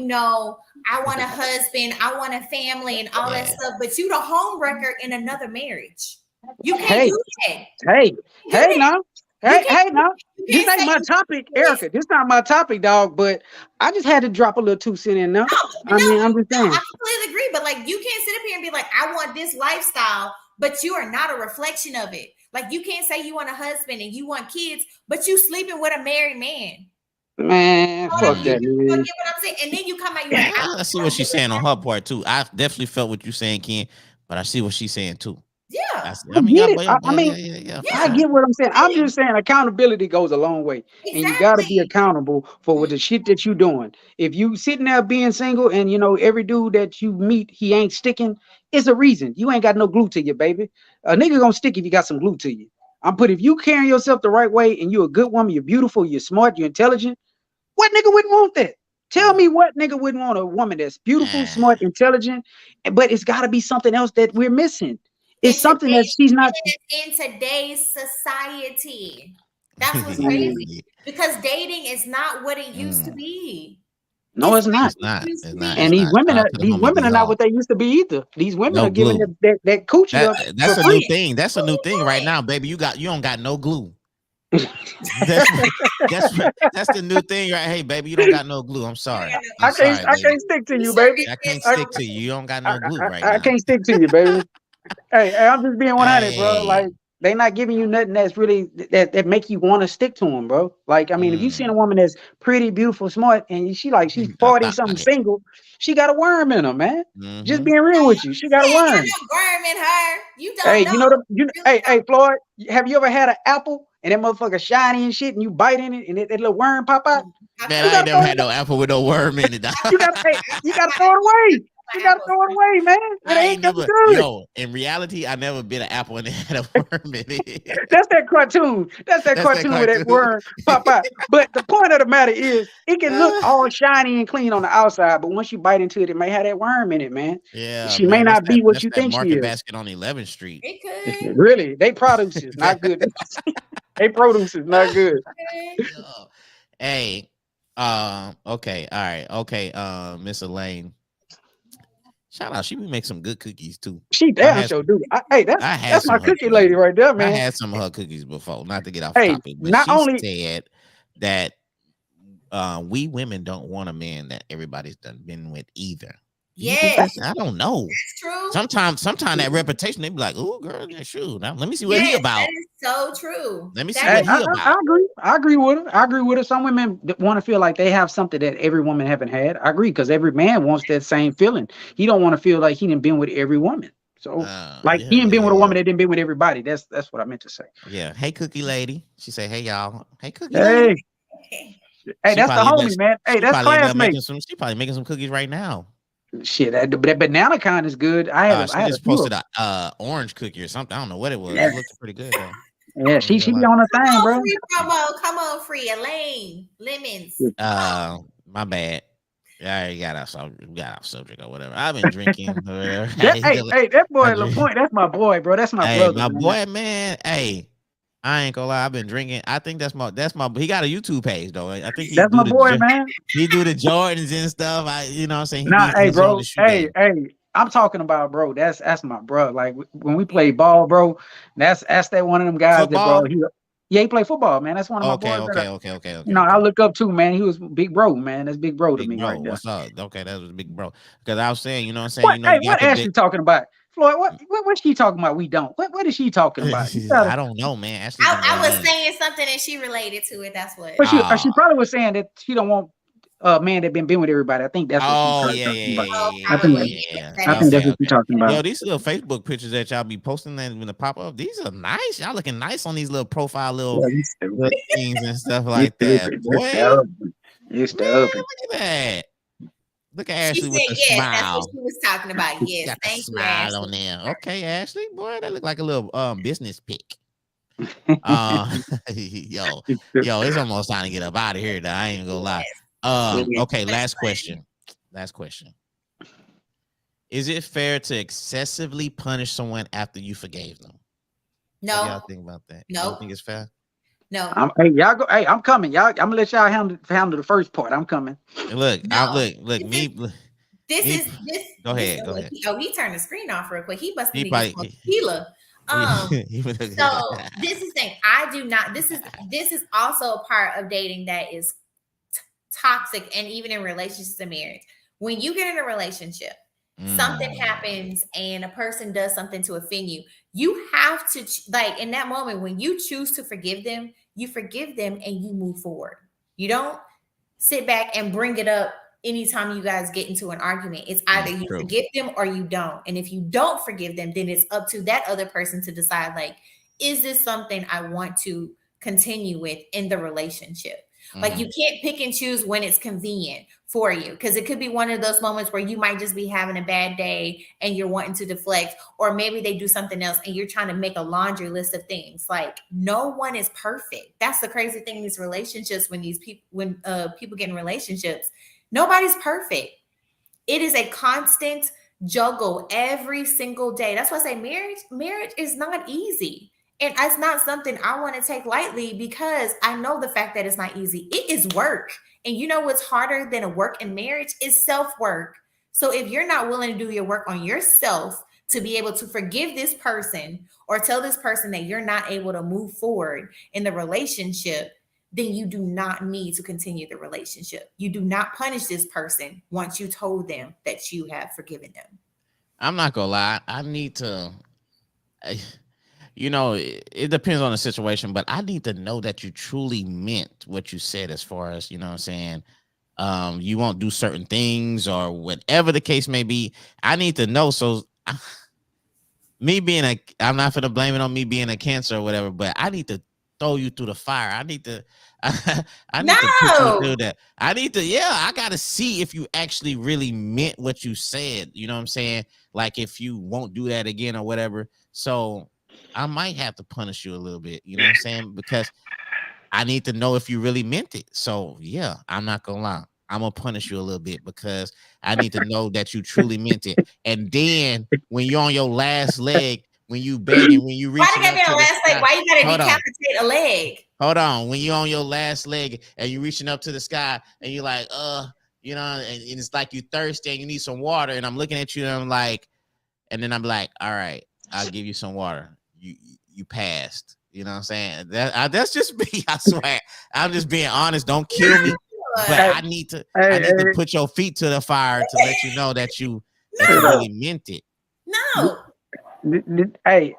I want a husband, I want a family, and all that stuff, but you the home wrecker in another marriage. You can't do that. Hey, now. This ain't my topic, Erica. This not my topic, dog. But I just had to drop a little 2 cents in there. I'm just saying. I completely agree. But like, you can't sit up here and be like, I want this lifestyle, but you are not a reflection of it. Like, you can't say you want a husband and you want kids, but you sleeping with a married man. Man, fuck that, man. You get what I'm saying? And then you come out, I see what she's saying on her part too. I definitely felt what you're saying, Ken, but I see what she's saying too. Yeah. I get what I'm saying. I'm just saying accountability goes a long way. Exactly. And you got to be accountable for the shit that you're doing. If you sitting there being single and every dude that you meet, he ain't sticking, it's a reason. You ain't got no glue to you, baby. A nigga gonna stick if you got some glue to you. If you carrying yourself the right way and you're a good woman, you're beautiful, you're smart, you're intelligent, what nigga wouldn't want that? Tell me what nigga wouldn't want a woman that's beautiful, smart, intelligent, but it's got to be something else that we're missing. It's something that she's not in today's society. That's what's crazy. Because dating is not what it used to be. No, it's not. It's not. And these women are not what they used to be either. These women are giving that coochie up. That's a new thing. That's a new thing right now, baby. You don't got no glue. that's the new thing, right? Hey, baby, you don't got no glue. I'm sorry. I can't stick to you, baby. I can't stick to you. You don't got no glue right now. I can't stick to you, baby. Hey, I'm just being 100, bro. Like, they not giving you nothing that's really that make you want to stick to them, bro. Like, I mean, if you seen a woman that's pretty, beautiful, smart, and she's 40 something single, she got a worm in her, man. Just being real with you, she got a worm. Got no worm in her. You don't know. Hey, Floyd, have you ever had an apple and that motherfucker shiny and shit, and you bite in it and that little worm pop out? Man, I ain't never had no apple with no worm in it. You gotta throw it away. You gotta throw it away, man. It ain't never good. Yo, in reality, I never bit an apple and it had a worm in it. That's that cartoon. That's that cartoon where that worm pop out. But the point of the matter is, it can look all shiny and clean on the outside, but once you bite into it, it may have that worm in it, man. Yeah, she may not be what you think she is. Market Basket on 11th Street. It could. Really, they produce is not good. They produce is not good. Hey, okay, all right, okay, Miss Elaine. Shout out, she would make some good cookies too. She damn sure do. That's my cookie lady right there, man. I had some of her cookies before, not to get off topic, but said that we women don't want a man that everybody's been with either. Yeah, I don't know. That's true. Sometimes that reputation, they be like, "Oh, girl, yeah, sure. Now let me see what he about." That is so true. Let me see what he about. I agree with her. Some women want to feel like they have something that every woman haven't had. I agree, because every man wants that same feeling. He don't want to feel like he didn't been with every woman. So he ain't been with a woman that didn't been with everybody. That's what I meant to say. Yeah. Hey, cookie lady. She say, "Hey, y'all. Hey, cookie lady." Hey, that's the homie, man. Hey, that's classmate. She probably making some cookies right now. Shit, that banana kind is good. I just posted a orange cookie or something. I don't know what it was. It looked pretty good though. Yeah, she be on her thing, bro. Free promo. Come on, free Elaine lemons. My bad. I got off subject or whatever. I've been drinking. Hey, that boy LaPointe, that's my boy, bro. That's my brother. My boy, man. Hey, I ain't gonna lie. I've been drinking. I think that's my. He got a YouTube page though. I think that's my boy, man. He do the Jordans and stuff. You know what I'm saying? Hey, bro. Hey, I'm talking about, bro. That's my bro. Like when we play ball, bro. That's that one of them guys football? That, bro. Yeah, he played football, man. That's one of my boys. Okay. You know, I look up to, man. He was big bro, man. That's big bro to me bro, right there. what's up? Okay, that was big bro. Because I was saying, you know what I'm saying? What, You know, hey, you what got Ashley talking about? Floyd, what's she talking about? We don't. What is she talking about? I don't know, man. Ashley I was saying something and she related to it. That's what. But she probably was saying that she don't want a man that been with everybody. I think that's what she's talking about. I think that's what you're talking about. Yo, these little Facebook pictures that y'all be posting that when the pop up, these are nice. Y'all looking nice on these little profile little things and stuff like that. Boy, you stupid. Look at that. Look at Ashley with the yes, smile. That's what she was talking about. Yes, got thank the you, smile Ashley. on there. Okay, Ashley, boy, that look like a little business pic. Yo, it's almost time to get up out of here. Though. I ain't gonna lie. Okay, last question. Is it fair to excessively punish someone after you forgave them? No. What do y'all think about that? No. You don't think it's fair? No. Y'all go. Hey, I'm coming. Y'all, I'm gonna let y'all handle the first part. I'm coming. Look, No. Look. This. Go ahead. He turned the screen off real quick. He must be tequila. So this is the thing. I do not. This is also a part of dating that is toxic, and even in relationships and marriage. When you get in a relationship, something happens and a person does something to offend you. You have to like in that moment when you choose to forgive them, you forgive them and you move forward. You don't sit back and bring it up anytime you guys get into an argument. It's either you forgive them or you don't. And if you don't forgive them, then it's up to that other person to decide, like, is this something I want to continue with in the relationship? Like you can't pick and choose when it's convenient for you, because it could be one of those moments where you might just be having a bad day and you're wanting to deflect, or maybe they do something else and you're trying to make a laundry list of things. Like no one is perfect. That's the crazy thing in these relationships. When people get in relationships, nobody's perfect. It is a constant juggle every single day. That's why I say marriage is not easy. And it's not something I want to take lightly, because I know the fact that it's not easy. It is work. And you know what's harder than a work in marriage is self-work. So if you're not willing to do your work on yourself to be able to forgive this person or tell this person that you're not able to move forward in the relationship, then you do not need to continue the relationship. You do not punish this person once you told them that you have forgiven them. I'm not gonna lie. I need to... You know, it depends on the situation, but I need to know that you truly meant what you said, as far as, you know what I'm saying? You won't do certain things or whatever the case may be. I need to know. So I'm not going to blame it on me being a Cancer or whatever, but I need to throw you through the fire. I need to to put you through that. I got to see if you actually really meant what you said. You know what I'm saying? Like if you won't do that again or whatever. So I might have to punish you a little bit, you know what I'm saying? Because I need to know if you really meant it. So yeah, I'm not gonna lie. I'm gonna punish you a little bit because I need to know that you truly meant it. And then when you're on your last leg, when you begging, when you reach, why you gotta be on last leg? Why you gotta decapitate a leg? Hold on. When you're on your last leg and you're reaching up to the sky and you're like, you know, and it's like you thirsty and you need some water, and I'm looking at you and I'm like, all right, I'll give you some water. You passed. You know what I'm saying? That's just me. I swear. I'm just being honest. Don't kill me. But I need to put your feet to the fire to let you know that you really meant it. No. Hey,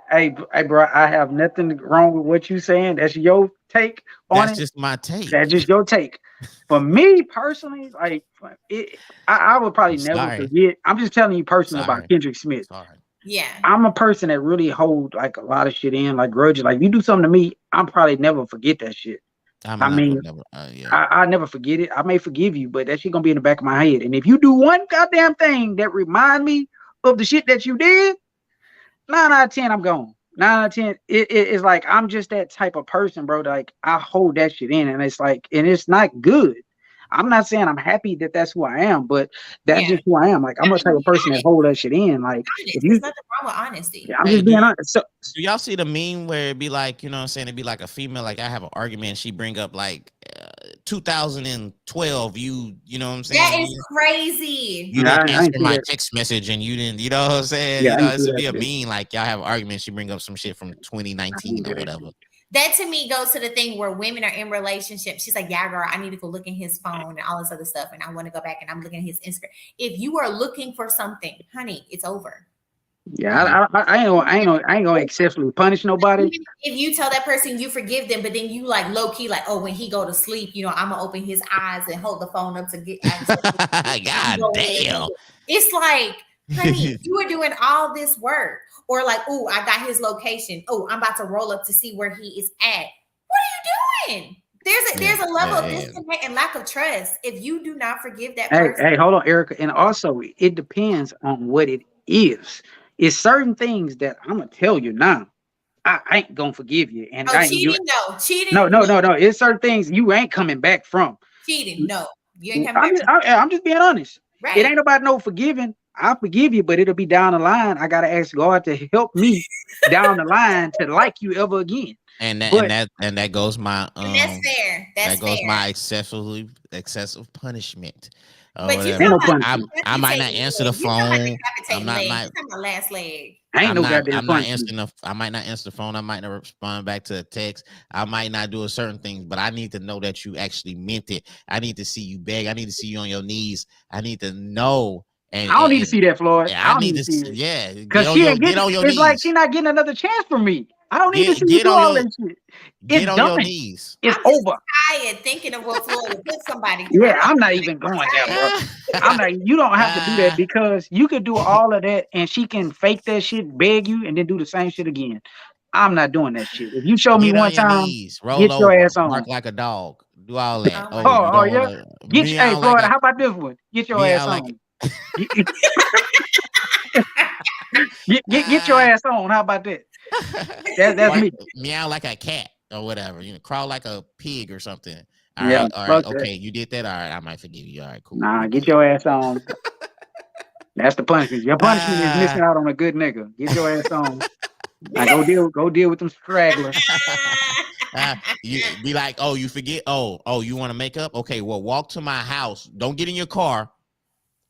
bro, I have nothing wrong with what you saying. That's your take on it. That's just my take. That's just your take. For me personally, like I would probably never forget. I'm just telling you personally about Kendrick Smith. Sorry. Yeah, I'm a person that really hold like a lot of shit in, like grudges. Like if you do something to me, I'm probably never forget that shit. I never forget it. I may forgive you, but that shit gonna be in the back of my head. And if you do one goddamn thing that remind me of the shit that you did, 9 out of 10, I'm gone. 9 out of 10, it's like I'm just that type of person, bro. Like I hold that shit in, and it's like, and it's not good. I'm not saying I'm happy that that's who I am, but that's just who I am. Like I'm a type of person that hold that shit in. Like if you, there's nothing wrong with honesty. I'm just being honest. So, do y'all see the meme where it'd be like, you know what I'm saying? It'd be like a female, like I have an argument, and she bring up like 2012. You know what I'm saying? That is crazy. You didn't answer my text message, and you didn't. You know what I'm saying? Yeah, you know, this would be a meme. Like y'all have an argument, she bring up some shit from 2019 or whatever. that to me goes to the thing where women are in relationships. She's like, yeah, girl, I need to go look in his phone and all this other stuff. And I want to go back and I'm looking at his Instagram. If you are looking for something, honey, it's over. Yeah, I ain't gonna excessively punish nobody. If you tell that person you forgive them, but then you like low key, like, oh, when he go to sleep, I'm gonna open his eyes and hold the phone up to get access. God damn. It's like, honey, you are doing all this work. Or like, oh, I got his location. Oh, I'm about to roll up to see where he is at. What are you doing? There's a level of disconnect and lack of trust if you do not forgive that person. Hey, hold on, Erica. And also, it depends on what it is. It's certain things that I'm gonna tell you now. I ain't gonna forgive you. And cheating, cheating. No. It's certain things you ain't coming back from. Cheating, no. You ain't coming back. I'm just being honest. Right. It ain't about no forgiving. I forgive you, but it'll be down the line. I gotta ask God to help me down the line to like you ever again. And that goes my that's fair. That goes my excessive punishment. But I might not answer the phone. I'm not my last leg. I might not answer the phone. I might not respond back to a text. I might not do a certain thing, but I need to know that you actually meant it. I need to see you beg. I need to see you on your knees. I need to know. And I don't need to see that, Floyd. I don't need to see it. Yeah, because get on your knees. It's like she's not getting another chance from me. I don't need to see you do all that shit. Get on your knees. It's over. Tired thinking of what Floyd would put somebody. Yeah, I'm not even going there, bro. You don't have to do that because you could do all of that and she can fake that shit, beg you, and then do the same shit again. I'm not doing that shit. If you show me one time, get your ass on. Bark like a dog. Do all that. Yeah. Hey, Floyd, how about this one? Get your ass on. Get your ass on. How about that? That's me. Meow like a cat or whatever. Crawl like a pig or something. All right. Okay, you did that. All right, I might forgive you. All right, cool. Nah, get your ass on. That's the punishment. Your punishment is missing out on a good nigga. Get your ass on. Now go deal with them stragglers. You be like, oh, you forget. Oh, you want to make up? Okay, well, walk to my house. Don't get in your car.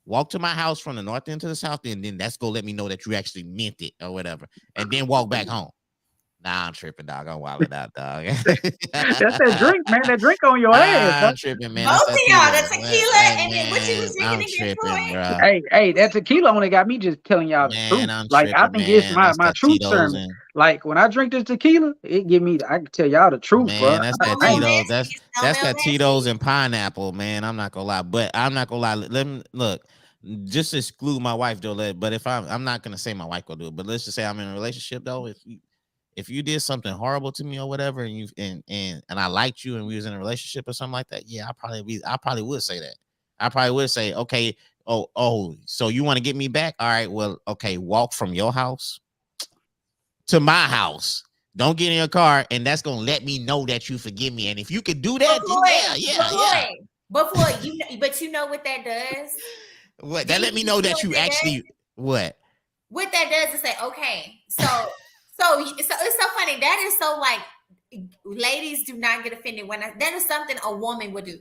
Walk to my house from the north end to the south end, then that's gonna let me know that you actually meant it or whatever. And then walk back home. Nah, I'm tripping, dog. I'm wilding out, dog. That's that drink, man. That drink on your ass. I'm tripping, man. Both of y'all, that tequila and then what you was drinking again, bro. Hey, that tequila only got me just telling y'all the truth. Like, I think it's my truth sermon. Like, when I drink this tequila, it give me, I can tell y'all the truth, man, bro. That's that Tito's. That's that Tito's and pineapple, man. I'm not gonna lie. But I'm not gonna lie. Let me look. Just exclude my wife though. But if I'm not gonna say my wife will do it. But let's just say I'm in a relationship though. If you did something horrible to me or whatever, and I liked you and we was in a relationship or something like that, yeah, I probably would say that. I probably would say, okay, so you want to get me back? All right, well, okay, walk from your house to my house. Don't get in your car, and that's gonna let me know that you forgive me. And if you could do that, then yeah. But Floyd, you know what that does? What that let me know that you actually what that does is say, okay, so it's so funny. That is so like, ladies do not get offended when that is something a woman would do.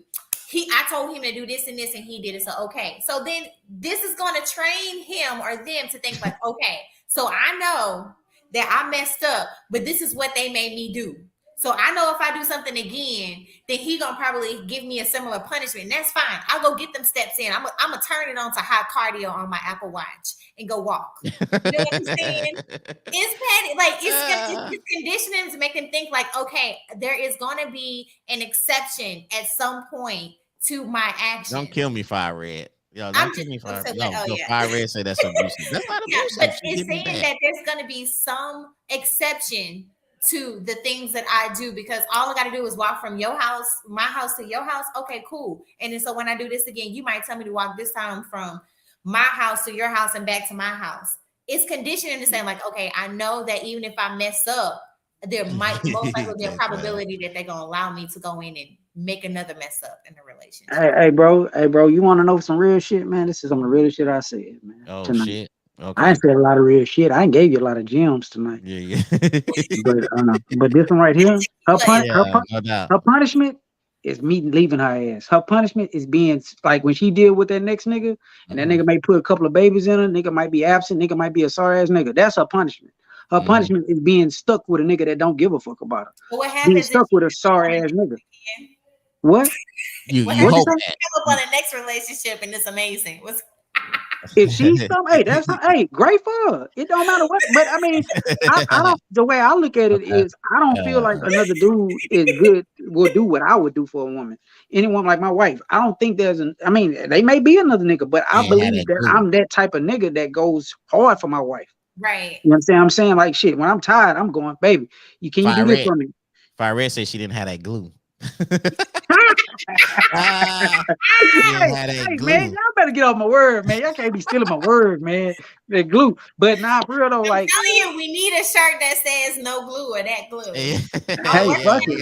I told him to do this and this and he did it. So okay, so then this is going to train him or them to think like, okay, so I know that I messed up, but this is what they made me do. So I know if I do something again, then he gonna probably give me a similar punishment. And that's fine. I'll go get them steps in. I'm gonna turn it on to high cardio on my Apple Watch and go walk. You know what I'm saying? It's petty. Like it's conditioning to make them think like, okay, there is gonna be an exception at some point to my action. Don't kill me, Fire Red. Yo, don't kill me, Fire Red. Fire Red say that's abusive. That's not abusive. But it's saying that there's gonna be some exception to the things that I do, because all I got to do is walk from your house, my house to your house. Okay, cool. And then so when I do this again, you might tell me to walk this time from my house to your house and back to my house. It's conditioning to saying like, okay, I know that even if I mess up, there might most likely be a probability that they're going to allow me to go in and make another mess up in the relationship. Hey, bro, you want to know some real shit, man? This is some of the real shit I said, man. Oh, tonight. Shit. Okay. I ain't said a lot of real shit. I ain't gave you a lot of gems tonight. Yeah. but this one right here, her punishment is me leaving her ass. Her punishment is being like when she deal with that next nigga, and that nigga may put a couple of babies in her. Nigga might be absent. Nigga might be a sorry ass nigga. That's her punishment. Her punishment is being stuck with a nigga that don't give a fuck about her. But what Being happens stuck with a sorry ass nigga. What? You what hope happens that. if you come up on the next relationship and it's amazing? If she's some, hey, that's hey, great for her. It don't matter what, but I mean, I don't. The way I look at it is, I don't feel like another dude is good. Will do what I would do for a woman. Anyone like my wife, I don't think there's an. I mean, they may be another nigga, but I believe that I'm that type of nigga that goes hard for my wife. Right. You know what I'm saying? I'm saying like shit. When I'm tired, I'm going, baby. You do this for me? Fire said she didn't have that glue. Hey, man, y'all better get off my word, man. Y'all can't be stealing my word, man. The glue, but nah, for real though, like I'm telling you, we need a shirt that says no glue or that glue. Hey, fuck it.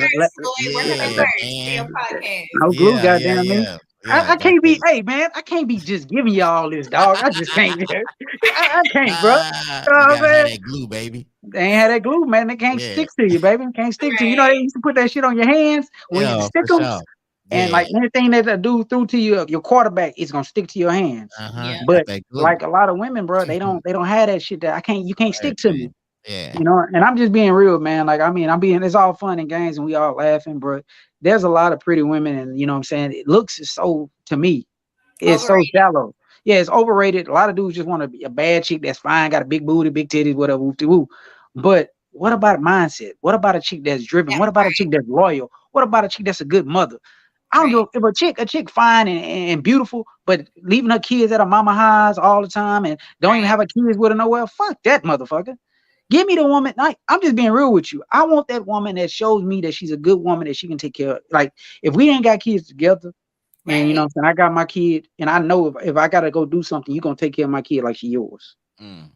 No glue, goddamn me. I can't be, hey man, I can't be just giving you all this, dog. I just can't. I can't, bro. You gotta have that glue, baby. They ain't had that glue, man. They can't stick to you, baby. Can't stick to you. You know, they used to put that shit on your hands when you stick them. Sure. And like anything that a dude threw to you, your quarterback, is gonna stick to your hands. But like a lot of women, bro, they don't have that shit that you can't stick to me. Yeah. You know, and I'm just being real, man. Like, I mean, it's all fun and games and we all laughing, but there's a lot of pretty women, and you know what I'm saying? It looks so, to me, it's overrated. So shallow. Yeah, it's overrated. A lot of dudes just want to be a bad chick that's fine, got a big booty, big titties, whatever, whoop-de-whoop. But what about mindset? What about a chick that's driven? What about a chick that's loyal? What about a chick that's a good mother? I don't know if a chick fine and beautiful, but leaving her kids at her mama house all the time and don't even have her kids with her nowhere. Fuck that motherfucker. Give me the woman. I'm just being real with you. I want that woman that shows me that she's a good woman that she can take care of. Like, if we ain't got kids together, and you know what I'm saying, I got my kid, and I know if I gotta go do something, you're gonna take care of my kid like she yours.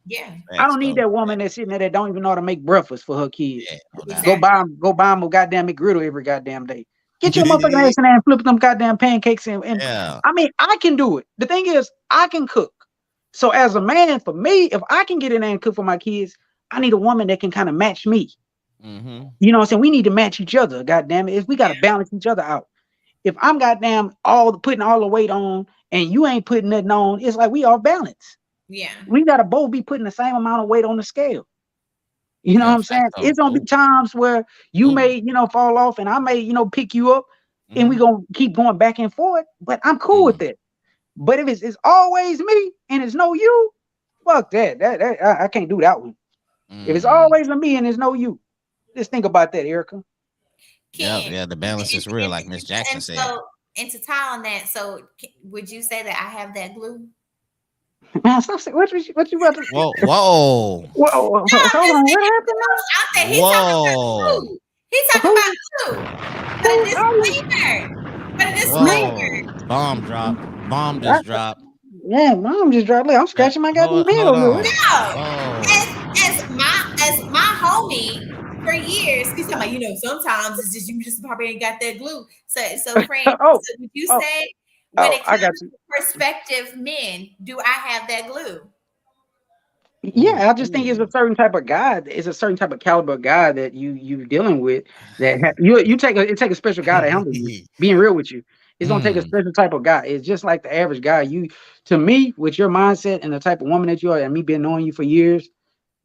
Yeah. I don't need that woman that's sitting there that don't even know how to make breakfast for her kids. Yeah, Go buy them a goddamn McGriddle every goddamn day. Get your motherfucking ass in there and flip them goddamn pancakes and I mean, I can do it. The thing is, I can cook. So as a man, for me, if I can get in there and cook for my kids, I need a woman that can kind of match me. You know what I'm saying? We need to match each other. Goddamn it, we got to balance each other out. If I'm goddamn putting all the weight on and you ain't putting nothing on, it's like we are balanced. Yeah, we gotta both be putting the same amount of weight on the scale. You know what I'm saying? It's gonna be times where you may, fall off, and I may, pick you up, and we gonna keep going back and forth. But I'm cool with that. But if it's always me and it's no you, fuck that. I can't do that one. If it's always me and there's no you, just think about that, Erica. Yeah, the balance is real, like Miss Jackson said. And to tie on that, so would you say that I have that glue? Man, stop saying what you about to? Whoa! Hold on, what happened? He's talking about glue. But a disclaimer. Bomb just dropped. Yeah, mom just dropped. I'm scratching my goddamn head over here. As my homie for years, he's talking about, sometimes it's just you just probably ain't got that glue. So Frank, would you say when it comes to prospective men, do I have that glue? Yeah, I just think it's a certain type of guy. It's a certain type of caliber guy that you dealing with. That it take a special guy to handle you. Being real with you, it's gonna take a special type of guy. It's just like the average guy. To me, with your mindset and the type of woman that you are, and me being knowing you for years,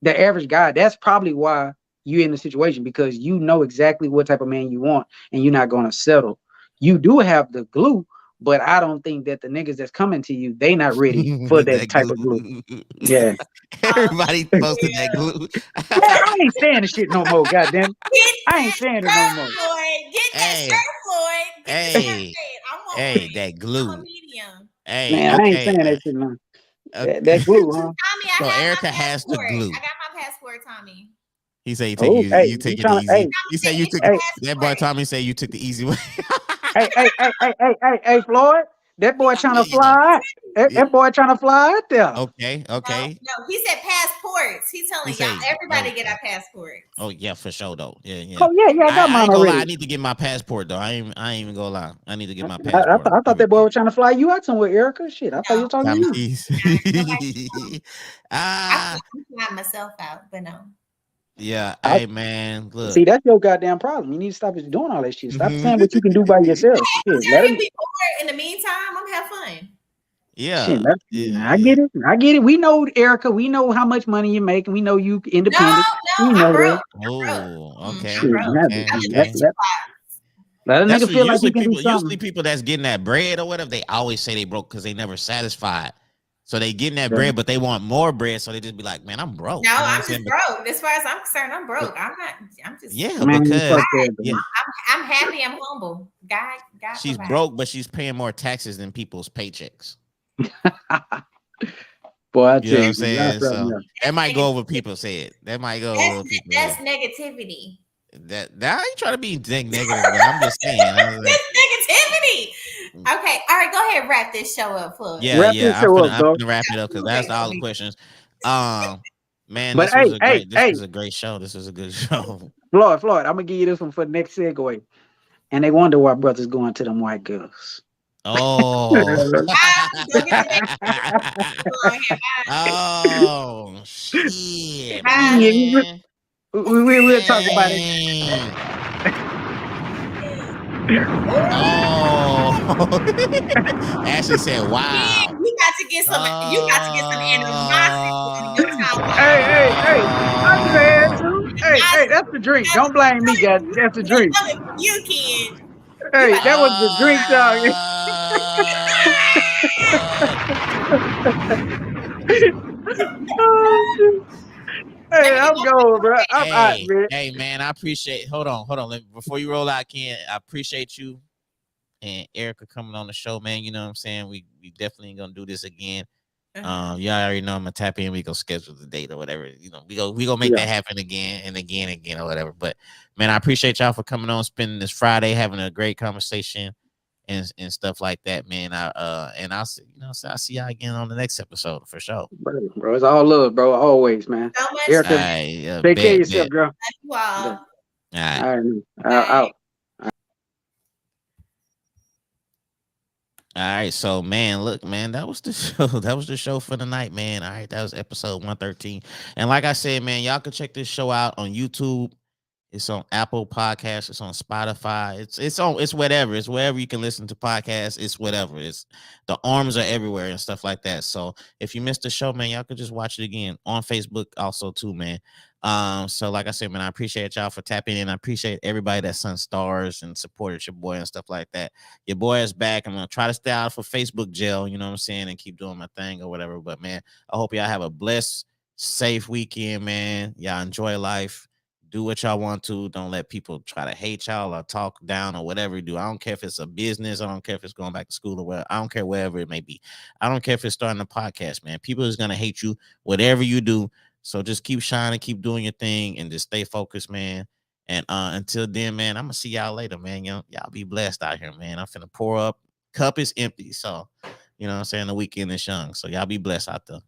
the average guy. That's probably why you're in the situation, because you know exactly what type of man you want, and you're not gonna settle. You do have the glue. But I don't think that the niggas that's coming to you, they not ready for that type of glue. Yeah. Everybody posted that glue. I ain't saying the shit no more, goddamn. I ain't saying it no more. Get that shirt, Floyd. Hey, that glue. Hey, man, I ain't saying that shit, man. That glue, huh? Tommy, so Erica has the glue. I got my passport, Tommy. He said you take it easy. He said you took that boy Tommy said you took the easy way. Hey, Floyd. That boy trying to fly. That boy trying to fly out there. Okay. No, he said passports. He's telling y'all, everybody get our passports. Oh yeah, for sure though. Yeah. Oh yeah, I got mine already. I need to get my passport though. I ain't even gonna lie. I need to get my passport. I thought that boy was trying to fly you out somewhere, Erica. Shit, I thought you were talking to me. I'm flying myself out, but no. Yeah, hey man, look. See, that's your goddamn problem. You need to stop doing all that shit. Stop saying what you can do by yourself. Shit, let him be bored. In the meantime, I'm having fun. Yeah, Shit, I get it. I get it. We know, Erica. We know how much money you make, and we know you independent. No, We I'm know that. broke. Oh, I'm okay, Shit, broke. that, okay, I live in that, a okay. that, let a That's nigga what feel like he can do usually something. people that's getting that bread or whatever, they always say they broke because they never satisfied. So they getting that Yeah. bread, but they want more bread, so they just be like, "Man, I'm broke." No, You know what I'm I'm saying? just broke. As far as I'm concerned, I'm broke. I'm not. I'm just. Yeah, Man, because fuck that. yeah, I'm happy. I'm humble. God she's provides. broke, but she's paying more taxes than people's paychecks. Boy, I You know tell what I'm you, y'all saying? something So else. that might go Neg- over people's head. That might go over people's That's head. negativity. That I ain't trying to be negative, but I'm just saying. I was like, That's negativity. Okay, all right. Go ahead, wrap this show up, Floyd. Wrap this I'm show finna up, I'm bro. finna wrap it up because that's all the questions. Man, But this was a great show. This was a good show. Floyd, I'm gonna give you this one for the next segue. And they wonder why brothers going to them white girls. Oh. Go get the next one. Oh shit, Bye. man. We'll talk about it. Dang. Oh. Ashley said, Yeah, wow. you got to get some. You got to get some animosity in your timeline. Hey, I just had to. Hey, that's the drink. Don't blame me, guys. That's the drink. You can. You Hey, got that was the drink, dog. Oh, shit. let Hey, me get I'm going, bro. I'm out, hey, man. hey, man, I appreciate. Hold on. Before you roll out, Ken, I appreciate you and Erica coming on the show, man. You know what I'm saying? We definitely gonna do this again. Y'all already know I'm gonna tap in. We go schedule the date or whatever. You know, we go make that happen again and again or whatever. But man, I appreciate y'all for coming on, spending this Friday, having a great conversation and stuff like that, man. I'll see, I'll see y'all again on the next episode for sure. Bro, it's all love, bro. Always, man. So much. Erica, take care of yourself, bro. Love you all. All right. All right, Bye. out. All right, so man, look, man, that was the show. That was the show for the night, man. All right, that was episode 113. And like I said, man, y'all can check this show out on YouTube. It's on Apple Podcasts. It's on Spotify. It's whatever. It's wherever you can listen to podcasts. It's whatever. It's the arms are everywhere and stuff like that. So if you missed the show, man, y'all could just watch it again on Facebook also too, man. So like I said, man, I appreciate y'all for tapping in. I appreciate everybody that sent stars and supported your boy and stuff like that. Your boy is back. I'm gonna try to stay out for Facebook jail, you know what I'm saying, and keep doing my thing or whatever. But man, I hope y'all have a blessed, safe weekend, man. Y'all enjoy life. Do what y'all want to. Don't let people try to hate y'all or talk down or whatever you do. I don't care if it's a business. I don't care if it's going back to school or where. I don't care wherever it may be. I don't care if it's starting a podcast, man. People is gonna hate you, whatever you do. So just keep shining, keep doing your thing, and just stay focused, man. And until then, man, I'm gonna see y'all later, man. Y'all be blessed out here, man. I'm finna pour up. Cup is empty. So, you know what I'm saying? The weekend is young. So y'all be blessed out there.